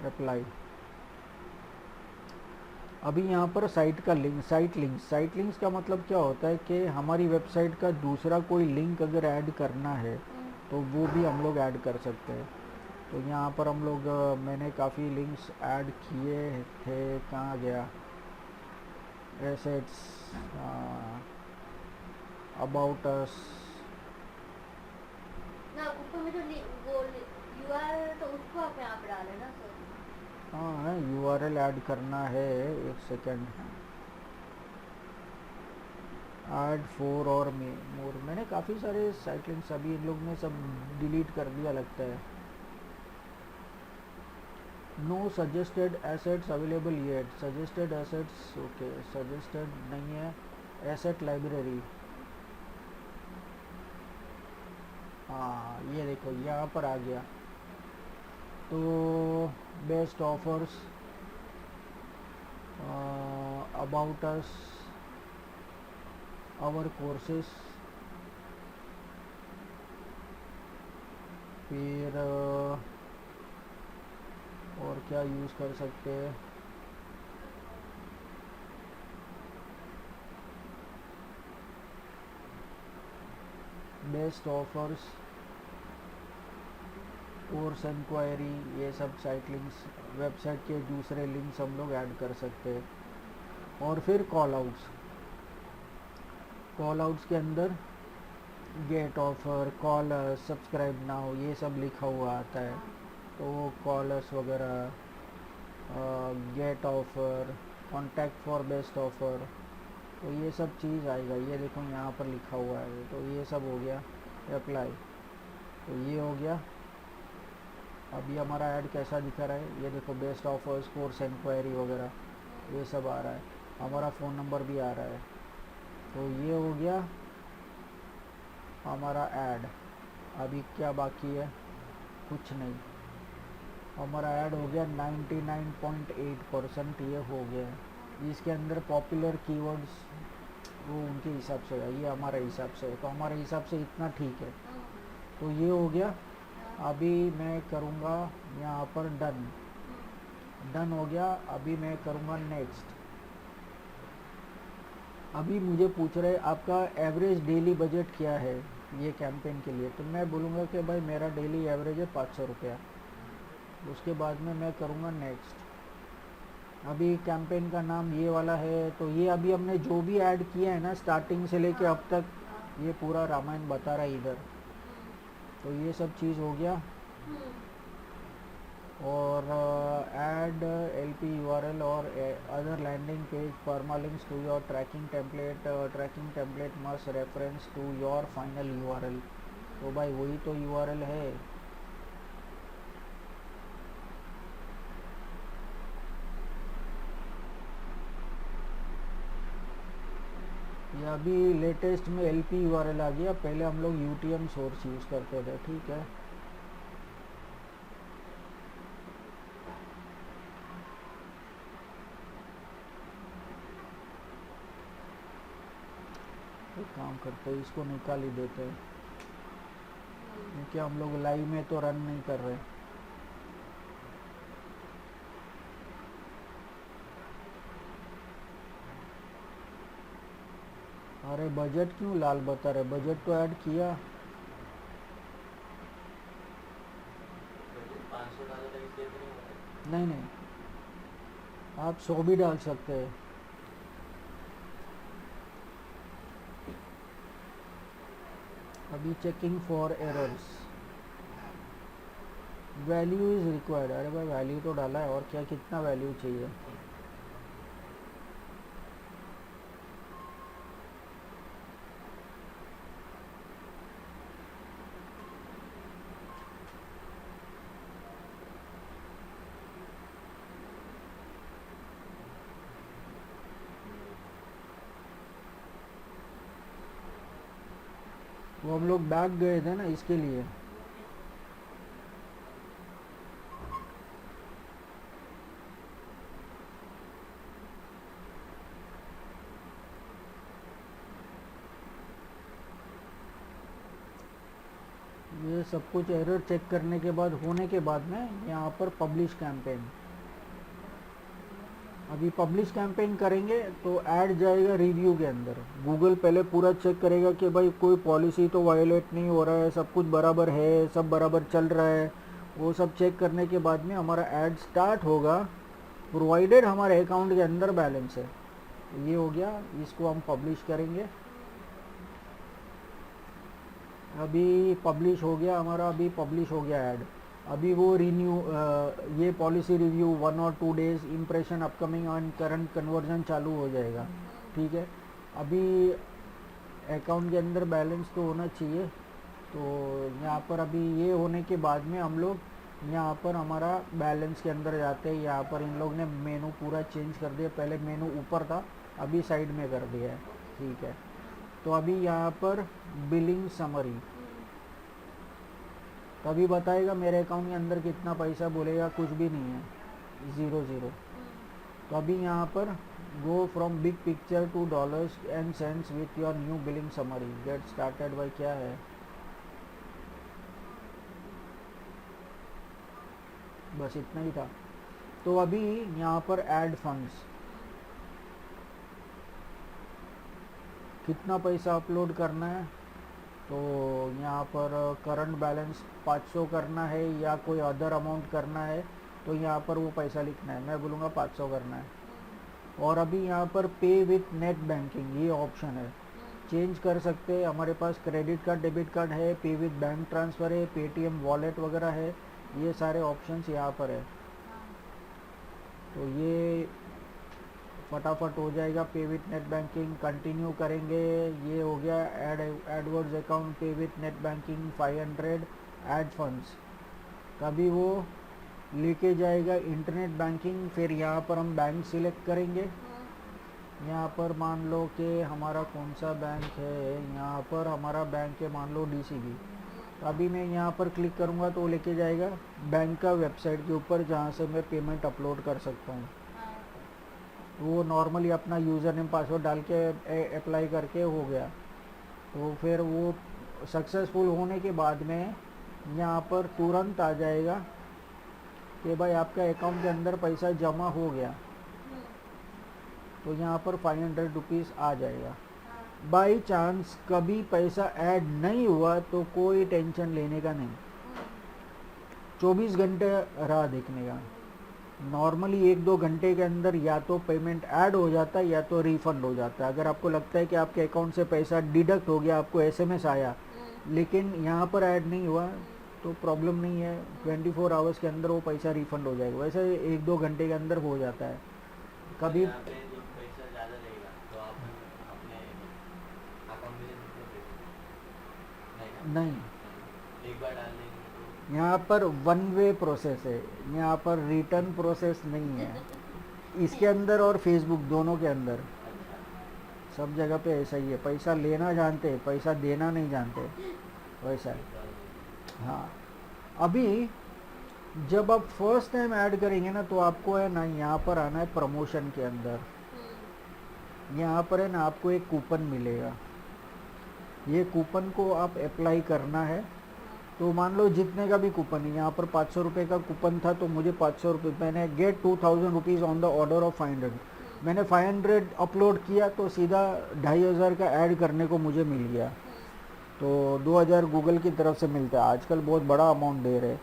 अप्लाई। अभी यहाँ पर साइट का लिंक, साइट लिंक्स का मतलब क्या होता है कि हमारी वेबसाइट का दूसरा कोई लिंक अगर ऐड करना है तो वो भी हम लोग ऐड कर सकते हैं। तो यहाँ पर हम लोग मैंने काफ़ी लिंक्स ऐड किए थे, कहाँ गया, एसेट्स, अबाउट अस, ना ऊपर में जो वो यूआरएल, तो उसको आप यहाँ पे डाले ना सर। हाँ URL ऐड करना है, एक सेकेंड। ऐड 4 और मोर, मैंने काफ़ी सारे साइट लिंक्स अभी इन लोग ने सब डिलीट कर दिया लगता है। No suggested assets available yet, suggested assets, okay suggested नहीं है। एसेट लाइब्रेरी, हाँ ये देखो यहाँ पर आ गया। तो best offers, about us, our courses, फिर और क्या यूज़ कर सकते हैं, बेस्ट ऑफर्स, कोर्स इंक्वायरी, ये सब साइट लिंक्स, वेबसाइट के दूसरे लिंक्स हम लोग ऐड कर सकते हैं। और फिर कॉल आउट्स के अंदर get offer, call us, subscribe now, ये सब लिखा हुआ आता है। तो कॉल अस वगैरह, get offer, contact for best offer, तो ये सब चीज़ आएगा। ये देखो यहाँ पर लिखा हुआ है, तो ये सब हो गया अप्लाई। तो ये हो गया। अभी हमारा ऐड कैसा दिखा रहा है, ये देखो बेस्ट ऑफर्स, कोर्स इंक्वायरी वगैरह ये सब आ रहा है, हमारा फ़ोन नंबर भी आ रहा है। तो ये हो गया हमारा ऐड। अभी क्या बाकी है, कुछ नहीं। हमारा ऐड हो गया 99.8% ये हो गया। इसके अंदर पॉपुलर कीवर्ड्स वो उनके हिसाब से है, ये हमारे हिसाब से है, तो हमारे हिसाब से इतना ठीक है। तो ये हो गया। अभी मैं करूँगा यहाँ पर डन, डन हो गया। अभी मैं करूँगा नेक्स्ट। अभी मुझे पूछ रहे आपका एवरेज डेली बजट क्या है ये कैंपेन के लिए, तो मैं बोलूँगा कि भाई मेरा डेली एवरेज है 500 रुपया। उसके बाद में मैं करूँगा नेक्स्ट। अभी कैंपेन का नाम ये वाला है, तो ये अभी हमने जो भी ऐड किया है ना स्टार्टिंग से लेके अब तक, ये पूरा रामायण बता रहा है इधर। तो ये सब चीज़ हो गया। और ऐड LP URL और other landing page permalinks to your tracking template must reference to your final URL। तो भाई वही तो URL है। ये अभी लेटेस्ट में LP URL आ गया, पहले हम लोग UTM सोर्स यूज़ करते थे, ठीक है। एक काम करते हैं, इसको निकाल ही देते हैं, क्योंकि हम लोग लाइव में तो रन नहीं कर रहे। अरे बजट क्यों लाल बता रहे, बजट तो ऐड किया। 500 डाला था इसलिए तो नहीं हो रहा नहीं नहीं, आप 100 भी डाल सकते हैं। अभी checking for errors, value is required. अरे भाई वैल्यू तो डाला है, और क्या कितना वैल्यू चाहिए। वो हम लोग बैक गए थे ना इसके लिए। ये सब कुछ एरर चेक करने के बाद होने के बाद में यहाँ पर पब्लिश कैंपेन। अभी पब्लिश कैंपेन करेंगे तो ऐड जाएगा रिव्यू के अंदर। गूगल पहले पूरा चेक करेगा कि भाई कोई पॉलिसी तो वायलेट नहीं हो रहा है, सब कुछ बराबर है, सब बराबर चल रहा है। वो सब चेक करने के बाद में हमारा ऐड स्टार्ट होगा, प्रोवाइडेड हमारे अकाउंट के अंदर बैलेंस है। ये हो गया, इसको हम पब्लिश करेंगे। अभी पब्लिश हो गया हमारा, अभी पब्लिश हो गया ऐड। अभी वो रिन्यू ये पॉलिसी रिव्यू 1 और 2 days impression upcoming on current conversion चालू हो जाएगा, ठीक है। अभी अकाउंट के अंदर बैलेंस तो होना चाहिए। तो यहाँ पर अभी ये होने के बाद में हम लोग यहाँ पर हमारा बैलेंस के अंदर जाते हैं। यहाँ पर इन लोग ने मेनू पूरा चेंज कर दिया, पहले मेनू ऊपर था, अभी साइड में कर दिया है, ठीक है। तो अभी यहाँ पर बिलिंग समरी, तभी बताएगा मेरे अकाउंट के अंदर कितना पैसा, बोलेगा कुछ भी नहीं है, 0 तो अभी यहाँ पर go from big picture two dollars and cents with your new billing summary, get started by क्या है। बस इतना ही था। तो अभी यहाँ पर ऐड फंड्स, कितना पैसा अपलोड करना है, तो यहाँ पर करंट बैलेंस 500 करना है या कोई अदर अमाउंट करना है, तो यहाँ पर वो पैसा लिखना है। मैं बोलूँगा 500 करना है। और अभी यहाँ पर पे विथ नेट बैंकिंग ये ऑप्शन है, चेंज कर सकते हैं। हमारे पास क्रेडिट कार्ड, डेबिट कार्ड है, पे विथ बैंक ट्रांसफ़र है, पेटीएम वॉलेट वगैरह है, ये सारे ऑप्शंस यहाँ पर है। तो ये फटाफट हो जाएगा। पे विथ नेट बैंकिंग कंटिन्यू करेंगे। ये हो गया एडवर्ड्स अकाउंट, पे with net banking 500 add funds. कभी वो लेके जाएगा इंटरनेट बैंकिंग, फिर यहाँ पर हम बैंक सिलेक्ट करेंगे। यहाँ पर मान लो कि हमारा कौन सा बैंक है, यहाँ पर हमारा बैंक है मान लो DCB, तो अभी मैं यहाँ पर क्लिक करूँगा तो वो लेके जाएगा बैंक का वेबसाइट के ऊपर जहाँ से मैं पेमेंट अपलोड कर सकता हूँ। हाँ वो नॉर्मली अपना यूज़र नेम पासवर्ड डाल के अप्लाई करके हो गया। तो फिर वो सक्सेसफुल होने के बाद में यहाँ पर तुरंत आ जाएगा कि भाई आपका अकाउंट के अंदर पैसा जमा हो गया। हम्म, तो यहाँ पर 500 रुपीज़ आ जाएगा। हाँ बाई चांस कभी पैसा ऐड नहीं हुआ तो कोई टेंशन लेने का नहीं, 24 घंटे राह देखने का। नॉर्मली 1-2 घंटे के अंदर या तो पेमेंट ऐड हो जाता है या तो रिफ़ंड हो जाता है। अगर आपको लगता है कि आपके अकाउंट से पैसा डिडक्ट हो गया, आपको एसएमएस आया लेकिन यहाँ पर ऐड नहीं हुआ तो प्रॉब्लम नहीं है, 24 आवर्स के अंदर वो पैसा रिफ़ंड हो जाएगा। वैसे 1-2 घंटे के अंदर हो जाता है। कभी यहाँ पे जो पैसा ज़्यादा लगेगा तो आप अपने अकाउंट में से निकल नहीं ना? नहीं, एक बार डाल देंगे तो यहाँ पर वन वे प्रोसेस है, यहाँ पर रिटर्न प्रोसेस नहीं है इसके अंदर और फेसबुक दोनों के अंदर। अच्छा सब जगह पे ऐसा ही है, पैसा लेना जानते हैं, पैसा देना नहीं जानते, वैसा है। हाँ, अभी जब आप फर्स्ट टाइम ऐड करेंगे ना तो आपको है ना यहाँ पर आना है प्रमोशन के अंदर। यहाँ पर है ना आपको एक कूपन मिलेगा, ये कूपन को आप अप्लाई करना है। तो मान लो जितने का भी कूपन है, यहाँ पर 500 रुपये का कूपन था तो मुझे 500 रुपये, मैंने get 2000 rupees on the order of 500, मैंने 500 अपलोड किया तो सीधा 2500 का ऐड करने को मुझे मिल गया। तो 2000 गूगल की तरफ से मिलता है। आजकल बहुत बड़ा अमाउंट दे रहे,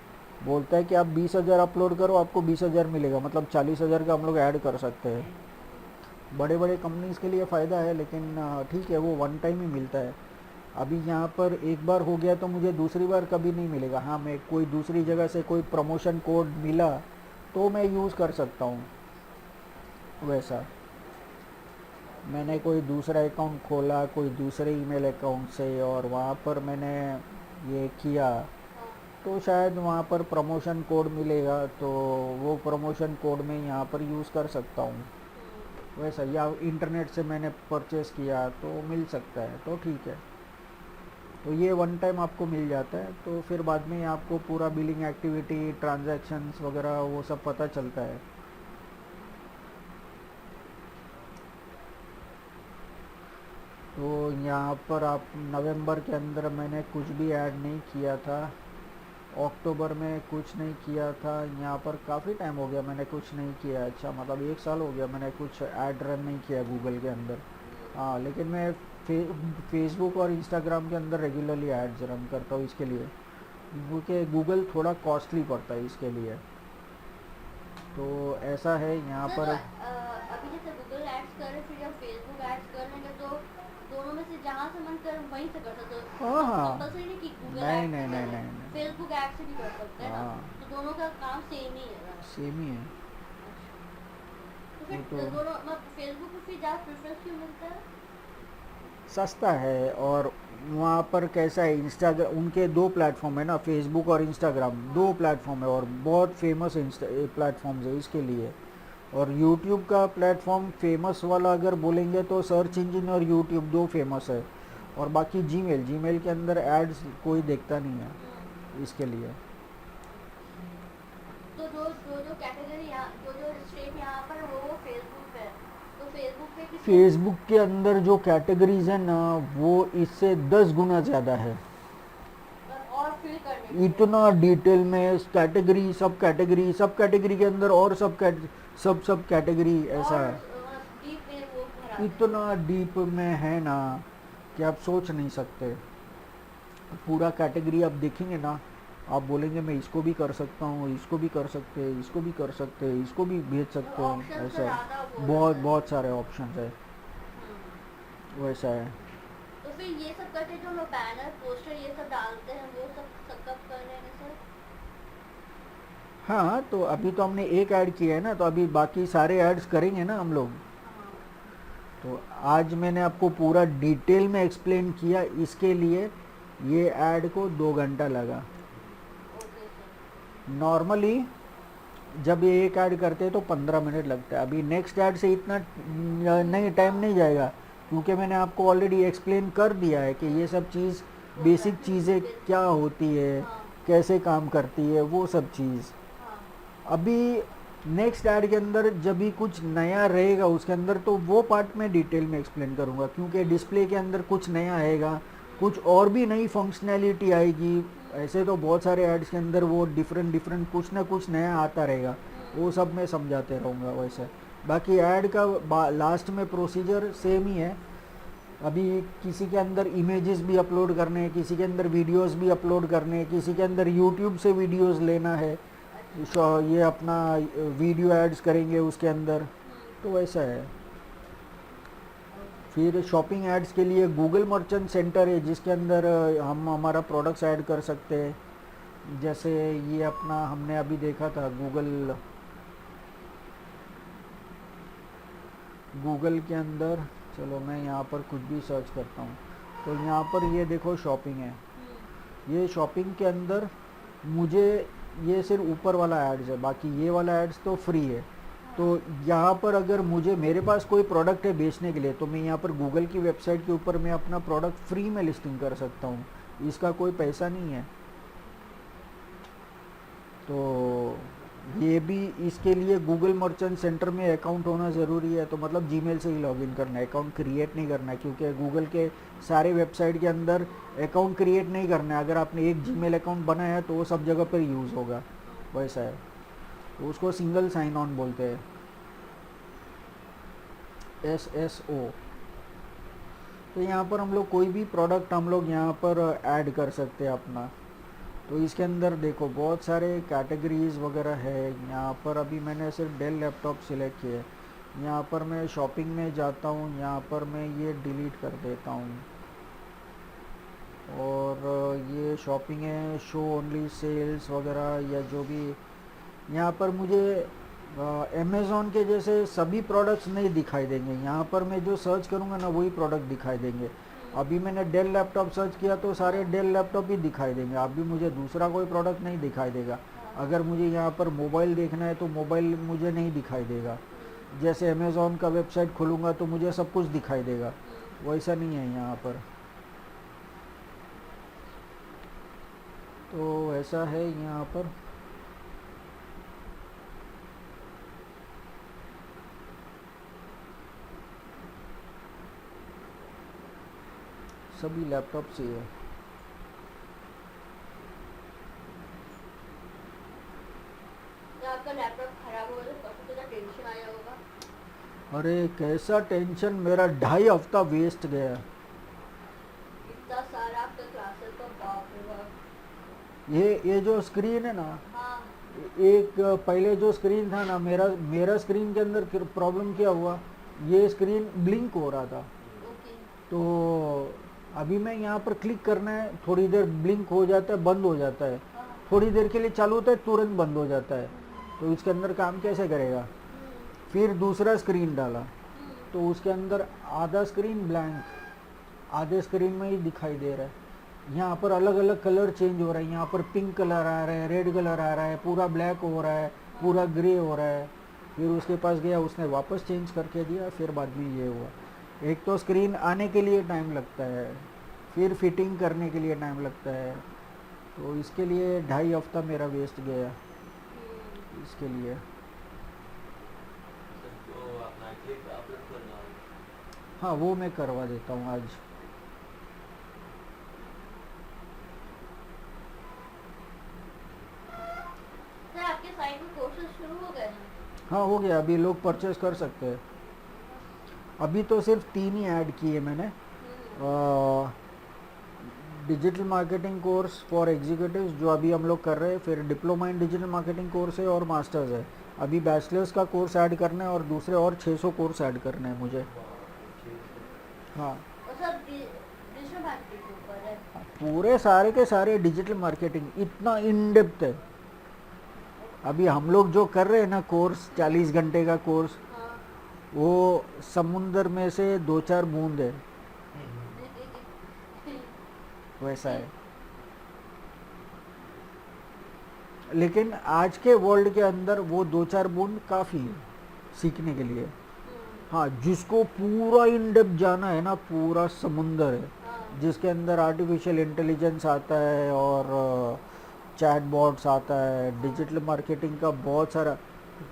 बोलता है कि आप 20,000 अपलोड करो आपको 20,000 मिलेगा, मतलब 40,000 का हम लोग ऐड कर सकते हैं। बड़े बड़े कंपनीज के लिए फ़ायदा है, लेकिन ठीक है वो वन टाइम ही मिलता है। अभी यहाँ पर एक बार हो गया तो मुझे दूसरी बार कभी नहीं मिलेगा। हाँ, मैं कोई दूसरी जगह से कोई प्रमोशन कोड मिला तो मैं यूज़ कर सकता हूँ। वैसा मैंने कोई दूसरा अकाउंट खोला कोई दूसरे ईमेल अकाउंट से और वहाँ पर मैंने ये किया तो शायद वहाँ पर प्रमोशन कोड मिलेगा, तो वो प्रमोशन कोड मैं यहाँ पर यूज़ कर सकता हूँ वैसा। या इंटरनेट से मैंने परचेज़ किया तो मिल सकता है, तो ठीक है। तो ये वन टाइम आपको मिल जाता है, तो फिर बाद में आपको पूरा बिलिंग एक्टिविटी ट्रांजैक्शंस वगैरह वो सब पता चलता है। तो यहाँ पर आप नवंबर के अंदर मैंने कुछ भी ऐड नहीं किया था, अक्टूबर में कुछ नहीं किया था, यहाँ पर काफ़ी टाइम हो गया मैंने कुछ नहीं किया। अच्छा, मतलब 1 साल हो गया मैंने कुछ ऐड रन नहीं किया गूगल के अंदर। हाँ, लेकिन मैं फेसबुक और इंस्टाग्राम के अंदर रेगुलरली एड्स रन करता हूँ इसके लिए, क्योंकि गूगल थोड़ा कॉस्टली पड़ता है इसके लिए। तो ऐसा है यहाँ सर, पर। अभी जैसे गूगल एड्स कर रहे फिर जब फेसबुक एड्स कर लेंगे तो दोनों में से जहाँ से मन कर वहीं से कर सकते हो। हाँ हाँ, कंपल्सरी नहीं कि गूगल नहीं एड्स नहीं से नहीं करें, नहीं नहीं, फेसबुक एड्स से भी कर सकते हैं ना। हाँ तो दोनों का काम सेम ही है। सेम ही है। तो फिर वो तो दोनों मतलब फेसबुक पे फिर ज़्यादा प्रेफरेंस क्यों मिलता है? सस्ता है और वहाँ पर कैसा है, इंस्टाग्राम उनके 2 प्लेटफॉर्म है ना, फेसबुक और इंस्टाग्राम 2 प्लेटफॉर्म है और बहुत फेमस प्लेटफॉर्म्स है इसके लिए। और यूट्यूब का प्लेटफॉर्म फेमस वाला अगर बोलेंगे तो सर्च इंजन और यूट्यूब 2 फेमस है, और बाकी जीमेल के अंदर एड्स कोई देखता नहीं है इसके लिए। तो जो कैटेगरी यहाँ जो स्टेट यहाँ पर वो फेसबुक है, तो फेसबुक पे किस फेसबुक के अंदर जो कैटेगरीज है ना वो इससे 10 गुना ज़्यादा है। और फिल करने के लिए। इतना डिटेल में सब कैटेगरी के अंदर और सब कैटेगरी ऐसा और है, डीप में वो भरा है। इतना डीप में है ना कि आप सोच नहीं सकते। पूरा कैटेगरी आप देखेंगे ना, आप बोलेंगे मैं इसको भी कर सकता हूँ, इसको भी कर सकते हैं, इसको भी कर सकते हैं, इसको भी भेज सकते और हैं, options तो ऐसा ज़्यादा वो बहुत रहता है। बहुत सारे ऑप्शन है, हम्म। वैसा है। तो फिर ये सब करके जो लोग बैनर पोस्टर ये सब डालते हैं वो सब कब कर रहे हैं सर? हाँ, तो अभी तो हमने एक ऐड किया है ना, तो अभी बाकी सारे ऐड्स करेंगे ना हम लोग। हाँ। तो आज मैंने आपको पूरा डिटेल में एक्सप्लेन किया, इसके लिए ये ऐड को 2 घंटा लगा। Okay sir. नॉर्मली जब ये एक ऐड करते हैं तो 15 मिनट लगता है। अभी नेक्स्ट ऐड से इतना नहीं टाइम नहीं जाएगा, क्योंकि मैंने आपको ऑलरेडी एक्सप्लेन कर दिया है कि ये सब चीज़ बेसिक चीज़ें क्या होती है, हाँ कैसे काम करती है, वो सब चीज़। हाँ अभी नेक्स्ट ऐड के अंदर जब भी कुछ नया रहेगा उसके अंदर, तो वो पार्ट में डिटेल में एक्सप्लेन करूँगा, क्योंकि डिस्प्ले के अंदर कुछ नया आएगा, कुछ और भी नई फंक्शनैलिटी आएगी। ऐसे तो बहुत सारे ऐड्स के अंदर वो डिफरेंट डिफरेंट कुछ ना कुछ नया आता रहेगा, वो सब मैं समझाते रहूँगा वैसे। बाकी ऐड का लास्ट में प्रोसीजर सेम ही है। अभी किसी के अंदर इमेजेस भी अपलोड करने हैं, किसी के अंदर वीडियोस भी अपलोड करने हैं, किसी के अंदर यूट्यूब से वीडियोस लेना है, ये अपना वीडियो एड्स करेंगे उसके अंदर, तो वैसा है। फिर शॉपिंग एड्स के लिए गूगल मर्चेंट सेंटर है, जिसके अंदर हम हमारा प्रोडक्ट्स ऐड कर सकते हैं। जैसे ये अपना हमने अभी देखा था गूगल के अंदर। चलो मैं यहाँ पर कुछ भी सर्च करता हूँ, तो यहाँ पर ये देखो शॉपिंग है। ये शॉपिंग के अंदर मुझे ये सिर्फ ऊपर वाला एड्स है, बाकी ये वाला एड्स तो फ्री है। तो यहाँ पर अगर मेरे पास कोई प्रोडक्ट है बेचने के लिए, तो मैं यहाँ पर गूगल की वेबसाइट के ऊपर मैं अपना प्रोडक्ट फ्री में लिस्टिंग कर सकता हूँ, इसका कोई पैसा नहीं है। तो ये भी इसके लिए गूगल मर्चेंट सेंटर में अकाउंट होना ज़रूरी है। तो मतलब जीमेल से ही लॉगिन करना है, अकाउंट क्रिएट नहीं करना है, क्योंकि गूगल के सारे वेबसाइट के अंदर अकाउंट क्रिएट नहीं करना है। अगर आपने एक जीमेल अकाउंट बनाया है तो वो सब जगह पर यूज़ होगा, वैसा है। तो उसको सिंगल साइन ऑन बोलते हैं, SSO। तो यहाँ पर हम लोग कोई भी प्रोडक्ट हम लोग यहाँ पर ऐड कर सकते हैं अपना। तो इसके अंदर देखो बहुत सारे कैटेगरीज वगैरह है। यहाँ पर अभी मैंने सिर्फ डेल लैपटॉप सिलेक्ट किया है। यहाँ पर मैं शॉपिंग में जाता हूँ, यहाँ पर मैं ये डिलीट कर देता हूँ। और ये शॉपिंग है, शो ओनली सेल्स वगैरह, या जो भी। यहाँ पर मुझे अमेज़ॉन के जैसे सभी प्रोडक्ट्स नहीं दिखाई देंगे। यहाँ पर मैं जो सर्च करूँगा ना वही प्रोडक्ट दिखाई देंगे। अभी मैंने डेल लैपटॉप सर्च किया तो सारे डेल लैपटॉप ही दिखाई देंगे। अभी मुझे दूसरा कोई प्रोडक्ट नहीं दिखाई देगा। अगर मुझे यहाँ पर मोबाइल देखना है तो मोबाइल मुझे नहीं दिखाई देगा। जैसे अमेज़ॉन का वेबसाइट खोलूँगा तो मुझे सब कुछ दिखाई देगा, वैसा नहीं है यहाँ पर। तो ऐसा है यहाँ पर। सभी लैपटॉप से है। तो आपका लैपटॉप खराब हो गया तो सबसे ज़्यादा टेंशन आया होगा। अरे कैसा टेंशन, मेरा 2.5 हफ्ता वेस्ट गया। इतना सारा आपका क्लासेस तो बाप रे बाप। ये जो स्क्रीन है ना, हाँ एक पहले जो स्क्रीन था ना, मेरा स्क्रीन के अंदर प्रॉब्लम क्या हुआ, ये स्क्रीन ब्लिंक हो रहा था। ओके। तो अभी मैं यहाँ पर क्लिक करना है, थोड़ी देर ब्लिंक हो जाता है, बंद हो जाता है, हाँ थोड़ी देर के लिए चालू होता है, तुरंत बंद हो जाता है। तो इसके अंदर काम कैसे करेगा। फिर दूसरा स्क्रीन डाला तो उसके अंदर आधा स्क्रीन ब्लैंक, आधे स्क्रीन में ही दिखाई दे रहा है। यहाँ पर अलग अलग कलर चेंज हो रहा है, यहाँ पर पिंक कलर आ रहा है, रेड कलर आ रहा है, पूरा ब्लैक हो रहा है, पूरा ग्रे हो रहा है। फिर उसके पास गया, उसने वापस चेंज करके दिया, फिर बाद में ये हुआ। एक तो स्क्रीन आने के लिए टाइम लगता है, फिर फिटिंग करने के लिए टाइम लगता है। तो इसके लिए 2.5 हफ्ता मेरा वेस्ट गया इसके लिए। तो अपना क्लिप अपलोड करना होगा। हाँ वो मैं करवा देता हूँ आज। सर आपके साइट में कोर्सेज शुरू हो गए हैं। हाँ हो गया, अभी लोग परचेस कर सकते हैं। अभी तो सिर्फ 3 ही ऐड किए मैंने। Digital marketing course for executives जो अभी हम लोग कर रहे हैं, फिर diploma in digital marketing course है, और मास्टर्स है। अभी बैचलर्स का कोर्स ऐड करना है और दूसरे और 600 कोर्स ऐड करने हैं मुझे। हाँ और सब डिजिटल मार्केटिंग के ऊपर है। पूरे सारे के सारे डिजिटल मार्केटिंग इतना इन डेप्थ है। अभी हम लोग जो कर रहे हैं ना कोर्स, 40 घंटे का कोर्स, हाँ वो समुंदर में से 2-4 बूंद है, वैसा है। लेकिन आज के वर्ल्ड के अंदर वो 2-4 बूंद काफ़ी है सीखने के लिए। हाँ जिसको पूरा इन डेप्थ जाना है ना, पूरा समुंदर है, जिसके अंदर आर्टिफिशियल इंटेलिजेंस आता है और चैट बॉट्स आता है, डिजिटल मार्केटिंग का बहुत सारा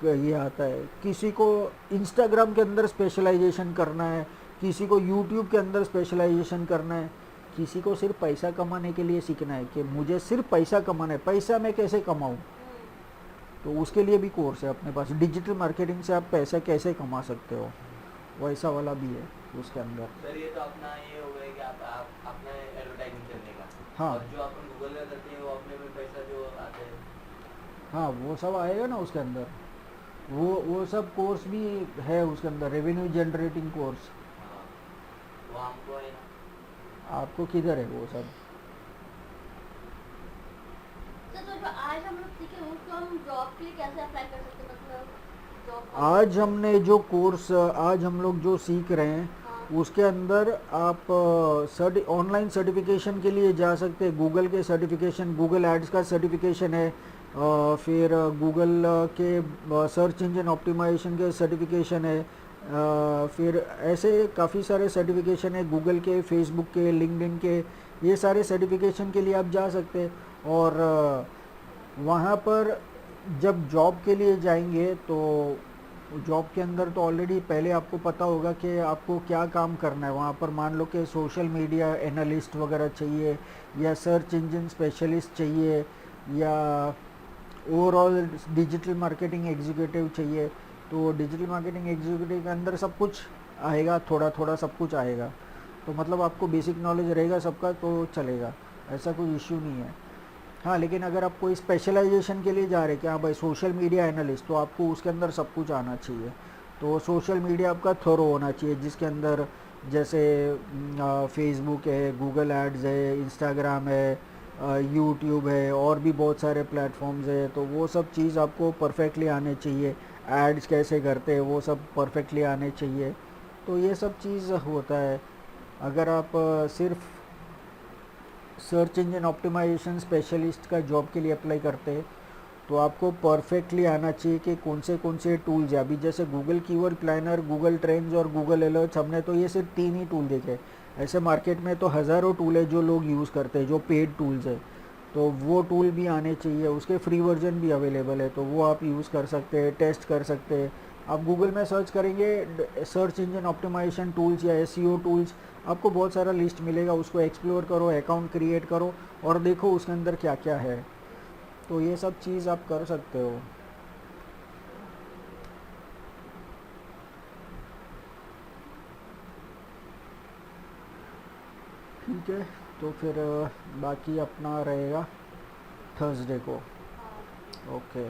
ये आता है। किसी को इंस्टाग्राम के अंदर स्पेशलाइजेशन करना है, किसी को यूट्यूब के अंदर स्पेशलाइजेशन करना है, किसी को सिर्फ पैसा कमाने के लिए सीखना है कि मुझे सिर्फ पैसा कमाना है, पैसा मैं कैसे कमाऊँ, तो उसके लिए भी कोर्स है अपने पास। डिजिटल मार्केटिंग से आप पैसा कैसे कमा सकते हो, वैसा वाला भी है उसके अंदर। सर ये तो अपना ये हो गया कि आप अपना एडवर्टाइजिंग करने का। हाँ। और जो अपन गूगल में करते हैं वो अपने में पैसा जो आते हैं। हाँ, वो सब आएगा ना उसके अंदर, वो सब कोर्स भी है उसके अंदर, रेवेन्यू जनरेटिंग कोर्स। हाँ, वो हमको है ना। आपको किधर है वो सब? सर तो जो आज हम लोग सीखे उसको हम जॉब के लिए कैसे अप्लाई कर सकते हैं, मतलब जॉब आज हम लोग जो सीख रहे हैं हाँ। उसके अंदर आप ऑनलाइन सर्टिफिकेशन के लिए जा सकते हैं। गूगल के सर्टिफिकेशन, गूगल एड्स का सर्टिफिकेशन है, फिर गूगल के सर्च इंजन ऑप्टिमाइजेशन के सर्टिफिकेशन है, फिर ऐसे काफ़ी सारे सर्टिफिकेशन है, गूगल के, फेसबुक के, लिंक्डइन के, ये सारे सर्टिफिकेशन के लिए आप जा सकते हैं। और वहाँ पर जब जॉब के लिए जाएंगे तो जॉब के अंदर तो ऑलरेडी पहले आपको पता होगा कि आपको क्या काम करना है। वहाँ पर मान लो कि सोशल मीडिया एनालिस्ट वगैरह चाहिए, या सर्च इंजन स्पेशलिस्ट चाहिए, या ओवरऑल डिजिटल मार्केटिंग एग्जीक्यूटिव चाहिए। तो डिजिटल मार्केटिंग एग्जीक्यूटिव के अंदर सब कुछ आएगा, थोड़ा थोड़ा सब कुछ आएगा। तो मतलब आपको बेसिक नॉलेज रहेगा सबका तो चलेगा, ऐसा कोई इश्यू नहीं है। हाँ, लेकिन अगर आप कोई स्पेशलाइजेशन के लिए जा रहे हैं कि हाँ भाई सोशल मीडिया एनालिस्ट, तो आपको उसके अंदर सब कुछ आना चाहिए। तो सोशल मीडिया आपका थोरो होना चाहिए, जिसके अंदर जैसे फेसबुक है, गूगल एड्स है, इंस्टाग्राम है, यूट्यूब है, और भी बहुत सारे प्लेटफॉर्म्स है। तो वो सब चीज़ आपको परफेक्टली आने चाहिए। एड्स कैसे करते हैं वो सब परफेक्टली आने चाहिए। तो ये सब चीज़ होता है। अगर आप सिर्फ सर्च इंजन ऑप्टिमाइजेशन स्पेशलिस्ट का जॉब के लिए अप्लाई करते हैं तो आपको परफेक्टली आना चाहिए कि कौन से टूल्स है। अभी जैसे Google keyword planner, Google trends और गूगल अलर्ट्स, हमने तो ये सिर्फ 3 ही टूल देखे। ऐसे मार्केट में तो हज़ारों टूल है जो लोग यूज़ करते हैं, जो पेड टूल्स है। तो वो टूल भी आने चाहिए, उसके फ्री वर्जन भी अवेलेबल है, तो वो आप यूज़ कर सकते हैं, टेस्ट कर सकते हैं। आप गूगल में सर्च करेंगे सर्च इंजन ऑप्टिमाइजेशन टूल्स या एसईओ टूल्स, आपको बहुत सारा लिस्ट मिलेगा। उसको एक्सप्लोर करो, अकाउंट क्रिएट करो और देखो उसके अंदर क्या क्या है। तो ये सब चीज़ आप कर सकते हो। ठीक है, तो फिर बाकी अपना रहेगा थर्सडे को। हाँ। ओके।